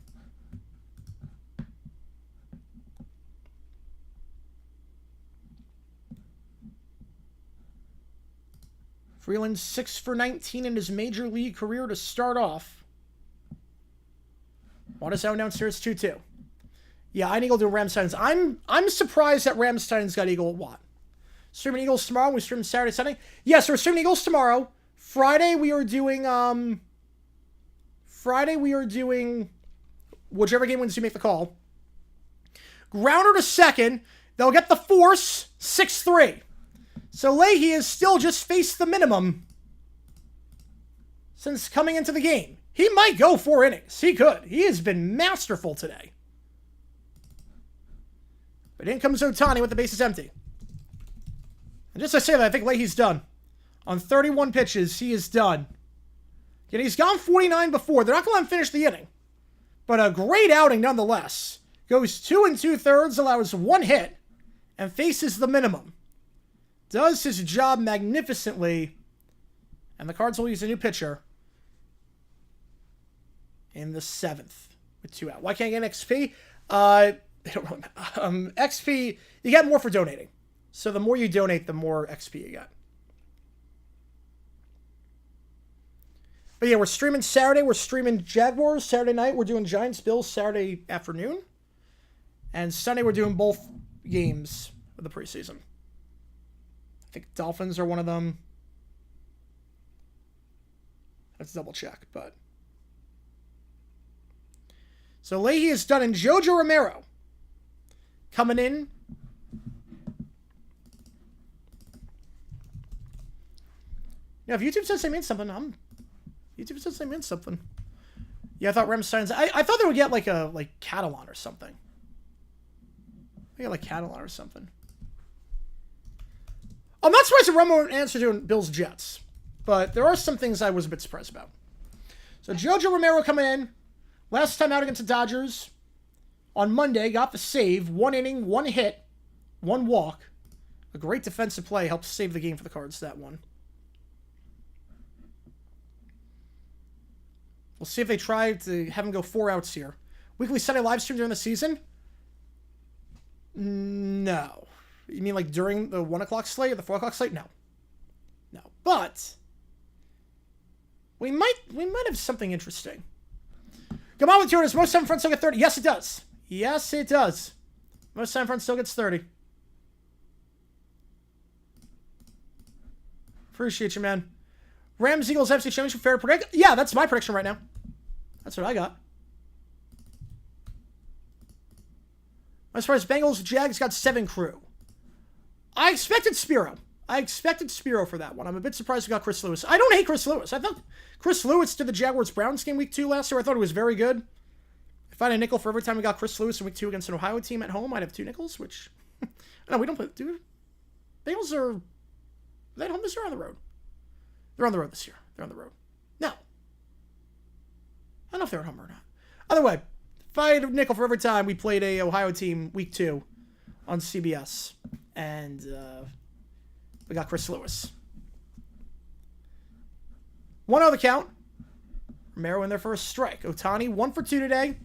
Freeland 6 for 19 in his major league career to start off. Want us out downstairs 2-2. Yeah, I Eagle do Ramstein's. I'm surprised that Ramstein's got Eagle at what? Streaming Eagles tomorrow. We stream Saturday, Sunday. Yes, we're streaming Eagles tomorrow. Friday we are doing whichever game wins you make the call. Grounder to second. They'll get the force 6-3. So Leahy has still just faced the minimum since coming into the game. He might go 4 innings. He could. He has been masterful today. But in comes Ohtani with the bases empty. And just to say that, I think Leahy's done. On 31 pitches, he is done. Yet he's gone 49 before. They're not going to let him finish the inning. But a great outing nonetheless. Goes 2 2/3, allows 1 hit, and faces the minimum. Does his job magnificently. And the Cards will use a new pitcher in the 7th with 2 out. Why can't I get XP? They don't really matter. XP, you get more for donating. So the more you donate, the more XP you get. But yeah, we're streaming Saturday. We're streaming Jaguars Saturday night. We're doing Giants Bills Saturday afternoon. And Sunday we're doing both games of the preseason. I think Dolphins are one of them. Let's double check, but. So Leahy is done, and Jojo Romero coming in. Now, if YouTube says they mean something, YouTube says they mean something. Yeah, I thought Ramstein's. I thought they would get like Catalan or something. They get like Catalan or something. I'm not surprised that Romo would answer to Bills Jets, but there are some things I was a bit surprised about. So Jojo Romero coming in. Last time out against the Dodgers on Monday, got the save. 1 inning, 1 hit, 1 walk. A great defensive play helped save the game for the Cards, that one. We'll see if they try to have him go 4 outs here. Weekly Sunday live stream during the season? No. You mean like during the 1 o'clock slate or the 4 o'clock slate? No. No. But we might have something interesting. Come on with yours. Most time front still get 30. Yes, it does. Yes, it does. Most time front still gets 30. Appreciate you, man. Rams Eagles FC Championship fair predict. Yeah, that's my prediction right now. That's what I got. As far as Bengals, Jags got 7 crew. I expected Spiro. I expected Spiro for that one. I'm a bit surprised we got Chris Lewis. I don't hate Chris Lewis. I thought Chris Lewis did the Jaguars-Browns game week 2 last year. I thought it was very good. If I had a nickel for every time we got Chris Lewis in week 2 against an Ohio team at home, I'd have 2 nickels, which... no, we don't play... Dude, Bengals are they at home this year or on the road? They're on the road this year. They're on the road. No. I don't know if they're at home or not. Either way, if I had a nickel for every time we played a Ohio team week 2 on CBS, and we got Chris Lewis. 1-0 the count. Romero in their first strike. Ohtani 1 for 2 today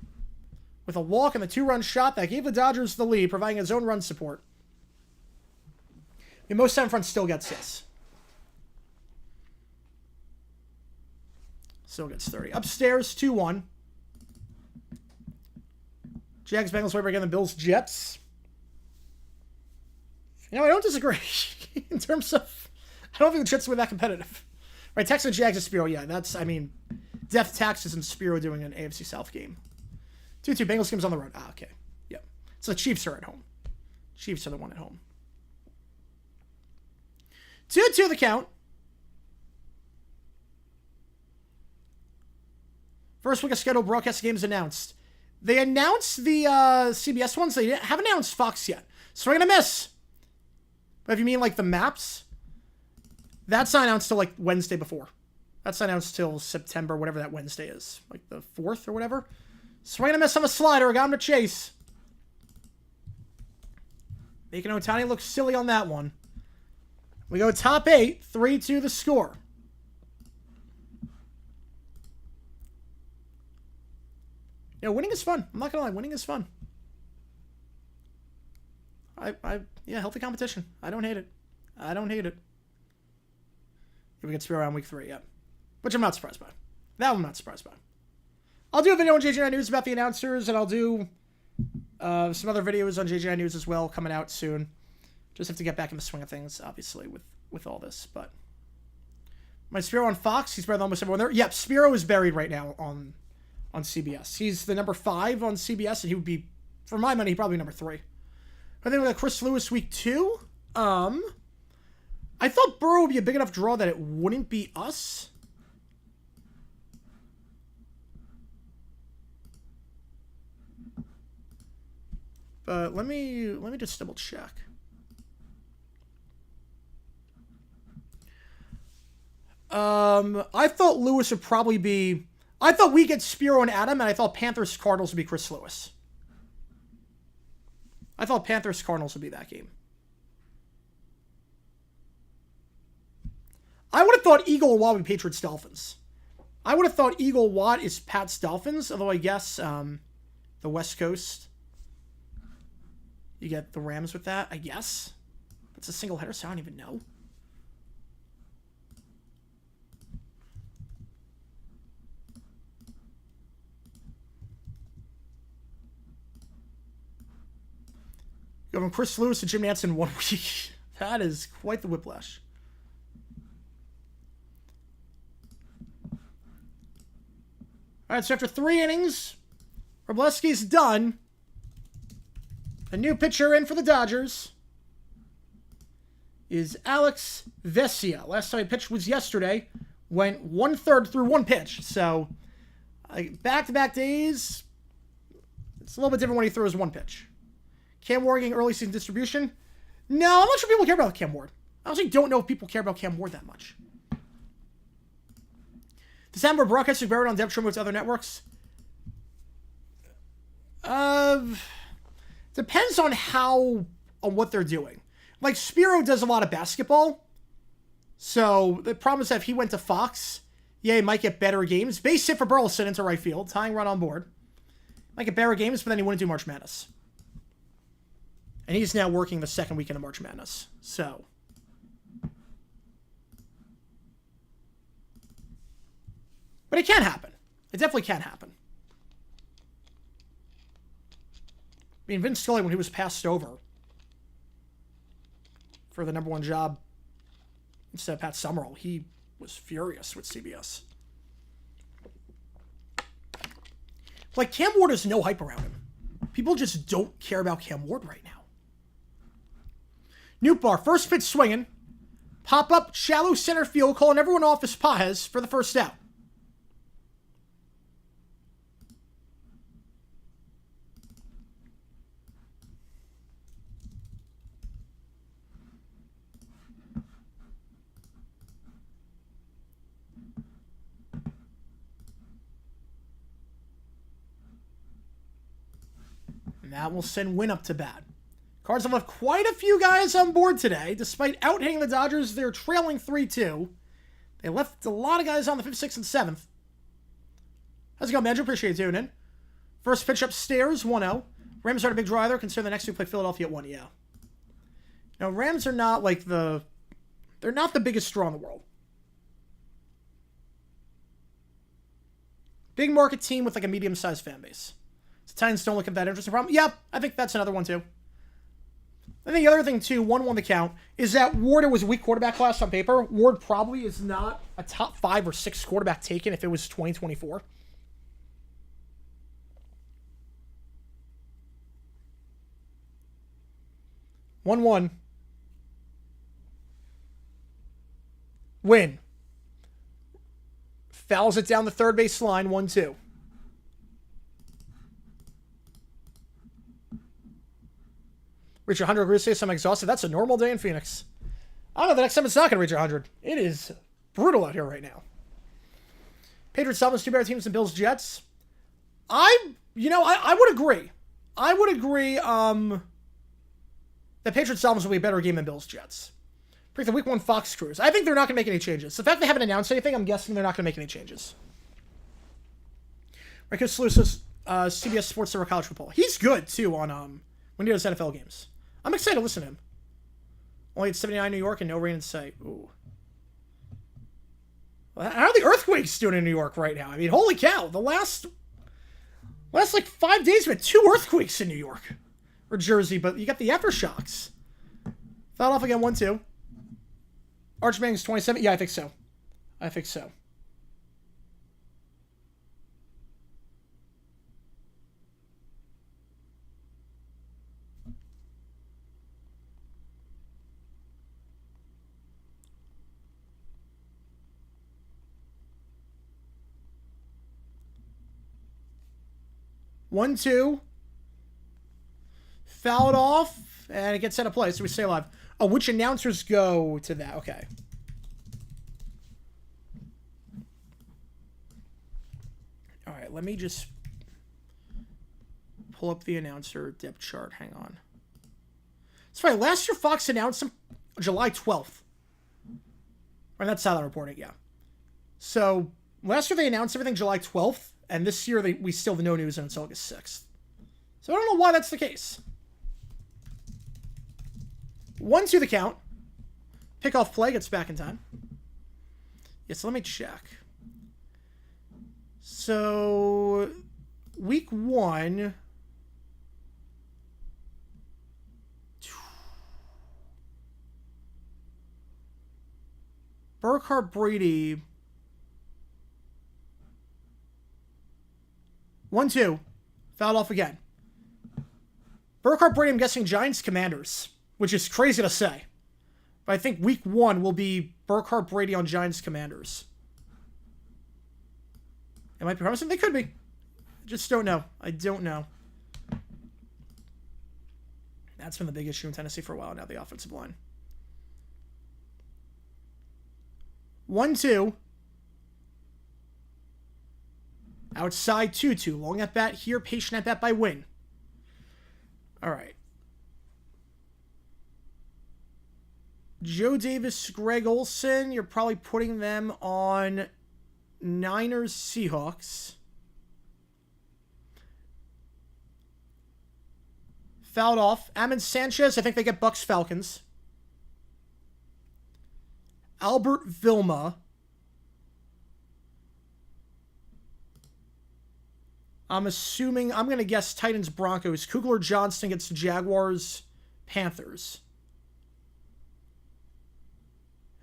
with a walk and the 2-run shot that gave the Dodgers the lead, providing his own run support. And most time front still gets this. Still gets 30. Upstairs, 2-1. Jags, Bengals, way again, the Bills, Jets. You know, I don't disagree. In terms of, I don't think the Jets were that competitive. Right, Texans, Jags, and Spiro. Yeah, that's, I mean, death taxes and Spiro doing an AFC South game. 2-2, Bengals game's on the road. Ah, okay. Yep. So the Chiefs are at home. Chiefs are the one at home. 2-2 the count. First week of scheduled broadcast games announced. They announced the CBS ones. They haven't announced Fox yet. Swing and a miss. But if you mean like the maps, that's not announced till like Wednesday before. That's not announced till September, whatever that Wednesday is. Like the 4th or whatever. Swing and a miss on a slider. Got him to chase. Making Ohtani look silly on that one. We go top 8. 3-2 the score. Yeah, winning is fun. I'm not gonna lie, winning is fun. Yeah, healthy competition. I don't hate it. I don't hate it. If we get Spiro around week 3, yeah. Which I'm not surprised by. That I'm not surprised by. I'll do a video on JJ News about the announcers, and I'll do some other videos on JJ News as well coming out soon. Just have to get back in the swing of things, obviously, with all this. But my Spiro on Fox, he's better than almost everyone there. Yep, Spiro is buried right now on CBS. He's the number 5 on CBS, and he would be, for my money, probably number 3. I think we got Chris Lewis week 2. I thought Burrow would be a big enough draw that it wouldn't be us. But let me just double check. I thought Lewis would probably be... I thought we get Spiro and Adam, and I thought Panthers Cardinals would be Chris Lewis. I thought Panthers Cardinals would be that game. I would have thought Eagle Watt would be Patriots Dolphins. I would have thought Eagle Watt is Pats Dolphins, although I guess the West Coast, you get the Rams with that, I guess. It's a single header, so I don't even know. Go from Chris Lewis to Jim Nantz in 1 week. That is quite the whiplash. All right, so after 3 innings, Robleski's done. A new pitcher in for the Dodgers is Alex Vesia. Last time he pitched was yesterday. Went 1/3 through 1 pitch. So, back-to-back days, it's a little bit different when he throws 1 pitch. Cam Ward getting early season distribution? No, I'm not sure people care about Cam Ward. I honestly don't know if people care about Cam Ward that much. Does Amber broadcast buried on depth trim with other networks? Depends on what they're doing. Like, Spiro does a lot of basketball. So, the problem is that if he went to Fox, yeah, he might get better games. Base hit for Burleson into right field, tying run on board. Might get better games, but then he wouldn't do March Madness. And he's now working the second weekend of March Madness. So. But it can happen. It definitely can happen. I mean, Vince Scully, when he was passed over for the #1 job instead of Pat Summerall, he was furious with CBS. Like, Cam Ward has no hype around him. People just don't care about Cam Ward right now. Nootbaar, first pitch swinging. Pop up, shallow center field, calling everyone off as Pajes for the first out. And that will send Wynn up to bat. Cards have left quite a few guys on board today. Despite out-hitting the Dodgers, they're trailing 3-2. They left a lot of guys on the 5th, 6th, and 7th. How's it going, Andrew? Appreciate you tuning in. First pitch upstairs, 1-0. Rams aren't a big draw either. Consider the next week play Philadelphia at 1, yeah. Now, Rams are not like the... They're not the biggest draw in the world. Big market team with like a medium-sized fan base. So Titans don't look at that interesting problem. Yep, I think that's another one too. I think the other thing too, 1-1 to count, is that Ward was a weak quarterback class on paper. Ward probably is not a top 5 or 6 quarterback taken if it was 2024. One. Win. Fouls it down the third base line, 1-2. Reach 100 degrees Celsius, I'm exhausted. That's a normal day in Phoenix. I don't know, the next time it's not going to reach 100. It is brutal out here right now. Patriots, Dolphins, 2 better teams than Bills, Jets. I would agree. I would agree that Patriots, Dolphins will be a better game than Bills, Jets. Pick the Week 1 Fox Cruise. I think they're not going to make any changes. The fact they haven't announced anything, I'm guessing they're not going to make any changes. Marcus Lucis, CBS Sports Center College Football. He's good, too, on when he does NFL games. I'm excited to listen to him. Only at 79 New York and no rain in sight. Ooh. Well, how are the earthquakes doing in New York right now? I mean, holy cow. The last like 5 days, we had 2 earthquakes in New York. Or Jersey, but you got the aftershocks. Fouled off again, 1-2. Archmang's 27. Yeah, I think so. 1-2. Fouled off, and it gets set of play, so we stay alive. Oh, which announcers go to that? Okay. All right, let me just pull up the announcer depth chart. Hang on. It's funny, last year Fox announced them July 12th. Or that's how they're reporting, yeah. So, last year they announced everything July 12th, and this year we still have no news until August 6th. So I don't know why that's the case. 1-2 the count. Pickoff play gets back in time. Yes, let me check. So, week 1. Burkhardt Brady. 1-2. Fouled off again. Burkhardt Brady, I'm guessing Giants Commanders, which is crazy to say. But I think week 1 will be Burkhardt Brady on Giants Commanders. It might be promising. They could be. Just don't know. I don't know. That's been the big issue in Tennessee for a while now, the offensive line. 1-2. Outside 2-2. Long at bat here. Patient at bat by Wynn. All right. Joe Davis, Greg Olson. You're probably putting them on Niners, Seahawks. Fouled off. Amon Sanchez. I think they get Bucks, Falcons. Albert Vilma. I'm assuming, I'm going to guess Titans, Broncos. Kugler Johnston gets the Jaguars, Panthers.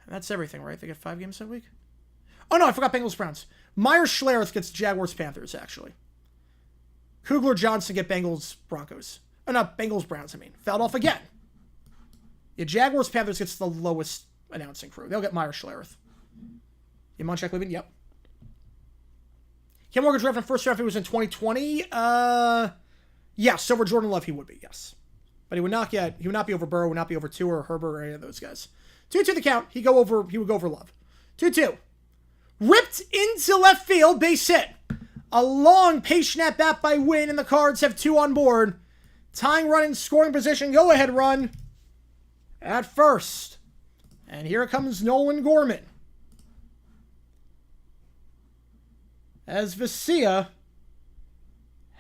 And that's everything, right? They get 5 games that week? Oh, no, I forgot Bengals, Browns. Myers Schlereth gets Jaguars, Panthers, actually. Kugler Johnston get Bengals, Broncos. Oh, not Bengals, Browns, I mean. Fouled off again. Yeah, Jaguars Panthers gets the lowest announcing crew. They'll get Meyer Schlereth. Yeah, Monchak leaving? Yep. Cam Morgan draft in first draft, he was in 2020. Yes, over Jordan Love he would be, yes. But he would not be over Burrow, would not be over Tua or Herbert or any of those guys. 2-2 the count. He would go over Love. 2-2. Ripped into left field, base hit. A long patient at bat by Wynn, and the Cards have 2 on board. Tying run in scoring position. Go ahead run at first. And here comes Nolan Gorman. As Vesia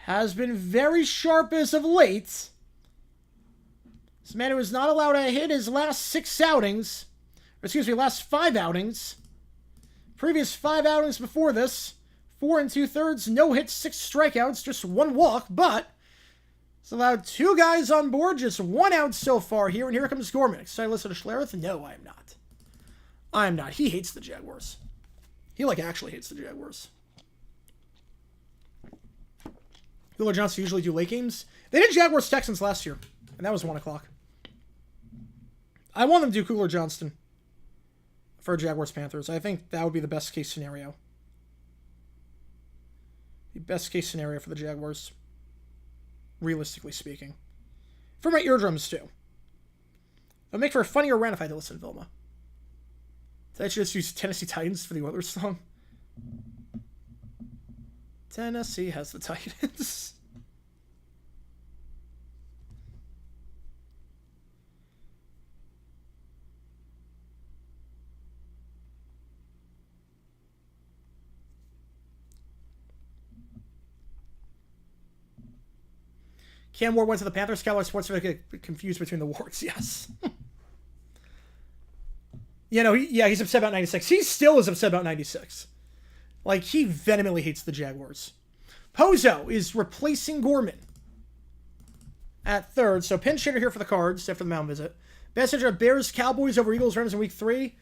has been very sharp as of late. This man who was not allowed to hit his last 6 outings. Last 5 outings. Previous 5 outings before this. 4 2/3, no hits, 6 strikeouts, just 1 walk, but it's allowed 2 guys on board, just 1 out so far here, and here comes Gorman. Excited to listen to Schlereth? No, I am not. I am not. He hates the Jaguars. He, actually hates the Jaguars. Wheeler Johnson usually do late games. They did Jaguars-Texans last year, and that was 1 o'clock. I want them to do Cooler Johnston for Jaguars-Panthers. I think that would be the best case scenario. The best case scenario for the Jaguars. Realistically speaking. For my eardrums, too. It would make for a funnier rant if I had to listen to Vilma. Did I just use Tennessee Titans for the Oilers song? Tennessee has the Titans. Cam Ward went to the Panthers. Cowboys sports get confused between the wards. Yes. He's upset about 96. He still is upset about 96. He vehemently hates the Jaguars. Pozo is replacing Gorman at third. So pinch hitter here for the Cards after the mound visit. Best hitter of Bears, Cowboys over Eagles, Rams in week 3.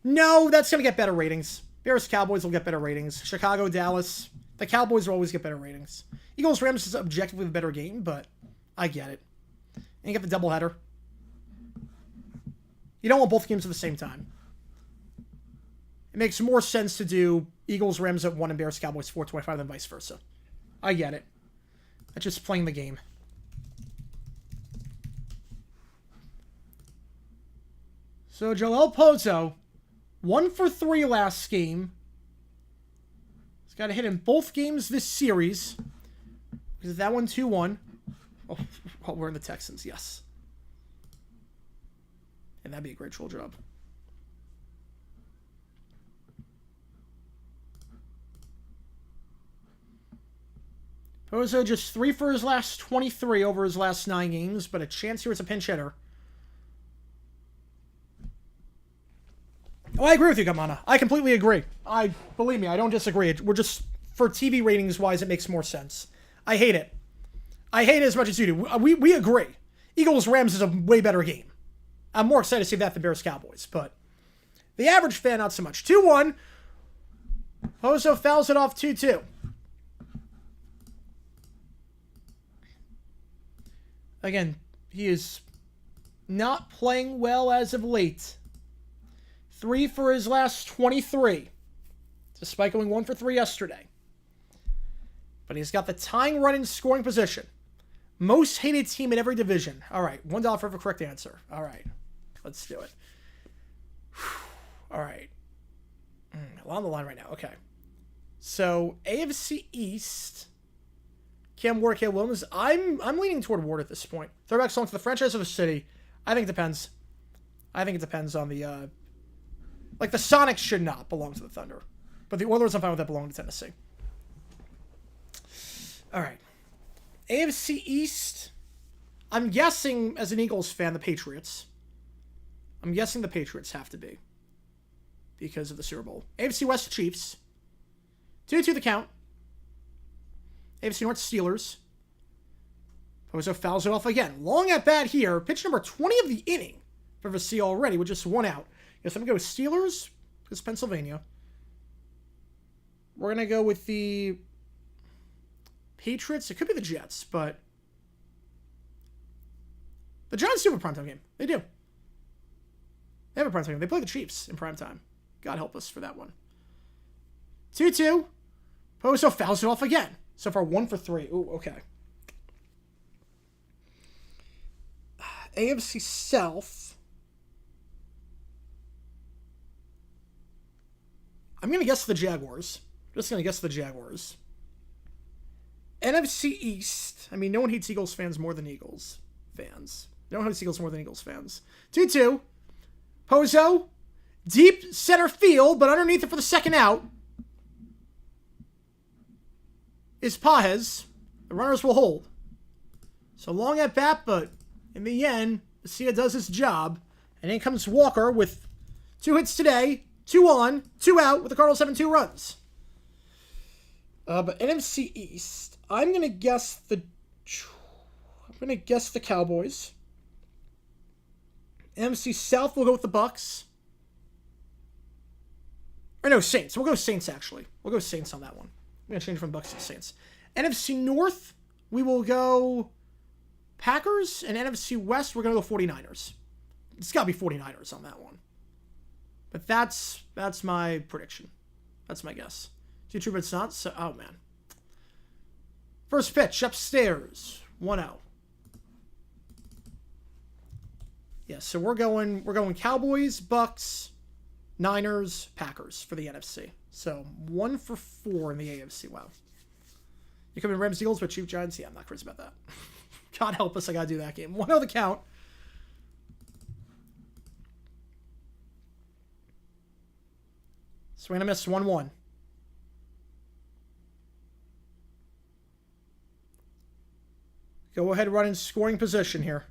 No, that's going to get better ratings. Bears, Cowboys will get better ratings. Chicago, Dallas. The Cowboys will always get better ratings. Eagles, Rams is objectively the better game, but I get it. And you get the doubleheader. You don't want both games at the same time. It makes more sense to do Eagles, Rams at 1 and Bears, Cowboys 4:25 than vice versa. I get it. That's just playing the game. So Joel Pozo, 1 for 3 last game. He's got a hit in both games this series. Is that one 2-1? Oh, we're in the Texans, yes. And that'd be a great troll job. Pozo just 3 for his last 23 over his last 9 games, but a chance here as a pinch hitter. Oh, I agree with you, Gamana. I completely agree. Believe me, I don't disagree. We're just, for TV ratings wise, it makes more sense. I hate it. I hate it as much as you do. We agree. Eagles-Rams is a way better game. I'm more excited to see that than Bears-Cowboys, but the average fan, not so much. 2-1. Pozo fouls it off 2-2. Again, he is not playing well as of late. 3 for his last 23, despite going 1 for 3 yesterday. But he's got the tying run in scoring position. Most hated team in every division. All right, $1 for every correct answer. All right, let's do it. All right. A lot on the line right now. Okay. So, AFC East, Cam Ward, Caleb Williams. I'm leaning toward Ward at this point. Throwback song to the franchise or the city. I think it depends. I think it depends on the... the Sonics should not belong to the Thunder. But the Oilers, I'm fine with that belonging to Tennessee. All right. AFC East, I'm guessing, as an Eagles fan, the Patriots. I'm guessing the Patriots have to be. Because of the Super Bowl. AFC West, Chiefs. 2-2 the count. AFC North, Steelers. Pozo fouls it off again. Long at bat here. Pitch number 20 of the inning for Vesia already with just 1 out. Yes, I'm going to go with Steelers. It's Pennsylvania. We're going to go with the Patriots. It could be the Jets, but the Giants do have a primetime game. They do. They have a primetime game. They play the Chiefs in primetime. God help us for that one. 2-2. Pozo fouls it off again. So far, 1 for 3. Ooh, okay. AFC South. I'm going to guess the Jaguars. Just going to guess the Jaguars. NFC East. I mean, no one hates Eagles fans more than Eagles fans. No one hates Eagles more than Eagles fans. 2-2. Pozo. Deep center field, but underneath it for the second out is Pajes. The runners will hold. So long at bat, but in the end, Garcia does his job. And in comes Walker with 2 hits today, 2 on, 2 out, with the Cardinals having 2 runs. But NFC East, I'm gonna guess the Cowboys. NFC South will go with the Bucks. Or no, Saints. We'll go Saints, actually. We'll go Saints on that one. I'm going to change from Bucks to Saints. NFC North, we will go Packers. And NFC West, we're going to go 49ers. It's got to be 49ers on that one. But that's my prediction. That's my guess. Too true, but it's not. So, oh, man. First pitch, upstairs. 1-0. Yeah, so we're going Cowboys, Bucks, Niners, Packers for the NFC. So 1 for 4 in the AFC. Wow. You come in Rams, Eagles, but Chiefs, Giants. Yeah, I'm not crazy about that. God help us, I gotta do that game. 1-0 the count. Swing and a miss. 1-1. Go ahead, run in scoring position here.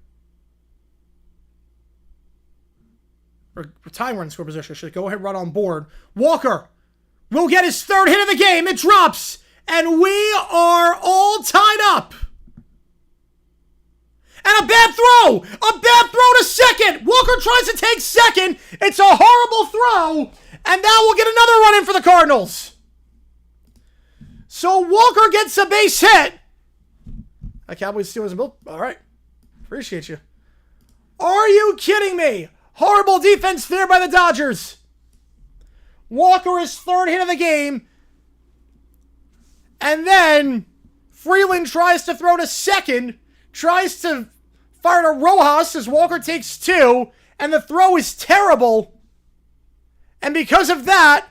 Or time run score position. Should go ahead, run on board. Walker will get his 3rd hit of the game. It drops. And we are all tied up. And a bad throw. A bad throw to second. Walker tries to take second. It's a horrible throw. And now we'll get another run in for the Cardinals. So Walker gets a base hit. Cowboys Steelers and Bill. All right. Appreciate you. Are you kidding me? Horrible defense there by the Dodgers. Walker is 3rd hit of the game. And then Freeland tries to throw to second. Tries to fire to Rojas as Walker takes 2. And the throw is terrible. And because of that,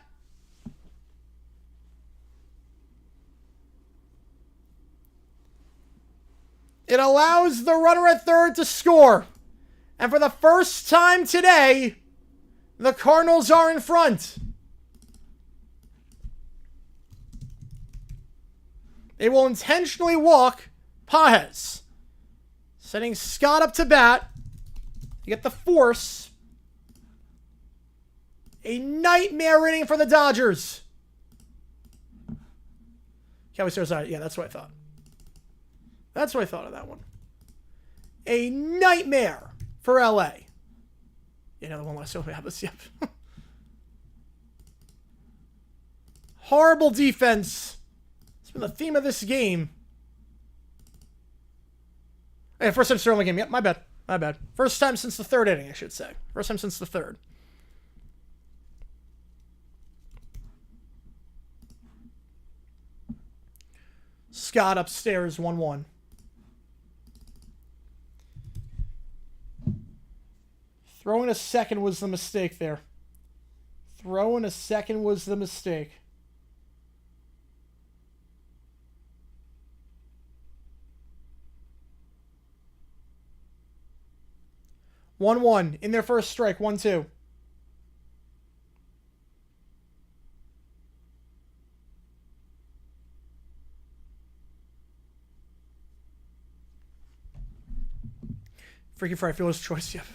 it allows the runner at 3rd to score. And for the first time today, the Cardinals are in front. They will intentionally walk Pajes, setting Scott up to bat. You get the force. A nightmare inning for the Dodgers. Cowboys Steelers. Yeah, that's what I thought. That's what I thought of that one. A nightmare for LA. Yeah, another one last. We have this. Yep. Horrible defense. It's been the theme of this game. Hey, first time Sterling game. Yep, my bad. My bad. First time since the 3rd inning, I should say. First time since the 3rd. Scott upstairs, 1-1. Throwing a second was the mistake there. Throwing a second was the mistake. One in their first strike. 1-2. Freaky Friday Fielder's choice. Yep.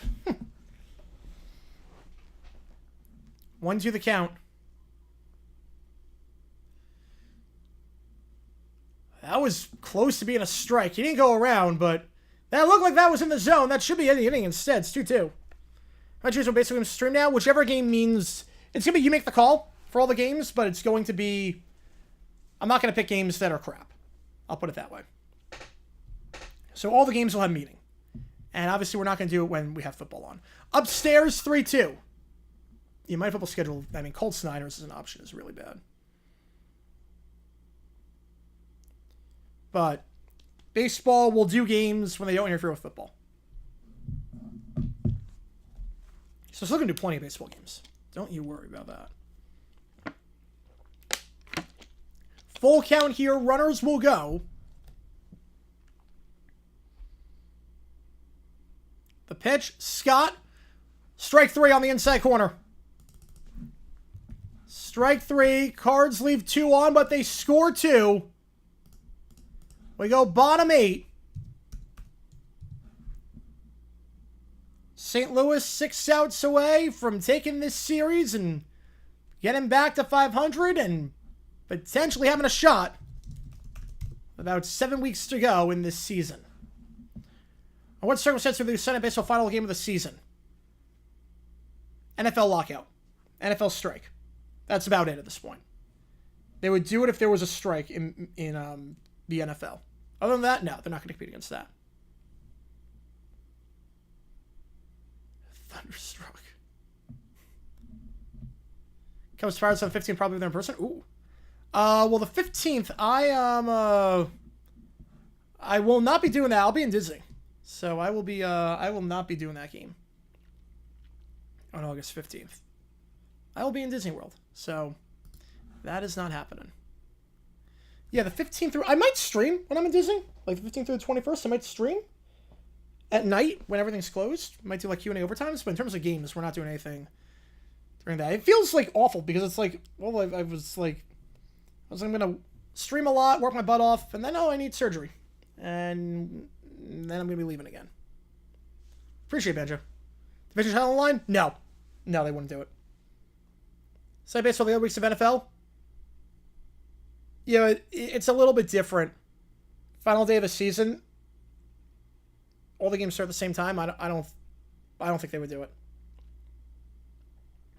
1-2 the count. That was close to being a strike. He didn't go around, but that looked like that was in the zone. That should be any inning instead. It's 2-2. I choose what basically going to stream now. Whichever game means it's going to be you make the call for all the games, but it's going to be. I'm not going to pick games that are crap. I'll put it that way. So all the games will have meaning. And obviously we're not going to do it when we have football on. Upstairs, 3-2. My football schedule, I mean, Colts Niners as an option is really bad. But baseball will do games when they don't interfere with football. So still going to do plenty of baseball games. Don't you worry about that. Full count here. Runners will go. The pitch. Scott. Strike 3 on the inside corner. Strike 3. Cards leave 2 on, but they score 2. We go bottom 8. St. Louis 6 outs away from taking this series and getting back to 500 and potentially having a shot. About 7 weeks to go in this season. On what circumstances will the Sunday baseball final game of the season? NFL lockout. NFL strike. That's about it at this point. They would do it if there was a strike in the NFL. Other than that, no, they're not going to compete against that. Thunderstruck. Comes to Pirates on 15, probably there in person. Ooh. Well, the 15th, I will not be doing that. I'll be in Disney. So I will not be doing that game on August 15th. I will be in Disney World. So that is not happening. Yeah, the 15th through... I might stream when I'm in Disney. Like the 15th through the 21st, I might stream. At night, when everything's closed. Might do like Q&A overtimes. But in terms of games, we're not doing anything during that. It feels like awful because it's like... Well, I was going to stream a lot, work my butt off. And then, I need surgery. And then I'm going to be leaving again. Appreciate it, Banjo. Division title line? No. No, they wouldn't do it. Side baseball the other weeks of NFL? Yeah, it's a little bit different. Final day of the season, all the games start at the same time. I don't think they would do it.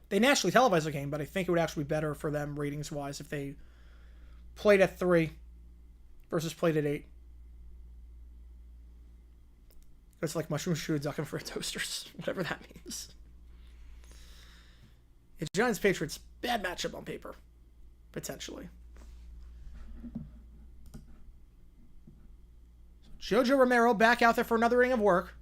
They nationally televise a game, but I think it would actually be better for them ratings wise if they played at 3 versus played at 8. It's like mushroom shoe ducking for toasters, whatever that means. It's Giants Patriots, bad matchup on paper, potentially. Jojo Romero back out there for another inning of work.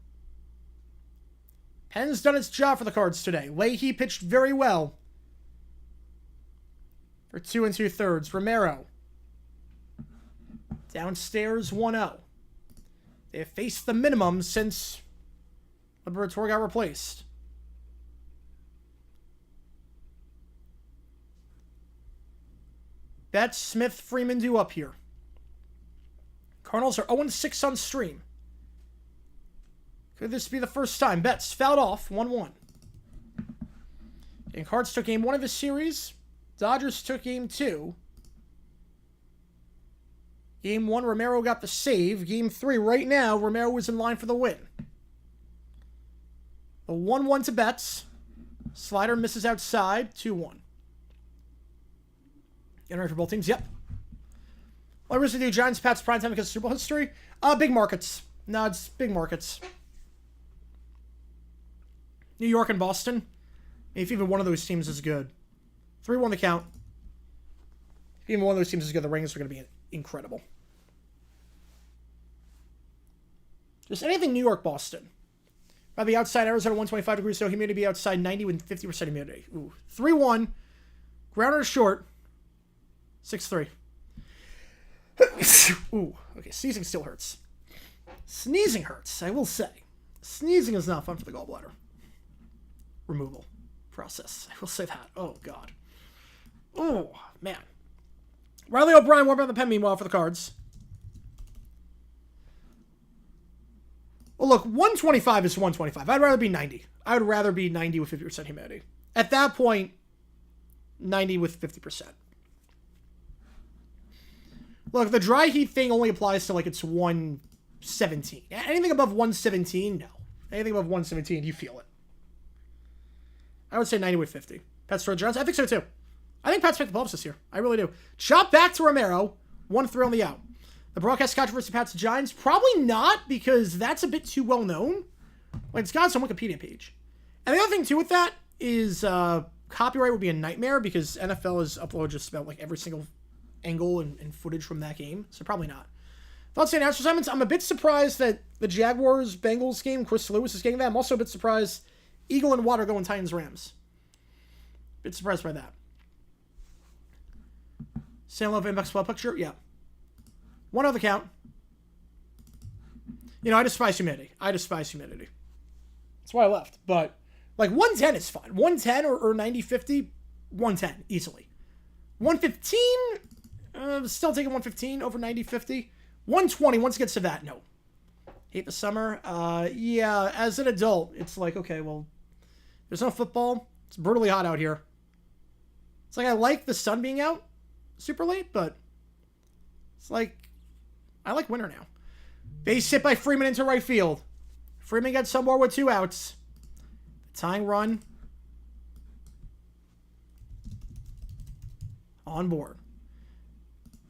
Penn's done its job for the Cards today. Leahy pitched very well for 2 2/3. Romero downstairs 1-0. They have faced the minimum since Liberatore got replaced. Betts, Smith, Freeman due up here. Cardinals are 0-6 on stream. Could this be the first time? Betts fouled off 1-1. And Cards took game 1 of the series. Dodgers took game 2. Game 1, Romero got the save. Game 3, right now, Romero is in line for the win. A 1-1 to Betts. Slider misses outside. 2-1. Getting ready for both teams? Yep. What was to do? Giants, Pats, prime time because of Super Bowl history? Big markets. No, it's big markets. New York and Boston. If even one of those teams is good. 3-1 the count. If even one of those teams is good, the ratings are going to be incredible. Just anything New York, Boston. By the outside, Arizona 125 degrees, so humidity be outside 90 with 50% humidity. Ooh. 3-1. Grounder short. 6-3. Ooh, okay, sneezing still hurts. Sneezing hurts, I will say. Sneezing is not fun for the gallbladder removal process. I will say that. Oh, God. Oh, man. Riley O'Brien warming up the pen meanwhile for the Cards. Well, look, 125 is 125. I'd rather be 90. I would rather be 90 with 50% humidity. At that point, 90 with 50%. Look, the dry heat thing only applies to, like, it's 117. Anything above 117, no. Anything above 117, you feel it. I would say 90 with 50. Pats for Jones? I think so, too. I think Pats picked the Pups this year. I really do. Chop back to Romero. 1-3 on the out. The broadcast controversy Pats Giants? Probably not, because that's a bit too well known. Like, it's got its own Wikipedia page. And the other thing, too, with that is copyright would be a nightmare because NFL has uploaded just about like every single angle and footage from that game. So probably not. Thoughts and answer assignments. I'm a bit surprised that the Jaguars-Bengals game, Chris Lewis is getting that. I'm also a bit surprised Eagle and Water going Titans-Rams. Bit surprised by that. San Love Inbox Club picture? Yeah. One other count. You know, I despise humidity. That's why I left. But, like, 110 is fine. 110 or 90-50, 110, easily. 115, still taking 115 over 90-50. 120, once it gets to that, no. Hate the summer. Yeah, as an adult, it's like, okay, well, there's no football. It's brutally hot out here. It's like I like the sun being out super late, but it's like, I like winter now. Base hit by Freeman into right field. Freeman gets somewhere with 2 outs. Tying run. On board.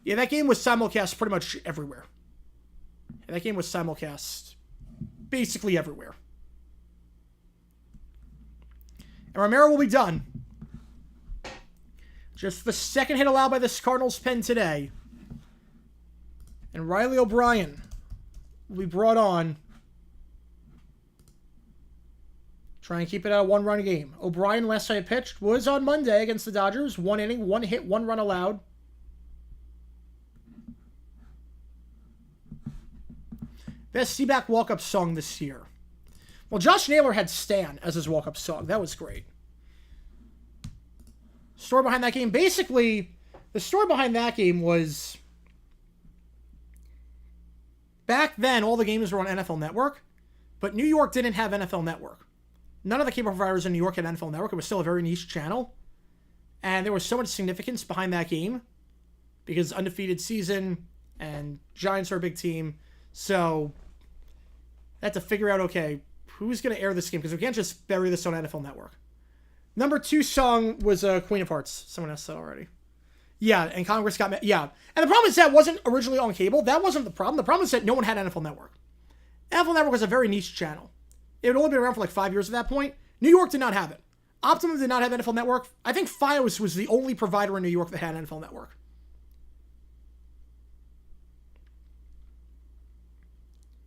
Yeah, that game was simulcast pretty much everywhere. That game was simulcast basically everywhere. And Romero will be done. Just the second hit allowed by this Cardinals pen today. And Riley O'Brien will be brought on. Try and keep it at a 1-run game. O'Brien, last time he pitched, was on Monday against the Dodgers. 1 inning, 1 hit, 1 run allowed. Best Seaback walk-up song this year. Well, Josh Naylor had Stan as his walk-up song. That was great. Story behind that game. Basically, the story behind that game was back then, all the games were on NFL Network, but New York didn't have NFL Network. None of the cable providers in New York had NFL Network. It was still a very niche channel. And there was so much significance behind that game because undefeated season and Giants are a big team. So I had to figure out, okay, who's going to air this game? Because we can't just bury this on NFL Network. Number 2 song was Queen of Hearts. Someone else said already. Yeah, and Congress got... Yeah. And the problem is that wasn't originally on cable. That wasn't the problem. The problem is that no one had NFL Network. NFL Network was a very niche channel. It had only been around for like 5 years at that point. New York did not have it. Optimum did not have NFL Network. I think Fios was the only provider in New York that had NFL Network.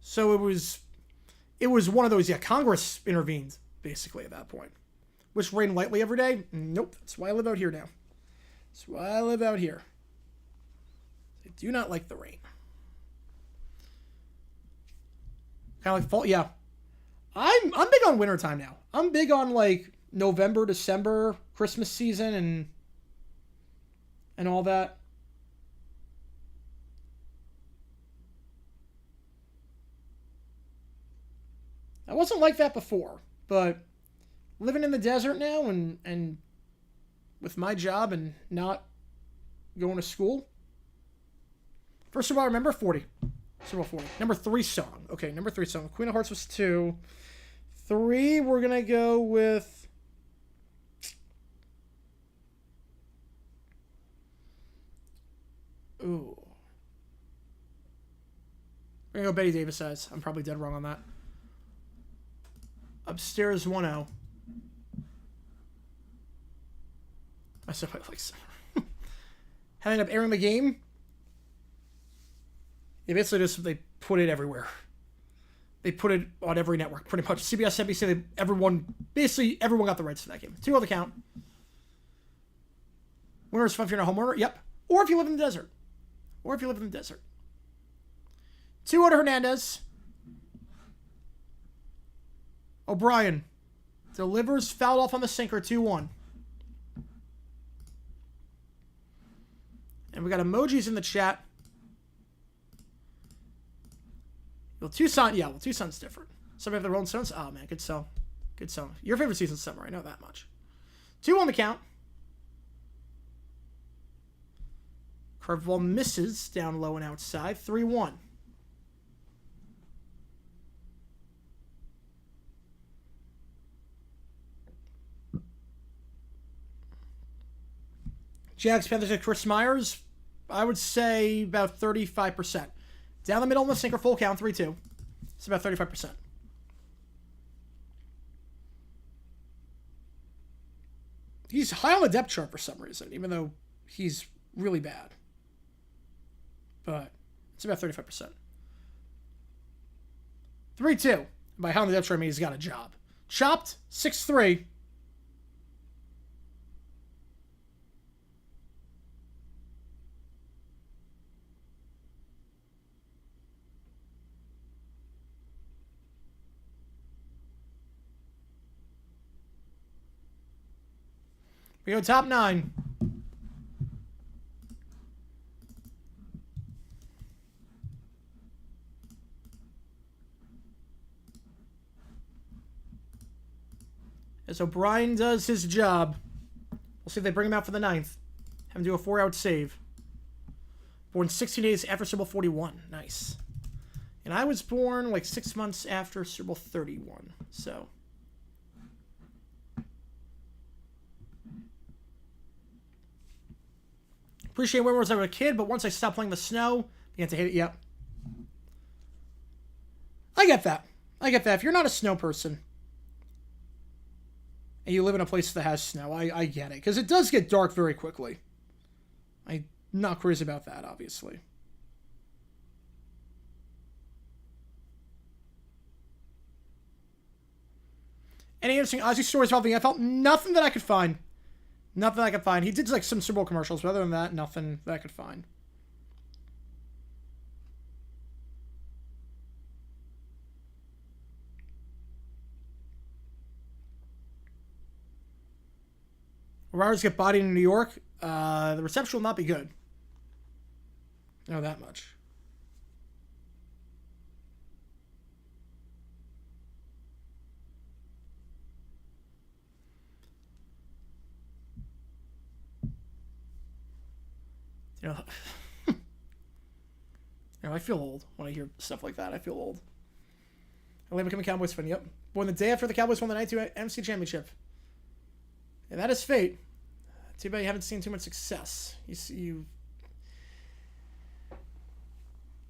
So it was one of those, yeah, Congress intervened, basically, at that point. Which rain lightly every day? Nope. That's why I live out here now. That's why I live out here. I do not like the rain. Kind of like fall, yeah. I'm big on wintertime now. I'm big on, like, November, December, Christmas season, and all that. I wasn't like that before, but living in the desert now and with my job and not going to school. First of all, I remember 40. Super Bowl 40. Number 3 song. Okay, number 3 song. Queen of Hearts was 2. 3, we're going to go with... Ooh. We're going to go Betty Davis Eyes. I'm probably dead wrong on that. Upstairs 1-0. I said I like summer. How they ended up airing the game? Yeah, basically just they put it everywhere. They put it on every network, pretty much. CBS, NBC, everyone got the rights to that game. 2-0 the count. Winner is fun if you're a homeowner. Yep. Or if you live in the desert. 2-0 to Hernandez. O'Brien delivers, fouled off on the sinker, 2-1. And we got emojis in the chat. Well, Tucson, yeah, Tucson's different. Some have their own stones. Oh, man, good song. Good song. Your favorite season's summer, I know that much. 2 on the count. Curveball misses down low and outside, 3-1. Jags, Panthers, and Chris Myers, I would say about 35%. Down the middle in the sinker, full count, 3-2. It's about 35%. He's high on the depth chart for some reason, even though he's really bad. But it's about 35%. 3-2. By high on the depth chart, I mean he's got a job. Chopped, 6-3. We go top 9. As O'Brien does his job. We'll see if they bring him out for the 9th. Have him do a 4-out save. Born 16 days after Super Bowl 41. Nice. And I was born like 6 months after Super Bowl 31. So... appreciate when I was a kid, but once I stopped playing the snow, began to hate it. Yep. I get that. I get that. If you're not a snow person, and you live in a place that has snow, I get it. Because it does get dark very quickly. I'm not crazy about that, obviously. Any interesting Ozzy stories about the NFL? Nothing that I could find. Nothing I could find. He did like some Super Bowl commercials, but other than that, nothing that I could find. Riders get bodied in New York. The reception will not be good. I know that much. You know, I feel old when I hear stuff like that. I feel old. I will become a Cowboys fan. Yep. Born the day after the Cowboys won the 92 NFC Championship. And that is fate. Too bad you haven't seen too much success. You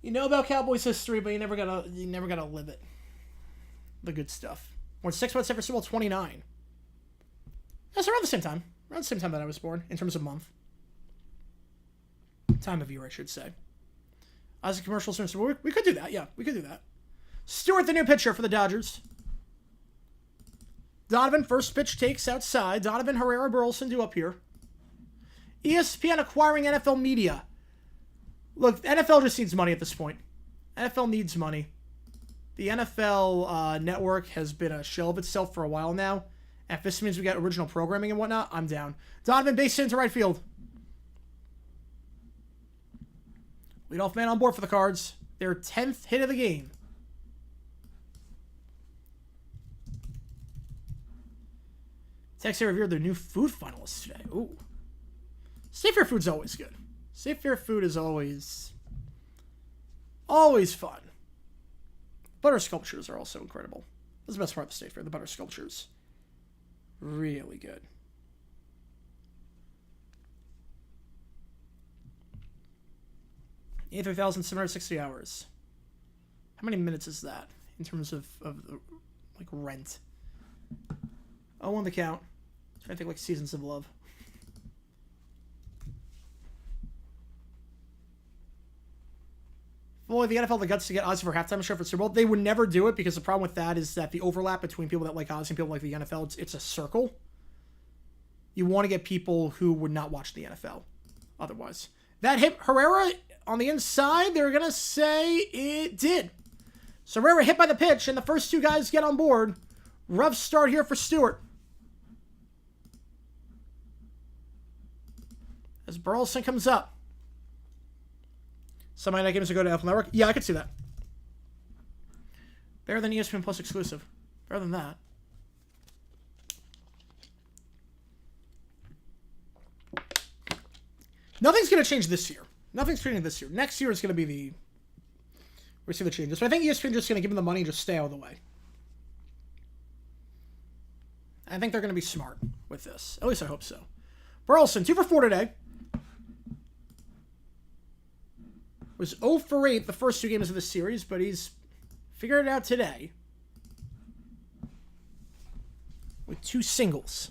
know about Cowboys history, but you never gotta live it. The good stuff. Born 6 months after Super Bowl 29. That's around the same time. Around the same time that I was born, in terms of month. Time of year, I should say. Ozzy commercials. We could do that. Yeah, we could do that. Stewart, the new pitcher for the Dodgers. Donovan, first pitch takes outside. Donovan, Herrera, Burleson do up here. ESPN acquiring NFL media. Look, NFL just needs money at this point. NFL needs money. The NFL network has been a shell of itself for a while now. And if this means we got original programming and whatnot, I'm down. Donovan, base hit into right field. Leadoff man on board for the Cards. Their 10th hit of the game. Texas revealed their new food finalists today. Ooh. Safe Fair food's always good. Safe Fair food is always fun. Butter sculptures are also incredible. That's the best part of the State Fair, the butter sculptures. Really good. $83,760 hours. How many minutes is that in terms of like rent? Oh, on the count. I'm trying to think like Seasons of Love. Well, the NFL the guts to get Ozzy for halftime show for Super Bowl. They would never do it because the problem with that is that the overlap between people that like Ozzy and people like the NFL, it's a circle. You want to get people who would not watch the NFL otherwise. That hit Herrera on the inside, they're going to say it did. So Herrera hit by the pitch, and the first two guys get on board. Rough start here for Stewart. As Burleson comes up. Some Monday night games to go to NFL Network. Yeah, I could see that. Better than ESPN Plus exclusive. Better than that. Nothing's going to change this year. Nothing's changing this year. Next year is going to be we see the changes. But I think ESPN just going to give them the money and just stay out of the way. I think they're going to be smart with this. At least I hope so. Burleson, 2 for 4 today. Was 0 for 8 the first 2 games of the series, but he's figured it out today. With 2 singles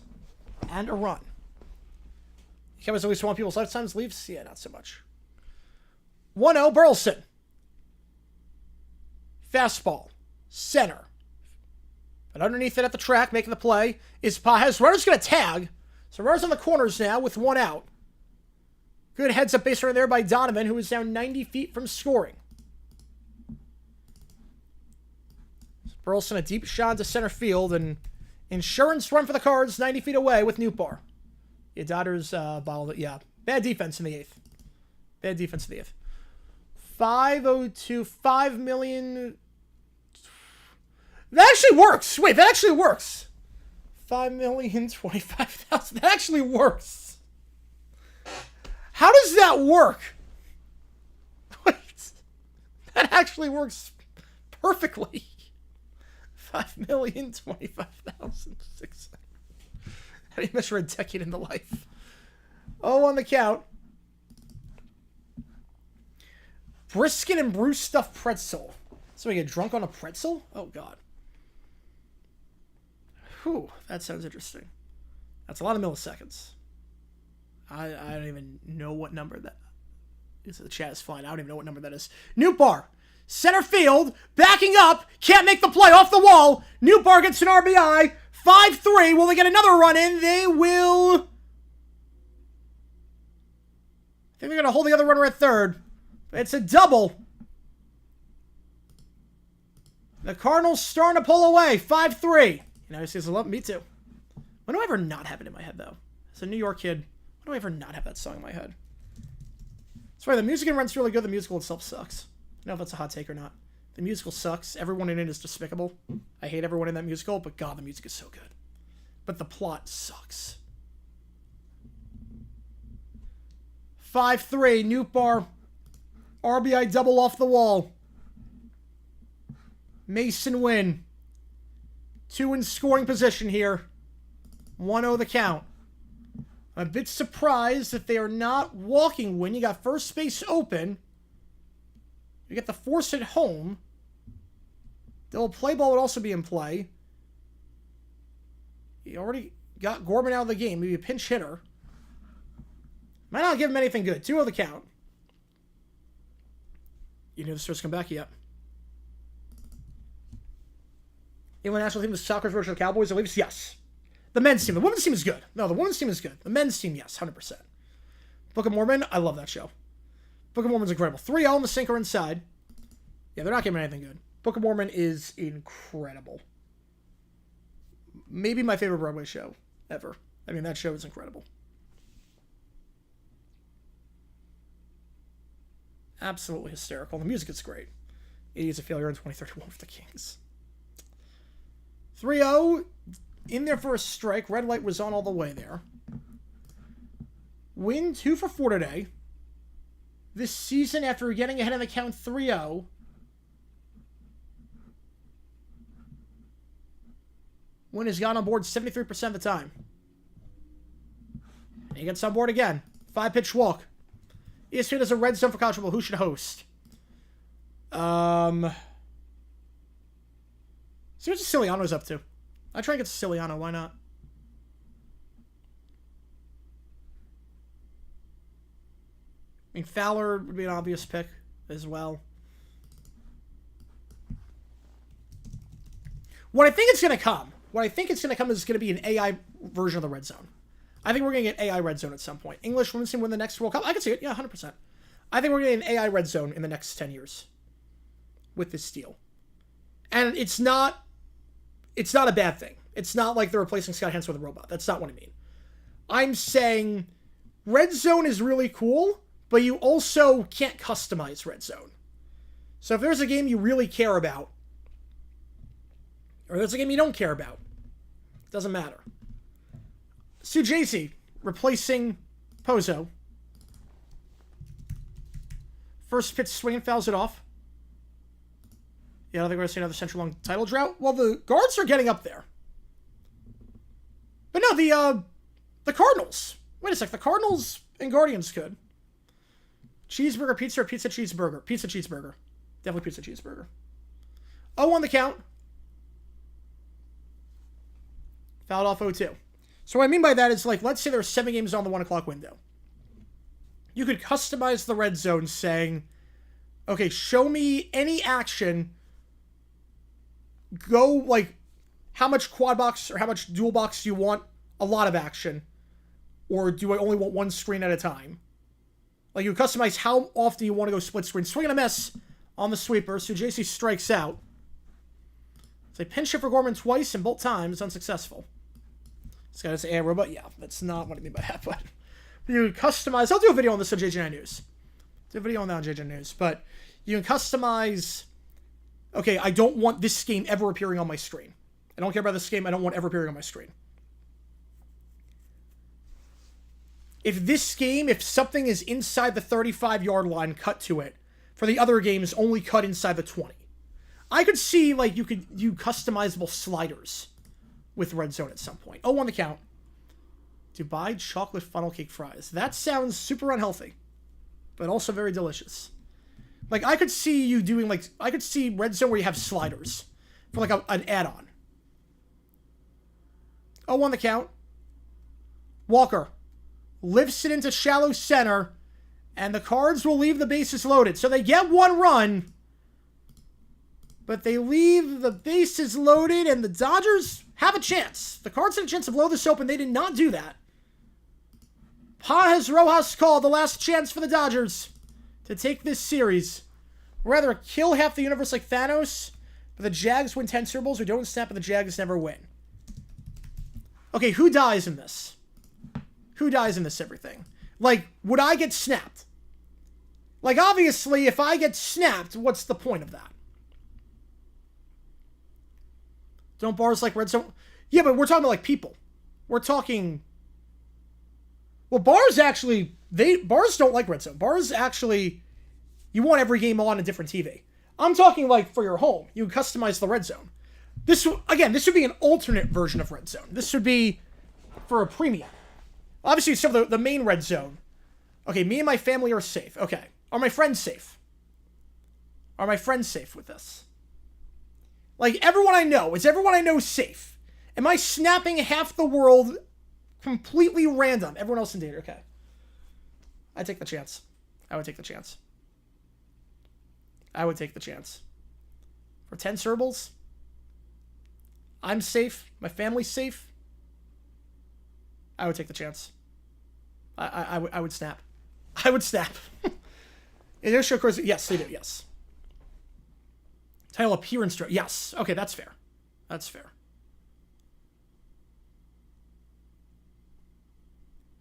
and a run. Cowboys at least one people's lifetimes. Leafs, yeah, not so much. 1-0, Burleson. Fastball. Center. But underneath it at the track, making the play, is Pajes. Runner's going to tag. So runners on the corners now with 1 out. Good heads-up base runner there by Donovan, who is now 90 feet from scoring. Burleson a deep shot to center field, and insurance run for the Cards 90 feet away with Newbar. Yeah, Dodgers bottled it. Yeah, bad defense in the 8th. Bad defense in the 8th. 502, 5 million. That actually works. Wait, that actually works. 5,025,000. That actually works. How does that work? Wait, that actually works perfectly. 5,025,600. How do you measure a decade in the life? Oh, on the count. Brisket and Bruce stuffed pretzel. So we get drunk on a pretzel? Oh, God. Whew, that sounds interesting. That's a lot of milliseconds. I don't even know what number that is. The chat is flying. I don't even know what number that is. Newbar. Center field. Backing up. Can't make the play. Off the wall. Newbar gets an RBI. 5-3. Will they get another run in? They will. I think they're going to hold the other runner at third. It's a double. The Cardinals starting to pull away. 5-3. You know, he says, I love me too. When do I ever not have it in my head, though? As a New York kid, when do I ever not have that song in my head? That's why the music in Rent's really good. The musical itself sucks. I don't know if that's a hot take or not. The musical sucks. Everyone in it is despicable. I hate everyone in that musical, but God, the music is so good. But the plot sucks. 5-3, Newbar. RBI double off the wall. Mason win. 2 in scoring position here. 1-0 the count. I'm a bit surprised if they are not walking win. You got first base open. You get the force at home. Double play ball would also be in play. You already got Gorman out of the game. Maybe a pinch hitter. Might not give him anything good. 2-0 the count. You knew the starts come back yet. England national team is soccer's version of the Cowboys or Leafs? Yes. The men's team. The women's team is good. No, the women's team is good. The men's team, yes, 100%. Book of Mormon, I love that show. Book of Mormon's incredible. 3-0 on the sinker inside. Yeah, they're not giving anything good. Book of Mormon is incredible. Maybe my favorite Broadway show ever. I mean, that show is incredible. Absolutely hysterical. The music is great. It is a failure in 2031 for the Kings. 3-0. In there for a strike. Red light was on all the way there. Win 2 for 4 today. This season, after getting ahead in the count 3-0. Win has gone on board 73% of the time. And he gets on board again. 5-pitch walk. ESPN does a red zone for college football. Who should host? See what Siciliano's up to. I try and get Siciliano. Why not? I mean, Fowler would be an obvious pick as well. What I think it's going to come is going to be an AI version of the red zone. I think we're going to get AI red zone at some point. English women's team win the next World Cup. I can see it. Yeah, 100%. I think we're going to get an AI red zone in the next 10 years with this deal. And it's not a bad thing. It's not like they're replacing Scott Hansen with a robot. That's not what I mean. I'm saying red zone is really cool, but you also can't customize red zone. So if there's a game you really care about, or there's a game you don't care about, it doesn't matter. Sujasi replacing Pozo. First pitch swing and fouls it off. Yeah, I don't think we're going to see another Central Long title drought. Well, the guards are getting up there. But no, the Cardinals. Wait a sec. The Cardinals and Guardians could. Cheeseburger pizza or pizza cheeseburger? Pizza cheeseburger. Definitely pizza cheeseburger. Oh, on the count. Fouled off 0-2. So what I mean by that is, like, let's say there's 7 games on the 1 o'clock window. you could customize the red zone saying, okay, show me any action. Go, like, how much quad box or how much dual box do you want? A lot of action. Or do I only want one screen at a time? Like, you customize how often you want to go split screen. Swing and a miss on the sweeper. So JC strikes out. So they pinch hit for Gorman twice and both times unsuccessful. This guy's an arrow, but yeah, that's not what I mean by that. But you customize. I'll do a video on this on JJ News. Do a video on that on JJ News. But you can customize. Okay, I don't want this game ever appearing on my screen. I don't care about this game. I don't want ever appearing on my screen. If this game, if something is inside the 35-yard line, cut to it. For the other games, only cut inside the 20. I could see, like, you could do customizable sliders with red zone at some point. Oh, on the count. Dubai chocolate funnel cake fries. That sounds super unhealthy, but also very delicious. Like, I could see you doing, like, I could see red zone where you have sliders for, like, an add-on. Oh, on the count. Walker lifts it into shallow center, and the Cards will leave the bases loaded. So they get one run, but they leave the bases loaded, and the Dodgers have a chance. The Cards had a chance to blow this open. They did not do that. Paz Rojas called the last chance for the Dodgers to take this series. Rather kill half the universe like Thanos, but the Jags win 10 Super Bowls, or don't snap and the Jags never win. Okay, who dies in this? Who dies in this everything? Like, would I get snapped? Like, obviously, if I get snapped, what's the point of that? Don't bars like red zone? Yeah, but we're talking about, like, people. We're talking... Well, bars actually... Bars don't like red zone. Bars actually... You want every game on a different TV. I'm talking, like, for your home. You customize the red zone. This would be an alternate version of red zone. This would be for a premium. Obviously, it's still the main red zone. Okay, me and my family are safe. Okay. Are my friends safe? Are my friends safe with this? Like, everyone I know, is everyone I know safe? Am I snapping half the world completely random? Everyone else in danger. Okay. I take the chance. I would take the chance. I would take the chance. For 10 Cerbals, I'm safe. My family's safe. I would take the chance. I would snap. I would snap. Initial course, yes, they do, yes. Title appearance, yes. Okay, that's fair. That's fair.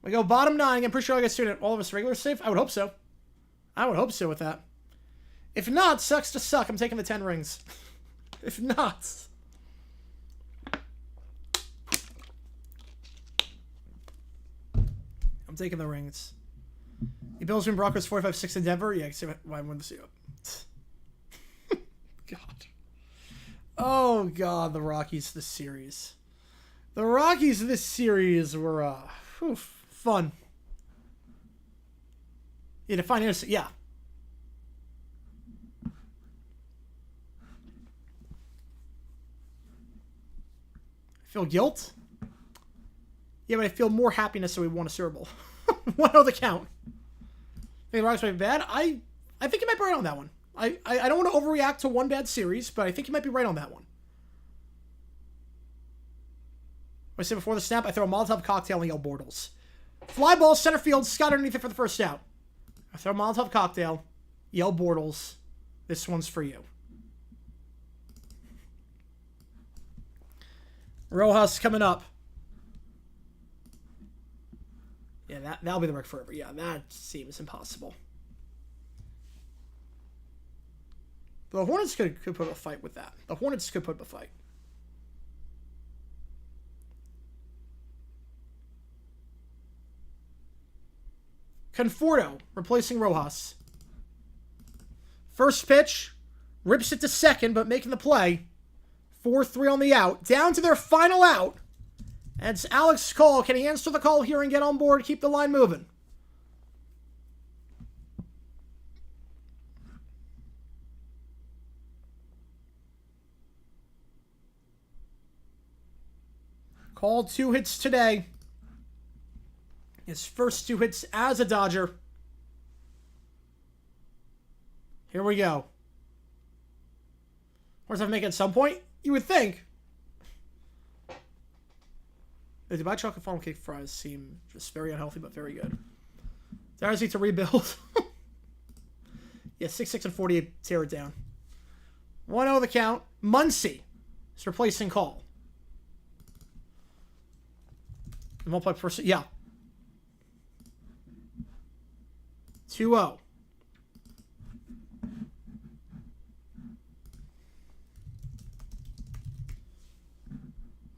We go bottom 9. I'm pretty sure I get student. All of us regular safe? I would hope so. I would hope so with that. If not, sucks to suck. I'm taking the 10 rings. If not... I'm taking the rings. The Bills win Broncos 45-6 in Denver. Yeah, I won the see it. God. Oh, God, the Rockies this series. The Rockies this series were, fun. Yeah, to find innocent, yeah. I feel guilt. Yeah, but I feel more happiness that we won a Super Bowl. 1-0 the count. I think the Rockies might be bad. I think you might be right on that one. I don't want to overreact to one bad series, but I think you might be right on that one. What I said before the snap, I throw a Molotov cocktail and yell Bortles. Fly ball, center field, Scott underneath it for the first out. I throw a Molotov cocktail, yell Bortles. This one's for you. Rojas coming up. Yeah, that'll be the record forever. Yeah, that seems impossible. But the Hornets could put up a fight with that. The Hornets could put up a fight. Conforto replacing Rojas. First pitch. Rips it to second, but making the play. 4-3 on the out. Down to their final out. And it's Alex Call. Can he answer the call here and get on board? Keep the line moving. Call 2 hits today. His first 2 hits as a Dodger. Here we go. Where's that make at some point? You would think. The Dubai chocolate funnel cake fries seem just very unhealthy, but very good. Darius needs to rebuild. Yeah, 6-6 and 48. Tear it down. 1-0 the count. Muncy is replacing Call. Multi-person. Yeah. 2-0.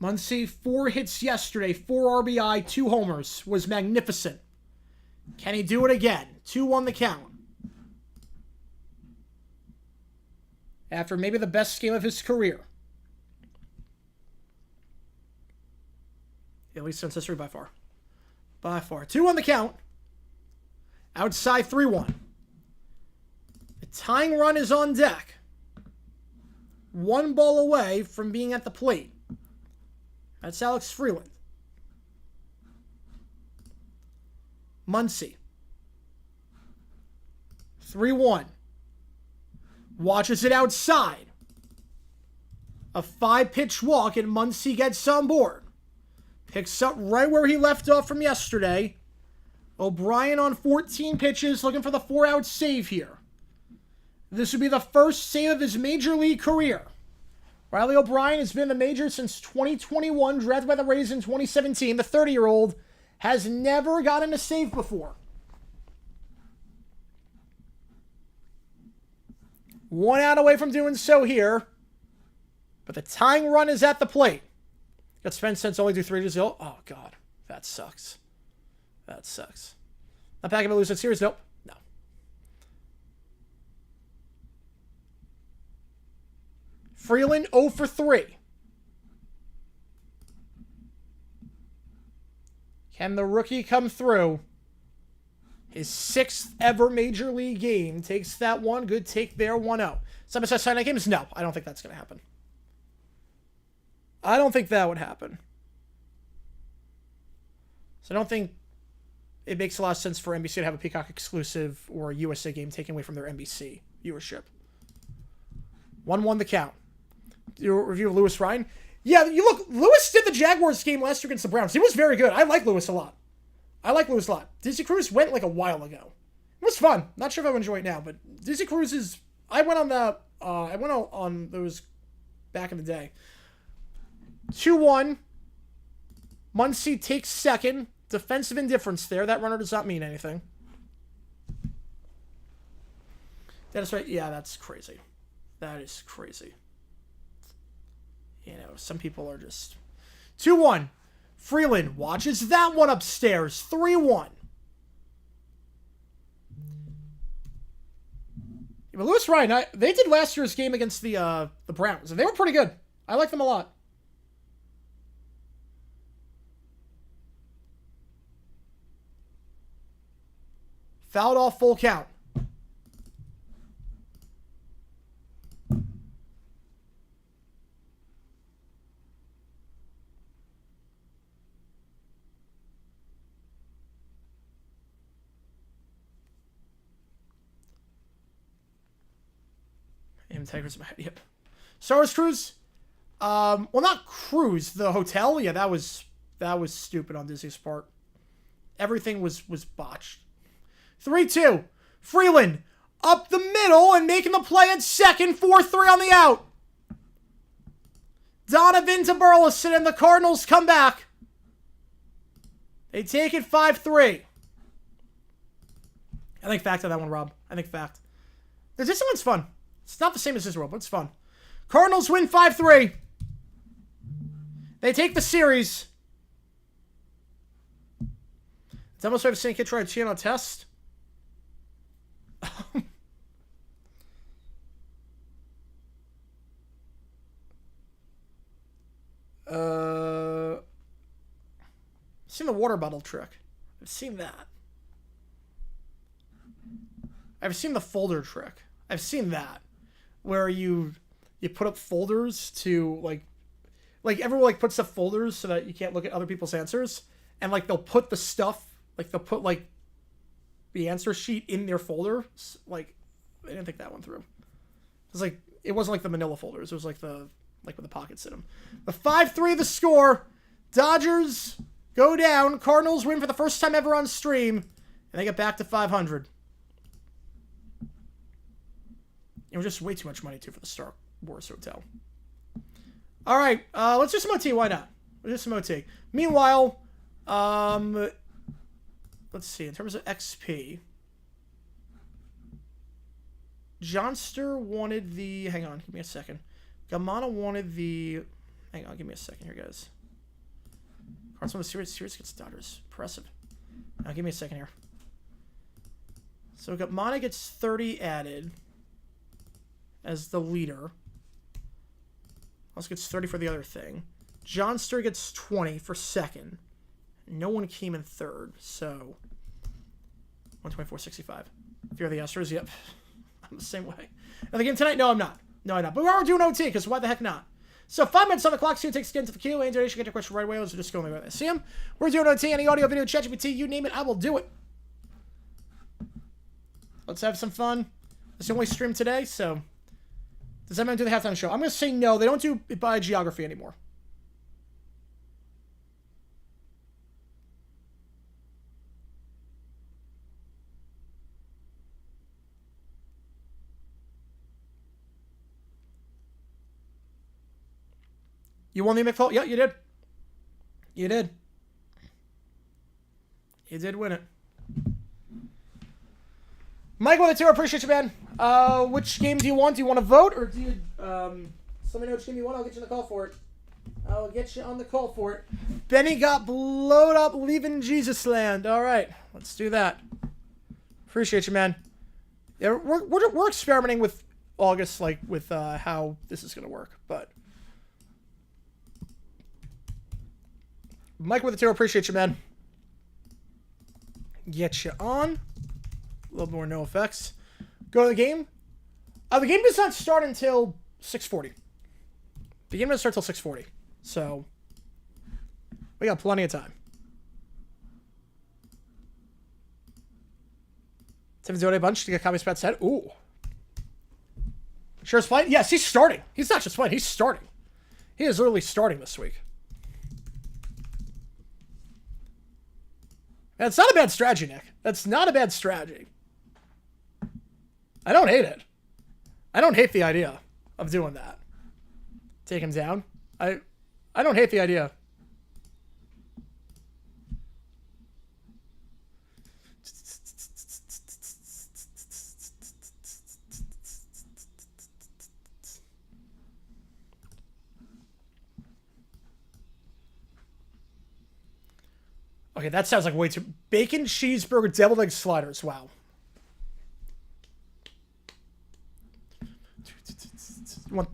Muncy, 4 hits yesterday, 4 RBI, 2 homers. Was magnificent. Can he do it again? 2-1 the count. After maybe the best game of his career. At least since history by far. By far. 2-1 the count. Outside 3-1. The tying run is on deck. 1 ball away from being at the plate. That's Alex Freeland. Muncy. 3-1. Watches it outside. A 5-pitch walk, and Muncy gets on board. Picks up right where he left off from yesterday. O'Brien on 14 pitches, looking for the 4-out save here. This would be the first save of his major league career. Riley O'Brien has been in the majors since 2021, drafted by the Rays in 2017. The 30-year-old has never gotten a save before. 1 out away from doing so here. But the tying run is at the plate. Got Spence since only do 3 to 0. Oh, God. That sucks. That sucks. Not packing to lose that series, nope. No. Freeland 0 for 3. Can the rookie come through? His 6th ever major league game. Takes that one. Good take there. 1-0. Some such sign games? No, I don't think that's going to happen. I don't think that would happen. So I don't think it makes a lot of sense for NBC to have a Peacock exclusive or a USA game taken away from their NBC viewership. 1-1 the count. Your review of Lewis Ryan? Yeah, you look, Lewis did the Jaguars game last year against the Browns. He was very good. I like Lewis a lot. Disney Cruise went like a while ago. It was fun. Not sure if I would enjoy it now, but Disney Cruise is... I went on those back in the day. 2-1. Muncy takes second. Defensive indifference there. That runner does not mean anything. That's right. Yeah, that's crazy. That is crazy. You know, some people are just... 2-1. Freeland watches that one upstairs. 3-1. But Lewis Ryan, they did last year's game against the Browns, and they were pretty good. I like them a lot. Fouled off, full count. Tigers in my head. Yep. Star Wars Cruise. Well, not cruise. The hotel. Yeah, that was stupid on Disney's part. Everything was botched. 3-2. Freeland up the middle and making the play at second. 4-3 on the out. Donovan to Burleson and the Cardinals come back. They take it 5-3. I think fact on that one, Rob. I think fact. This one's fun. It's not the same as Israel, but it's fun. Cardinals win 5-3. They take the series. It's almost like St. Kitts tried to cheat on a test. I've seen the water bottle trick. I've seen that. I've seen the folder trick. I've seen that. Where you put up folders to like everyone like puts up folders so that you can't look at other people's answers, and like they'll put the stuff, like they'll put like the answer sheet in their folder, like They didn't think that one through. It was like, it wasn't like the manila folders. It was like the, like with the pockets in them. The 5-3 the score. Dodgers go down. Cardinals win for the first time ever on stream. And they get back to 500. It was just way too much money, too, for the Star Wars Hotel. All right. Let's do some OT. Why not? Let's do some OT. Meanwhile, let's see. In terms of XP, Johnster wanted the... Hang on. Give me a second. Gamana wanted the... Hang on. Give me a second here, guys. Cards on the series gets Dodgers. Impressive. Now, give me a second here. So, Gamana gets 30 added as the leader. Also gets 30 for the other thing. Johnster gets 20 for second. No one came in third, so 124.65. If you're the Astros, yep. I'm the same way. Now the game tonight? No, I'm not. No, I'm not. But we are doing OT, because why the heck not? So 5 minutes on the clock, soon takes again to the queue. And donation, get your question right away. Let's just go away with it. See him? We're doing OT, any audio, video, ChatGPT, you name it, I will do it. Let's have some fun. It's the only stream today, so... Does anyone do the halftime show? I'm going to say no. They don't do it by geography anymore. You won the McFall? Yeah, you did. You did. You did win it. Mike with the 2, appreciate you, man. Which game do you want? Do you want to vote, or do you, somebody know which game you want? I'll get you on the call for it. I'll get you on the call for it. Benny got blowed up leaving Jesus land. All right, let's do that. Appreciate you, man. Yeah, we're experimenting with August, like, with, how this is going to work, but. Mike with the 2, appreciate you, man. Get you on. A little more no effects. Go to the game. The game does not start until 6:40. The game doesn't start until 6:40. So, we got plenty of time. Timmons doing a bunch to get Kami Spat set. Ooh. Sure is playing? Yes, he's starting. He's not just playing, he's starting. He is literally starting this week. That's not a bad strategy, Nick. That's not a bad strategy. I don't hate it. I don't hate the idea of doing that. Take him down. I don't hate the idea. Okay, that sounds like way too... Bacon, cheeseburger, deviled egg sliders. Wow. You want...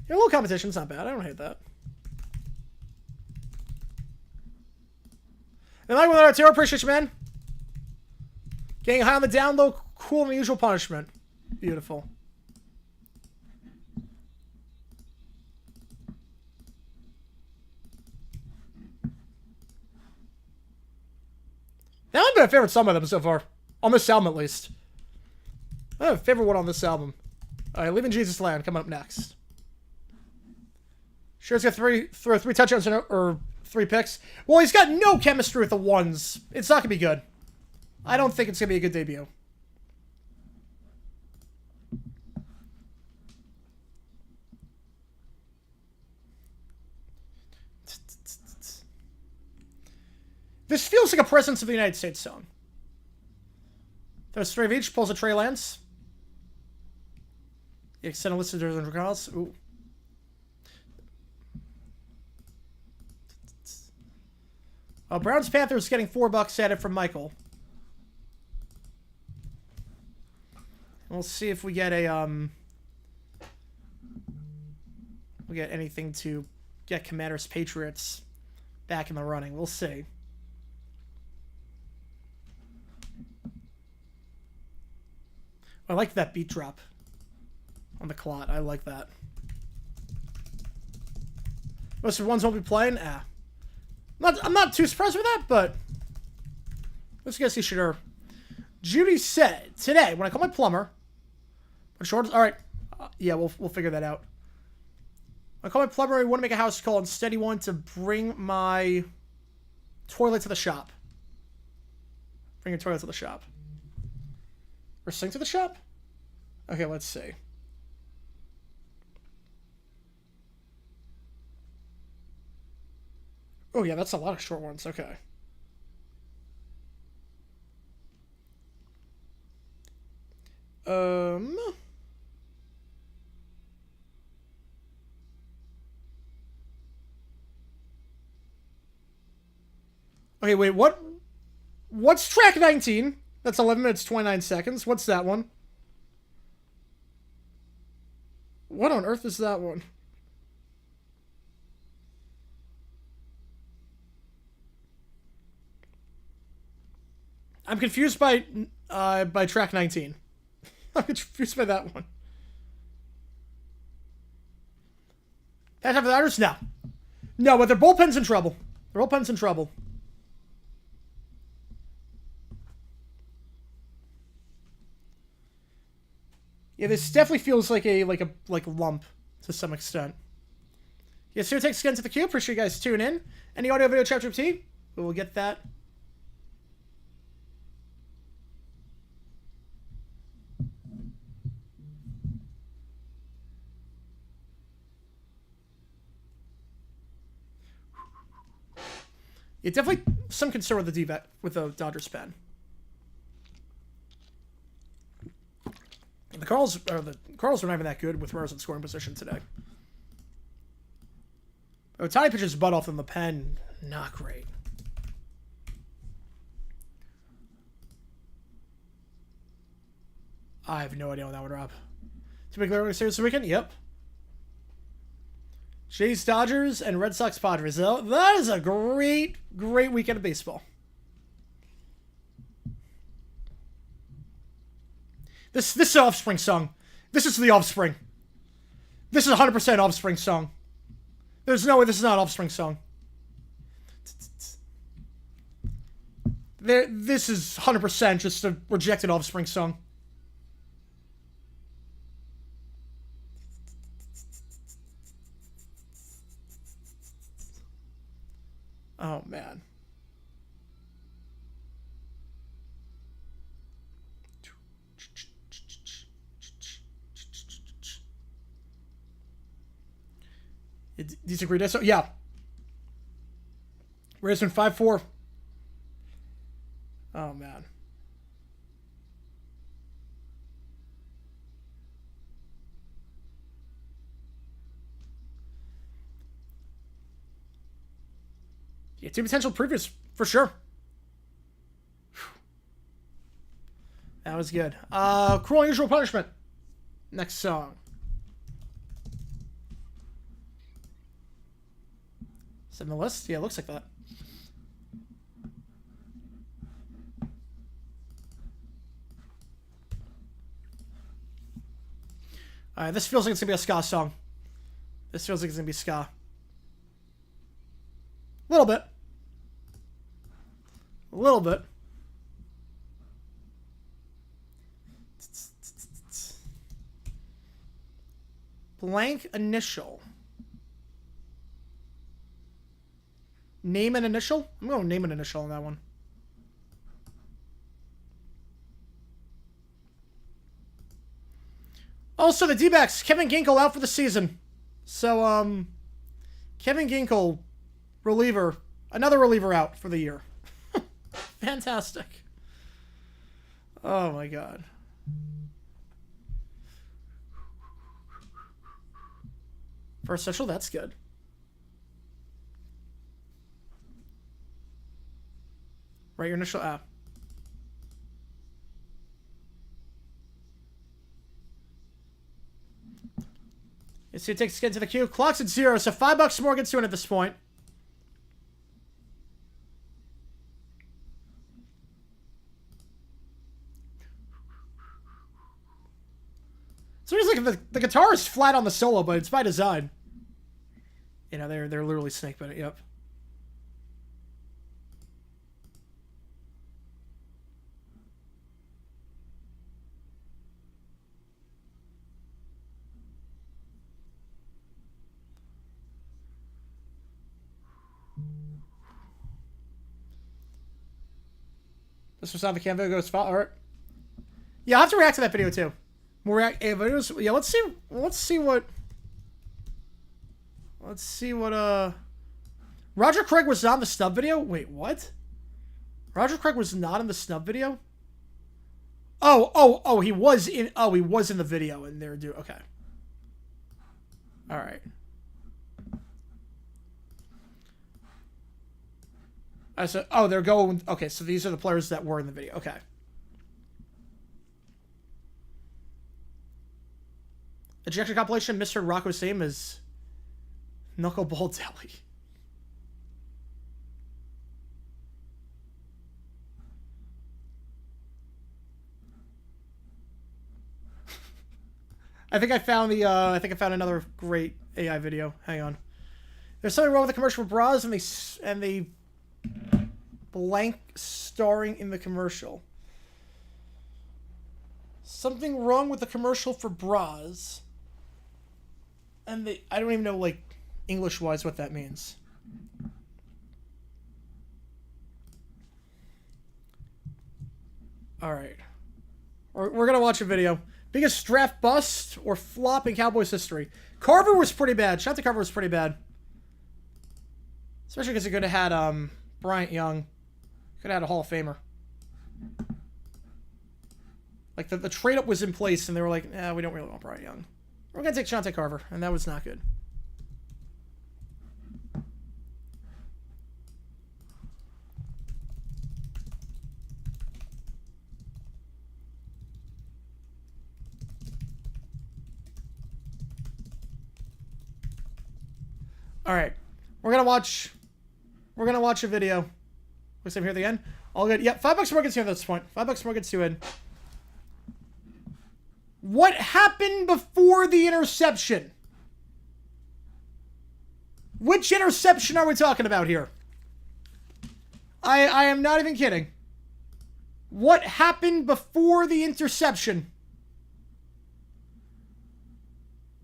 Yeah, a little competition's not bad. I don't hate that. And like with our Artero, appreciate you, man. Getting high on the down low, cool and unusual punishment. Beautiful. That might be my favorite song by them so far. On this album, at least. I have a favorite one on this album. Alright, Leaving Jesus Land coming up next. Sure, he's got three touchdowns or 3 picks. Well, he's got no chemistry with the ones. It's not going to be good. I don't think it's going to be a good debut. This feels like a Presence of the United States song. Throws 3 of each, pulls a Trey Lance. The extended list of different calls. Ooh. Browns Panthers getting $4 added from Michael. We'll see if we get a we get anything to get Commanders Patriots back in the running. We'll see. I like that beat drop on the clot. I like that. Most of the ones won't be playing. I'm not too surprised with that, but let's guess he should. Judy said today when I call my plumber. Short. All right. Yeah, we'll figure that out. I call my plumber. I want to make a house call. Instead, he wanted to bring my toilet to the shop. Bring your toilet to the shop. Or sink to the shop? Okay, let's see. Oh, yeah, that's a lot of short ones. Okay. Okay, wait, what? What's track 19? That's 11 minutes, 29 seconds. What's that one? What on earth is that one? I'm confused by track 19. I'm confused by that one. That have the others? No. No, but their bullpen's in trouble. Their bullpen's in trouble. Yeah, this definitely feels like a lump to some extent. Yeah, so thanks again to the queue. Appreciate you guys tuning in. Any audio video chapter T? We will get that. Yeah, definitely some concern with the D-bet with the Dodgers pen. The Cardinals were not even that good with runners in scoring position today. Ohtani pitches butt off in the pen. Not great. I have no idea on that one, Rob. To make clear, series this weekend? Yep. Jays, Dodgers, and Red Sox, Padres. That is a great weekend of baseball. This is an Offspring song. This is the Offspring. This is 100% Offspring song. There's no way this is not an Offspring song. This is 100% just a rejected Offspring song. Oh, man. Disagree. So yeah. Rays win 5-4. Oh man. Yeah, two potential previews for sure. That was good. Cruel Unusual Punishment. Next song. Is that in the list? Yeah, it looks like that. Alright, this feels like it's gonna be a ska song. This feels like it's gonna be ska. A little bit. A little bit. Blank initial. Name an initial? I'm going to name an initial on that one. Also, the D-backs, Kevin Ginkel out for the season. So, Kevin Ginkel, reliever. Another reliever out for the year. Fantastic. Oh, my God. First initial, that's good. Write your initial app. Let's see, it takes skin to the queue. Clock's at 0, so $5 more gets you in at this point. So it's like the guitar is flat on the solo, but it's by design. You know, they're literally snake bit it. Yep. This was on the Canva goes far. All right. Yeah, I'll have to react to that video too. More react videos. Yeah, let's see what Roger Craig was not in the snub video? Wait, what? Roger Craig was not in the snub video? Oh, he was in the video and they're due. Okay. All right. They're going. Okay, so these are the players that were in the video. Okay. Ejection compilation, Mr. Rocco same as Knuckleball Deli. I think I found another great AI video. Hang on. There's something wrong with the commercial for bras and they blank starring in the commercial. Something wrong with the commercial for bras. And I don't even know, like, English-wise what that means. Alright. We're going to watch a video. Biggest draft bust or flop in Cowboys history. Carver was pretty bad. Shout out to Carver was pretty bad. Especially because he could have had Bryant Young. Could have had a Hall of Famer. Like, the trade-up was in place, and they were like, we don't really want Bryant Young. We're going to take Shante Carver, and that was not good. All right. We're going to watch a video. Looks like I'm here at the end. All good. Yep, $5 more gets you at this point. $5 more gets you in. What happened before the interception? Which interception are we talking about here? I am not even kidding. What happened before the interception?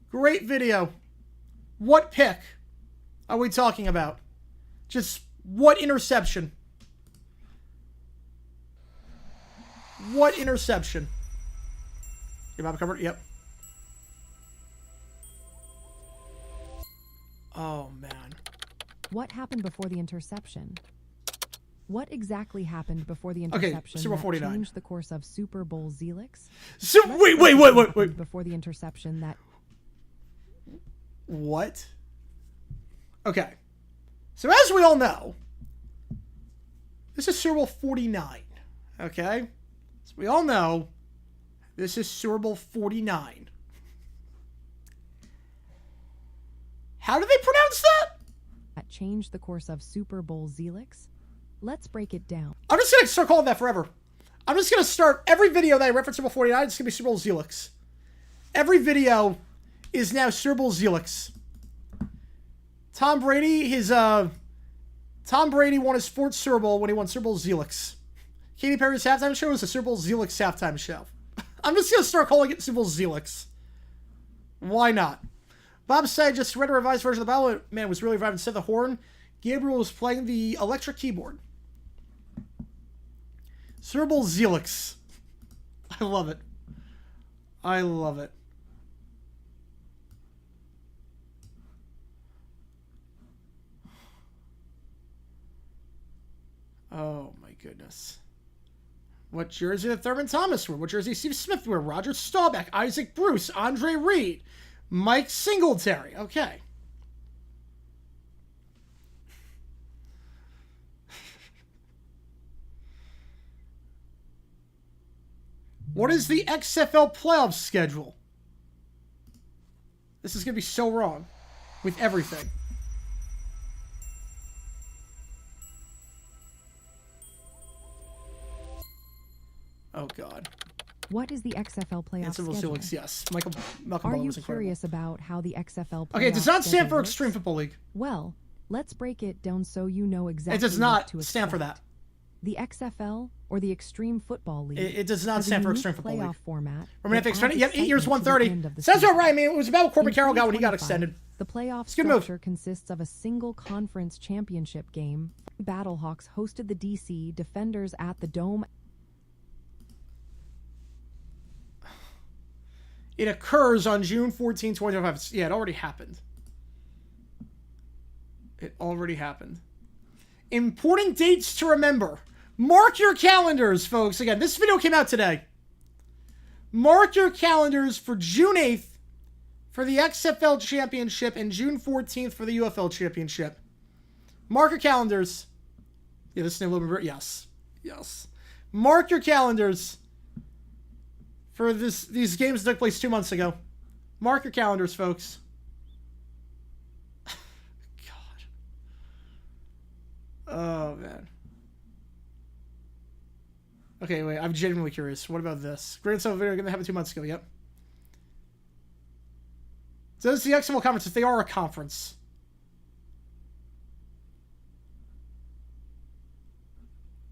Great video. What pick are we talking about? Just what interception? What interception? Your map covered? Yep. Oh, man.
What happened before the interception? What exactly happened before the interception
Super Bowl 49.
changed the course of Super Bowl Zelix?
Wait.
Before the interception that...
What? Okay. So as we all know, this is Super Bowl 49. Okay? So we all know this is Super Bowl 49. How do they pronounce that?
That changed the course of Super Bowl Zelix? Let's break it down.
I'm just going to start calling that forever. I'm just going to start every video that I reference Super Bowl 49, it's going to be Super Bowl Zelix. Every video is now Super Bowl Zelix. Tom Brady won his fourth Super Bowl when he won Super Bowl Zelix. Katy Perry's halftime show is the Super Bowl Zelix halftime show. I'm just going to start calling it Super Bowl Zelix. Why not? Bob said, just read a revised version of the Bible. Man, it was really revived. Instead of the horn, Gabriel was playing the electric keyboard. Super Bowl Zelix. I love it. I love it. Oh, my goodness. What jersey did Thurman Thomas wear? What jersey did Steve Smith wear? Roger Staubach, Isaac Bruce, Andre Reed, Mike Singletary. Okay. What is the XFL playoff schedule? This is going to be so wrong with everything. Oh, God.
What is the XFL playoff
Answer
schedule?
Felix, yes. Malcolm
Are
Butler
you
was incredible.
curious about how the XFL playoff
Okay, it does not stand
schedule
for
works?
Extreme Football League.
Well, let's break it down so you know exactly
It does
what
not
to
stand for
expect.
that.
The XFL, or the Extreme Football League,
It does not
has a
stand for
unique
Extreme Football
playoff
League.
format.
Remember,
that
if extended,
adds
yep, 8 years,
excitement to the
130.
end of the
Sounds about
season.
right. I mean, it was about what Corbin
In
Carroll got when he got
2025,
extended.
The playoff
It's a good move.
structure consists of a single conference championship game. Battlehawks hosted the DC Defenders at the Dome.
It occurs on June 14, 2025. Yeah, it already happened. It already happened. Important dates to remember. Mark your calendars, folks. Again, this video came out today. Mark your calendars for June 8th for the XFL Championship and June 14th for the UFL Championship. Mark your calendars. Yeah, this is a little bit... Yes. Yes. Mark your calendars for these games that took place 2 months ago. Mark your calendars, folks. God. Oh, man. Okay, wait. I'm genuinely curious. What about this? Grand Slam video going to happen 2 months ago. Yep. So this is the XFL conference. If they are a conference.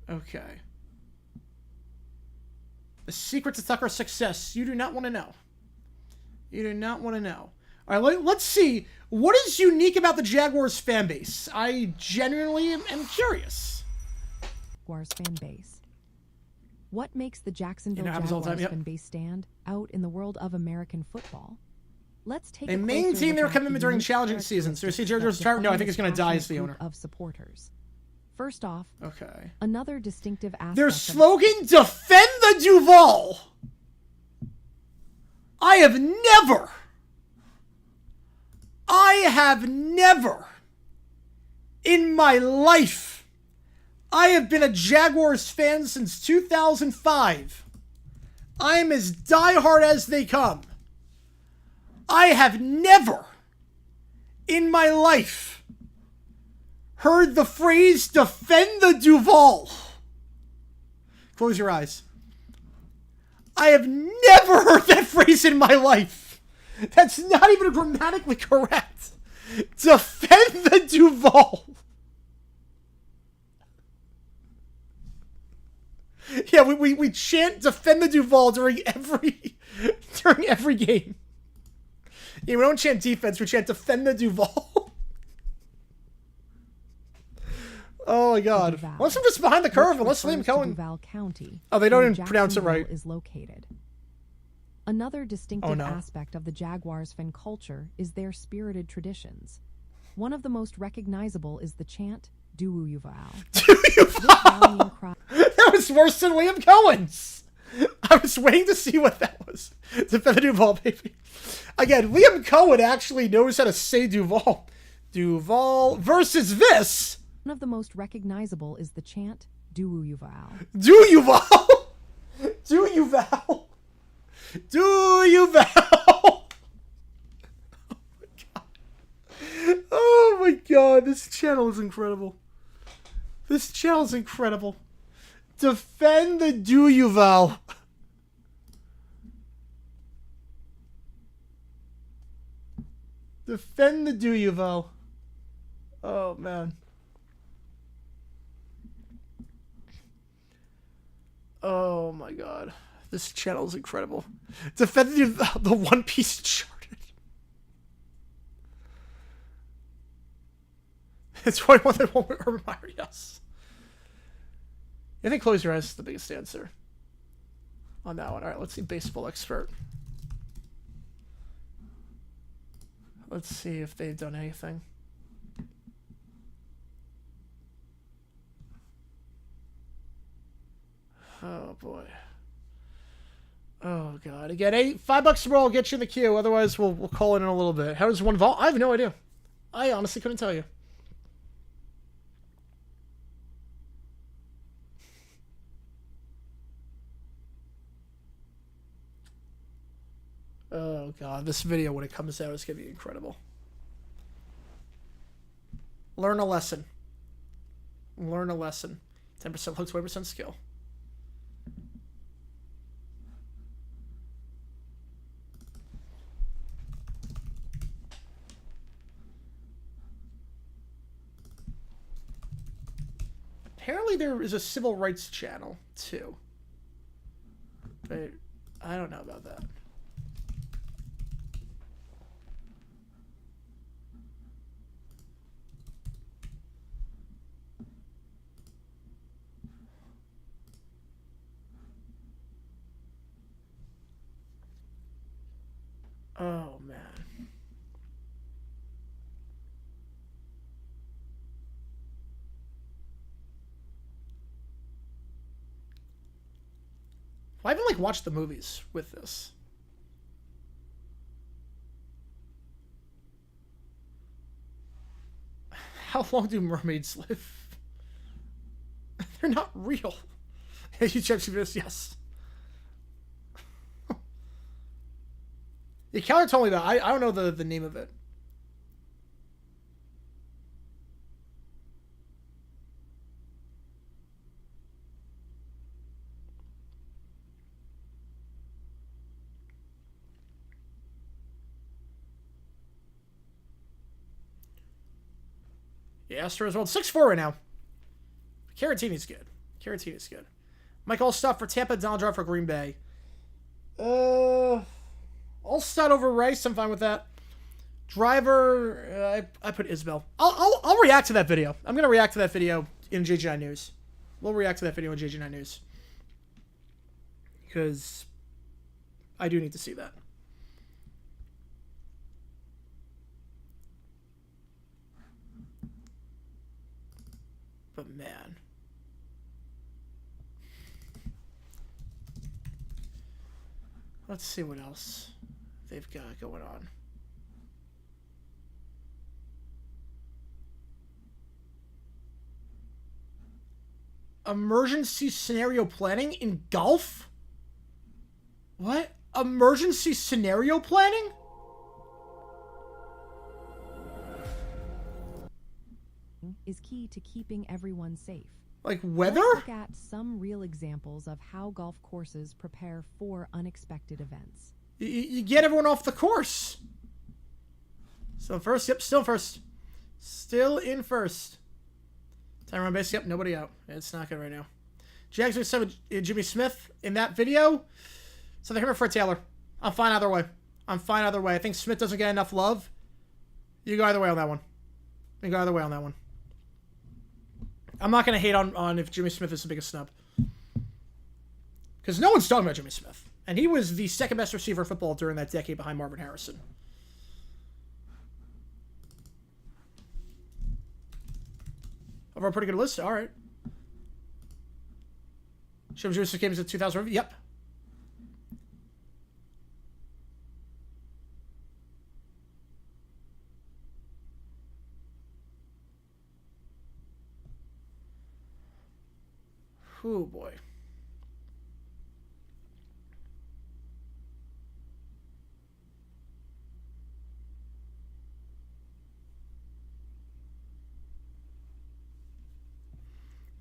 Okay. The secret to Tucker's success. You do not want to know. You do not want to know. All right, let's see. What is unique about the Jaguars fan base? I genuinely am curious.
Jaguars fan base. What makes the Jacksonville
happens all
Jaguars
the time, yep.
fan base stand out in the world of American football? Let's take
They
a closer
maintain
look
their
at
commitment
the
during
unique
challenging seasons. So you see
characteristics
Jaguars
that
retire? No, I
define
think
this
he's going to die as the
passionate
owner.
group of supporters. First off,
Okay.
another distinctive aspect
Their
of
slogan, defend the Duval. I have never in my life, I have been a Jaguars fan since 2005. I am as diehard as they come. I have never in my life heard the phrase defend the Duval. Close your eyes. I have never heard that phrase in my life. That's not even grammatically correct. Defend the Duval. Yeah, we chant defend the Duval during every game. Yeah, we don't chant defense, we chant defend the Duval. Oh my God!
Duval,
Unless I'm just behind the curve,
which
unless Liam
refers to
Cohen.
Duval County.
Oh, they don't
where
even pronounce it right.
Jacksonville is located. Another distinctive
no.
aspect of the Jaguars fan culture is their spirited traditions. One of the most recognizable is the chant "Do you vow?"
Do you
rallying cry-
That was worse than Liam Cohen's. I was waiting to see what that was. Defend the Duval, baby. Again, Liam Cohen actually knows how to say Duval. Duval versus this.
One of the most recognizable is the chant "Do you vow?"
Do you vow? Do you vow? Do you vow? Oh my God, this channel is incredible. This channel is incredible. Defend the do you vow. Defend the do you vow. Oh man. Oh my God. This channel is incredible. Defend the One Piece Uncharted. It's 21 that won't Urban Meyer, yes. I think close your eyes is the biggest answer on that one. All right, let's see baseball expert. Let's see if they've done anything. Oh boy. Oh God. Again, $5 more will get you in the queue. Otherwise, we'll call it in a little bit. How does one vault? I have no idea. I honestly couldn't tell you. Oh God, this video when it comes out is gonna be incredible. Learn a lesson. Learn a lesson. 10% hook, 20% skill. Apparently there is a civil rights channel, too. But I don't know about that. Oh, man. I haven't, like, watched the movies with this. How long do mermaids live? They're not real. You check this, yes. Yeah, Keller told me that. I don't know the name of it. Yeah, Astros well 6-4 right now. Caratini's good. Caratini's good. Mike Allstott for Tampa, Donald Drive for Green Bay. Allstott over Rice. I'm fine with that. Driver, I put Isbell. I'll react to that video. I'm gonna react to that video in JG9 News. We'll react to that video in JG9 News because I do need to see that. But man, let's see what else they've got going on. Emergency scenario planning in golf? What? Emergency scenario planning?
Is key to keeping everyone safe.
Like weather?
Let's look at some real examples of how golf courses prepare for unexpected events.
You get everyone off the course. Still first. Yep, still first. Still in first. Time on base. Yep, nobody out. It's not good right now. Jags are 7. Jimmy Smith in that video. So they're here for Taylor. I'm fine either way. I'm fine either way. I think Smith doesn't get enough love. You go either way on that one. You go either way on that one. I'm not going to hate on if Jimmy Smith is the biggest snub. Because no one's talking about Jimmy Smith. And he was the second best receiver in football during that decade behind Marvin Harrison. Over a pretty good list. All right. Jim Joseph games in 2000. Yep. Oh boy.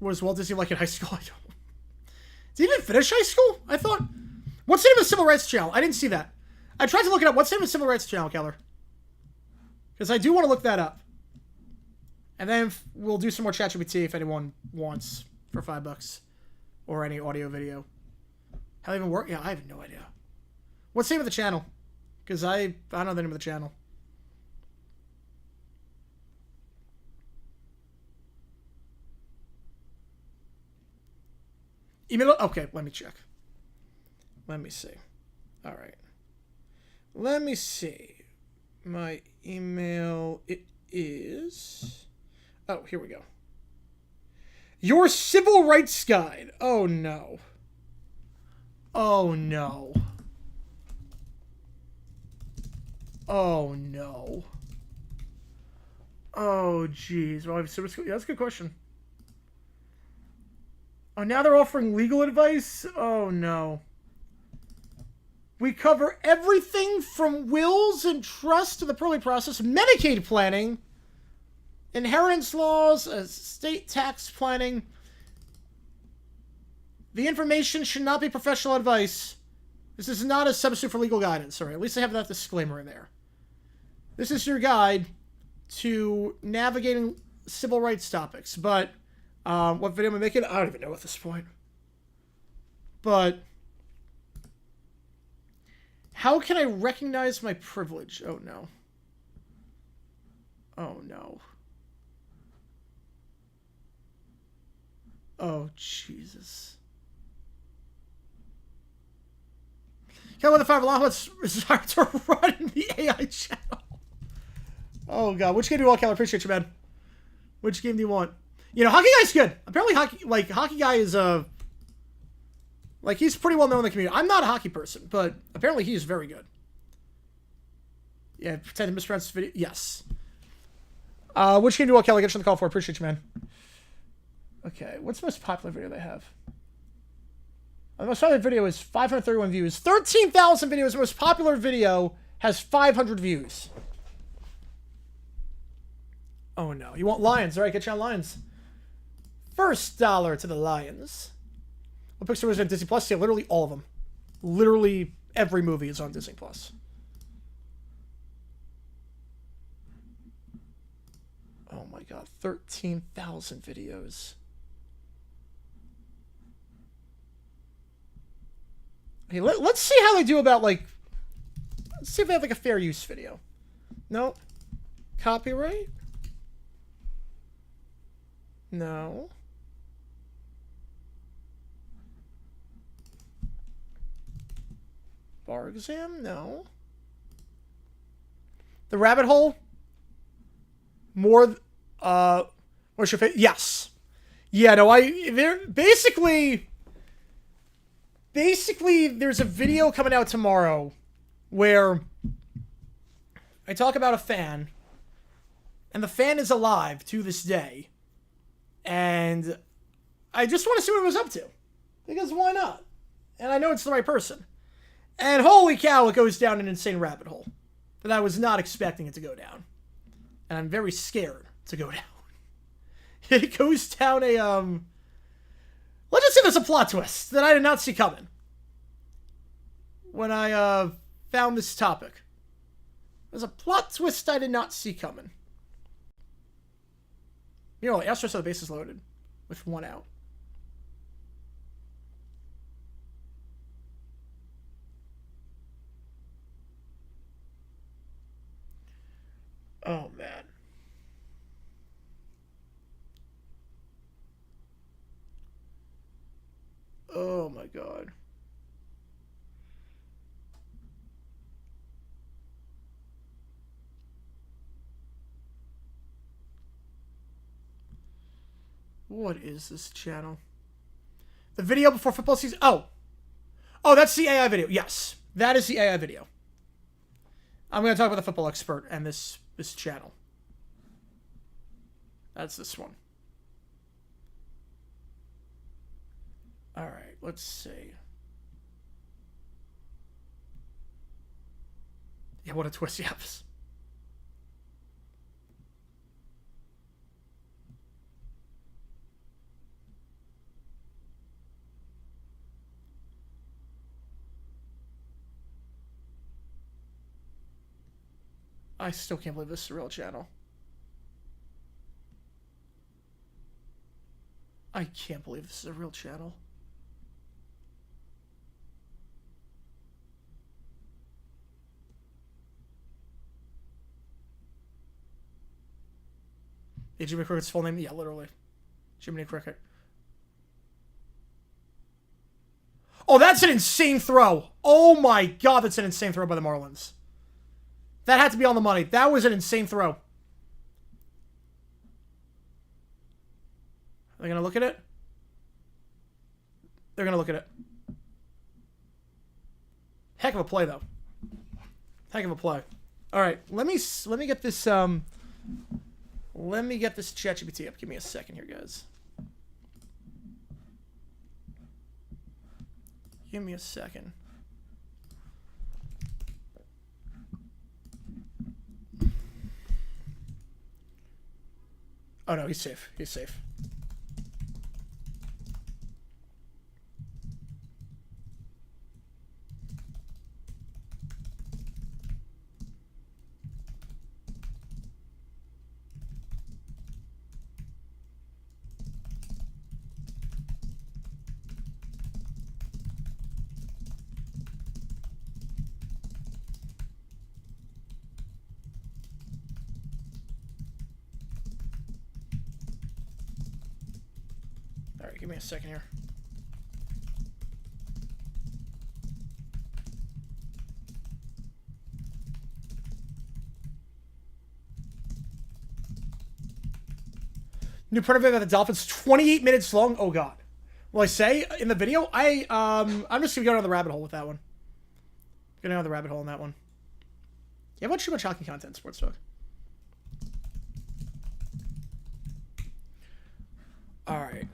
Was Walt Disney like in high school? I don't. Did he even finish high school? I thought. What's the name of the Civil Rights Channel? I didn't see that. I tried to look it up. What's the name of the Civil Rights Channel, Keller? Because I do want to look that up. And then we'll do some more ChatGPT if anyone wants for $5. Or any audio video. How they even work? Yeah, I have no idea. What's the name of the channel? Because I don't know the name of the channel. Email. Okay, let me check. Let me see. All right. Let me see. My email, it is... Oh, here we go. Your Civil Rights Guide. Oh, no. Oh, no. Oh, no. Oh, jeez. Well, yeah, that's a good question. Oh, now they're offering legal advice? Oh, no. We cover everything from wills and trusts to the probate process, Medicaid planning, inheritance laws, estate tax planning. The information should not be professional advice. This is not a substitute for legal guidance. All right, at least I have that disclaimer in there. This is your guide to navigating civil rights topics, but What video am I making? I don't even know at this point. But how can I recognize my privilege? Oh, no. Oh, no. Oh, Jesus. Count with the 5 alarm. Let's start to run the AI channel. Oh, God. Which game do you want, Cal? I appreciate you, man. Which game do you want? You know, Hockey Guy's good. Apparently, Hockey Guy is, he's pretty well known in the community. I'm not a hockey person, but apparently he's very good. Yeah, pretend to mispronounce this video. Yes. Which game do you want, Kelly? Get you on the call for. Appreciate you, man. Okay, what's the most popular video they have? The most popular video is 531 views. 13,000 videos. The most popular video has 500 views. Oh, no. You want Lions. All right, get you on Lions. First dollar to the Lions. What Pixar was on Disney Plus? Yeah, literally all of them. Literally every movie is on Disney Plus. Oh my God, 13,000 videos. Okay, let's see how they do about, let's see if they have, a fair use video. No. Copyright? No. Bar exam? No. The rabbit hole? More, what's your favorite? Yes. Yeah, no, basically, there's a video coming out tomorrow where I talk about a fan, and the fan is alive to this day, and I just want to see what it was up to, because why not? And I know it's the right person. And holy cow, it goes down an insane rabbit hole that I was not expecting it to go down. And I'm very scared to go down. It goes down a, let's just say there's a plot twist that I did not see coming when I, found this topic. There's a plot twist I did not see coming. You know, Astros have the bases loaded with 1 out. Oh, man. Oh, my God. What is this channel? The video before football season? Oh, that's the AI video. Yes, that is the AI video. I'm going to talk about the football expert and this channel. That's this one. All right, let's see. Yeah, what a twist. Yes. I still can't believe this is a real channel. I can't believe this is a real channel. Hey, Jimmy Cricket's full name? Yeah, literally. Jiminy Cricket. Oh, that's an insane throw. Oh my God, that's an insane throw by the Marlins. That had to be on the money. That was an insane throw. Are they going to look at it? They're going to look at it. Heck of a play, though. Heck of a play. All right, let me get this ChatGPT up. Give me a second here, guys. Give me a second. Oh, no, he's safe. He's safe. right, give me a second here. New part of it about the Dolphins, 28 minutes long. Oh God. Will I say in the video? I'm just gonna go down the rabbit hole with that one. Going down the rabbit hole on that one. Yeah, watch too much hockey content, Sportsbook. All right.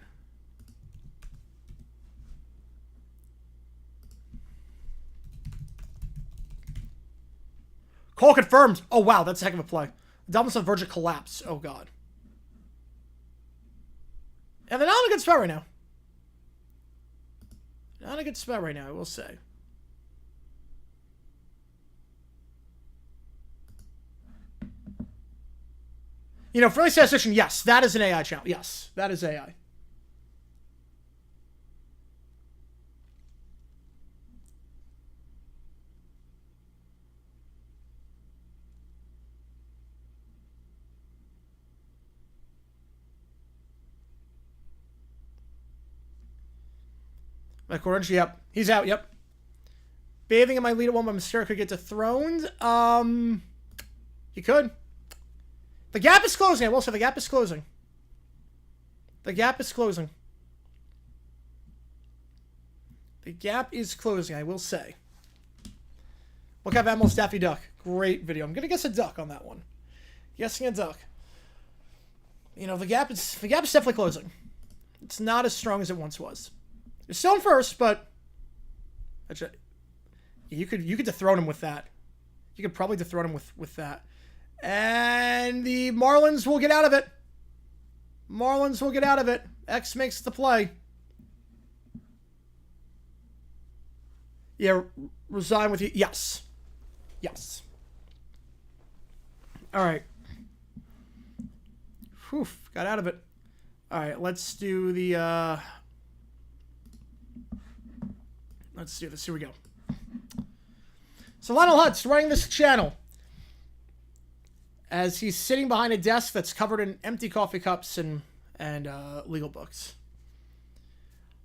Call confirmed. Oh wow, that's a heck of a play. The Dolphins on the verge of collapse. Oh God. And they're not in a good spot right now. Not in a good spot right now, I will say. You know, for early statistician, yes, that is an AI channel. Yes, that is AI. Like Orange, yep. He's out, yep. Bathing in my lead at one, but Mysterio could get dethroned. He could. The gap is closing. I will say the gap is closing. The gap is closing. The gap is closing, I will say. Look at Admiral Daffy Duck. Great video. I'm going to guess a duck on that one. Guessing a duck. You know, the gap is definitely closing. It's not as strong as it once was. You're still in first, but you could dethrone him with that. You could probably dethrone him with that. And the Marlins will get out of it. Marlins will get out of it. X makes the play. Yeah, resign with you. Yes. Yes. All right. Whew, got out of it. All right, let's do the... Let's do this. Here we go. So Lionel Hutz running this channel as he's sitting behind a desk that's covered in empty coffee cups and legal books.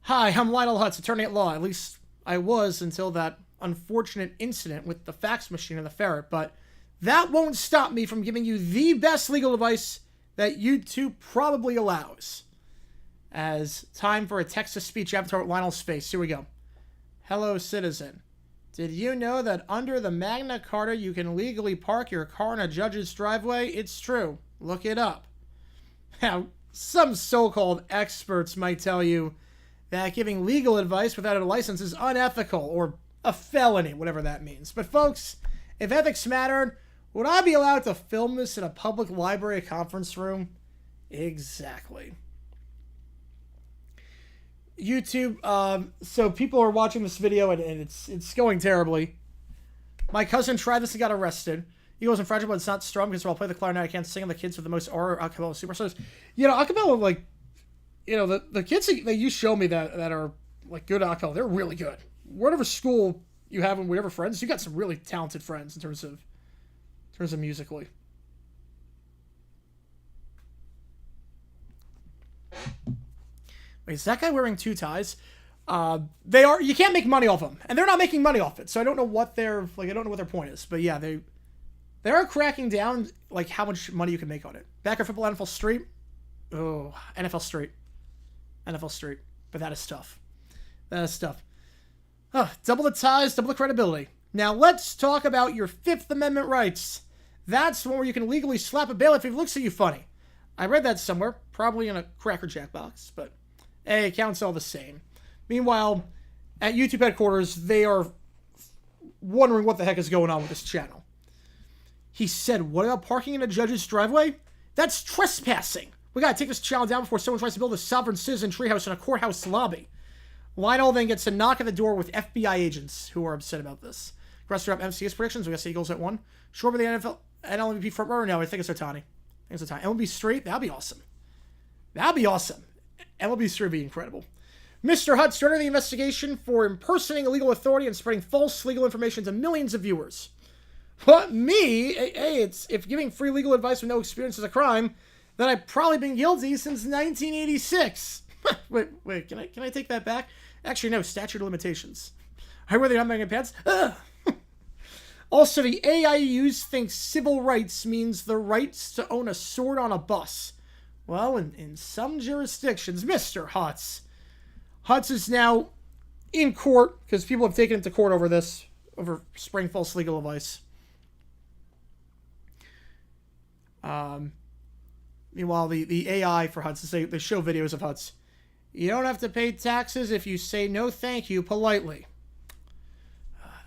Hi, I'm Lionel Hutz, attorney at law. At least I was until that unfortunate incident with the fax machine and the ferret. But that won't stop me from giving you the best legal advice that YouTube probably allows. As time for a text-to-speech avatar with Lionel's face. Here we go. Hello, citizen. Did you know that under the Magna Carta you can legally park your car in a judge's driveway? It's true. Look it up. Now, some so-called experts might tell you that giving legal advice without a license is unethical or a felony, whatever that means. But folks, if ethics mattered, would I be allowed to film this in a public library conference room? Exactly. YouTube, so people are watching this video and it's going terribly. My cousin tried this and got arrested. He goes in fragile, but it's not strong because while I play the clarinet, I can't sing. The kids with the most aura acapella superstars. You know, acapella, like, you know, the kids that you show me that are like good at acapella, they're really good. Whatever school you have and whatever friends, you got some really talented friends in terms of musically. Wait, is that guy wearing two ties? They are. You can't make money off them, and they're not making money off it. So I don't know what their I don't know what their point is. But yeah, they are cracking down like how much money you can make on it. Backer football, NFL Street. Oh, NFL Street. But that is tough. That is tough. Double the ties, double the credibility. Now let's talk about your Fifth Amendment rights. That's one where you can legally slap a bailiff if he looks at you funny. I read that somewhere, probably in a Cracker Jack box, but hey, it counts all the same. Meanwhile, at YouTube headquarters, they are wondering what the heck is going on with this channel. He said, what about parking in a judge's driveway? That's trespassing. We gotta take this channel down before someone tries to build a sovereign citizen treehouse in a courthouse lobby. Lionel then gets a knock at the door with FBI agents who are upset about this. Rest up MCS predictions. We got Eagles at 1. Sure, but the NFL and MVP front runner? No, I think it's Ohtani. MLB straight? That'd be awesome. MLB straight would be incredible. Mr. Hutz started the investigation for impersonating a legal authority and spreading false legal information to millions of viewers. What, me? Hey, if giving free legal advice with no experience is a crime, then I've probably been guilty since 1986. Wait, can I take that back? Actually, no, statute of limitations. I wear the unbanging pants. Ugh. Also, the AI used thinks civil rights means the rights to own a sword on a bus. Well, in some jurisdictions, Mr. Hutz. Hutz is now in court because people have taken him to court over this, over spraying false legal advice. Meanwhile, the AI for Hutz, they show videos of Hutz. You don't have to pay taxes if you say no thank you politely.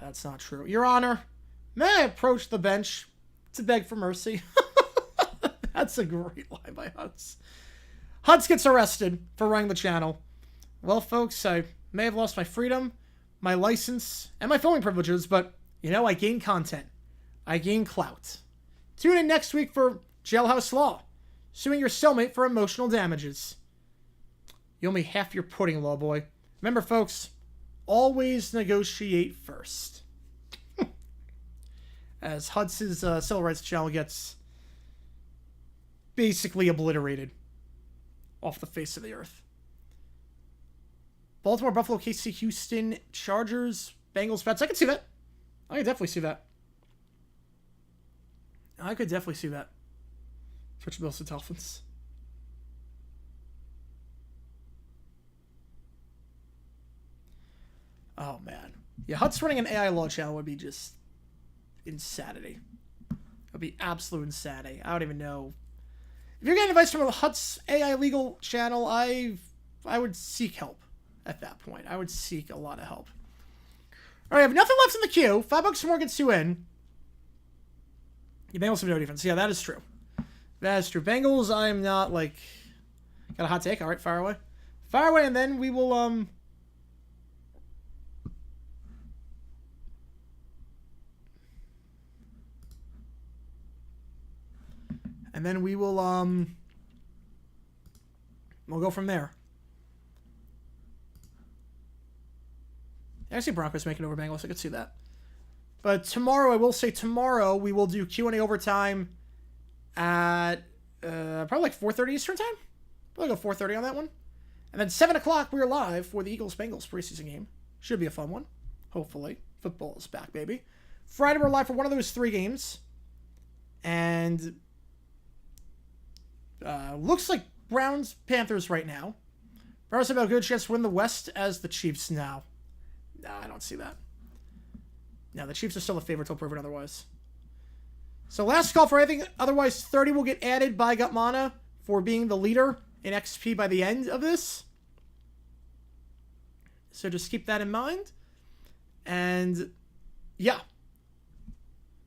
That's not true. Your Honor, may I approach the bench to beg for mercy? That's a great line by Hutz. Hutz gets arrested for running the channel. Well, folks, I may have lost my freedom, my license, and my filming privileges, but, you know, I gain content. I gain clout. Tune in next week for Jailhouse Law, suing your cellmate for emotional damages. You owe me half your pudding, law boy. Remember, folks, always negotiate first. As Hutz's civil rights channel gets basically obliterated off the face of the earth. Baltimore, Buffalo, KC, Houston, Chargers, Bengals, Pats. I can see that. I can definitely see that. I could definitely see that. Switch Bills to Dolphins. Oh, man. Yeah, Hutz running an AI law channel would be just insanity. It would be absolute insanity. I don't even know. If you're getting advice from a Hutz AI legal channel, I would seek help at that point. I would seek a lot of help. All right, I have nothing left in the queue. $5 more gets you in. The Bengals have no defense. Yeah, that is true. That is true. Bengals, I'm not, like... Got a hot take? All right, fire away. Fire away, and then we will, And then we will, we'll go from there. I see Broncos making over Bengals. I could see that. But tomorrow, I will say tomorrow, we will do Q&A overtime at probably like 4:30 Eastern time. We'll go 4:30 on that one. And then 7 o'clock, we're live for the Eagles-Bengals preseason game. Should be a fun one, hopefully. Football is back, baby. Friday, we're live for one of those 3 games. And looks like Browns-Panthers right now. Browns have a good chance to win the West as the Chiefs now. No, I don't see that. No, the Chiefs are still a favorite till proven otherwise. So last call for anything. Otherwise, 30 will get added by Gutmana for being the leader in XP by the end of this. So just keep that in mind. And, yeah.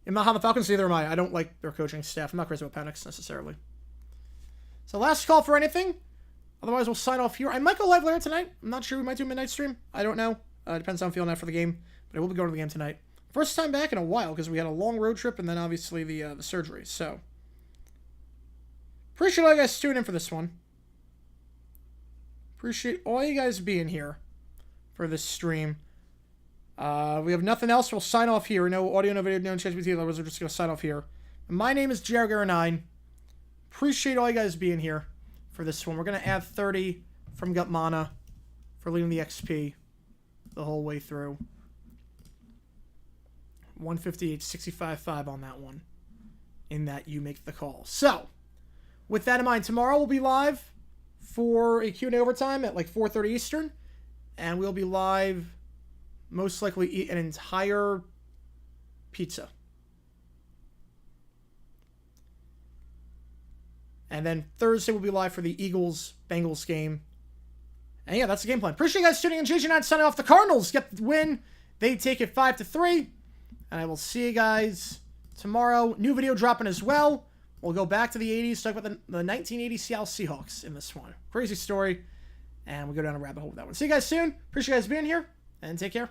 I'm not on the Falcons, neither am I. I don't like their coaching staff. I'm not crazy about Penix necessarily. So last call for anything. Otherwise, we'll sign off here. I might go live later tonight. I'm not sure. We might do a midnight stream. I don't know. Depends how I'm feeling after the game. But I will be going to the game tonight. First time back in a while because we had a long road trip and then obviously the surgery. So, appreciate all you guys tuning in for this one. Appreciate all you guys being here for this stream. We have nothing else. We'll sign off here. No audio, no video, no ChatGPT. Otherwise, we're just going to sign off here. My name is JRGara9. Appreciate all you guys being here for this one. We're going to add 30 from Gutmana for leading the XP the whole way through. 158, 65.5 on that one. In that you make the call. So, with that in mind, tomorrow we'll be live for a Q&A overtime at like 4:30 Eastern. And we'll be live, most likely eat an entire pizza. And then Thursday we'll be live for the Eagles-Bengals game. And yeah, that's the game plan. Appreciate you guys tuning in. GG9 signing off. The Cardinals get the win. They take it 5-3. And I will see you guys tomorrow. New video dropping as well. We'll go back to the 80s, talk about the 1980 Seattle Seahawks in this one. Crazy story. And we'll go down a rabbit hole with that one. See you guys soon. Appreciate you guys being here. And take care.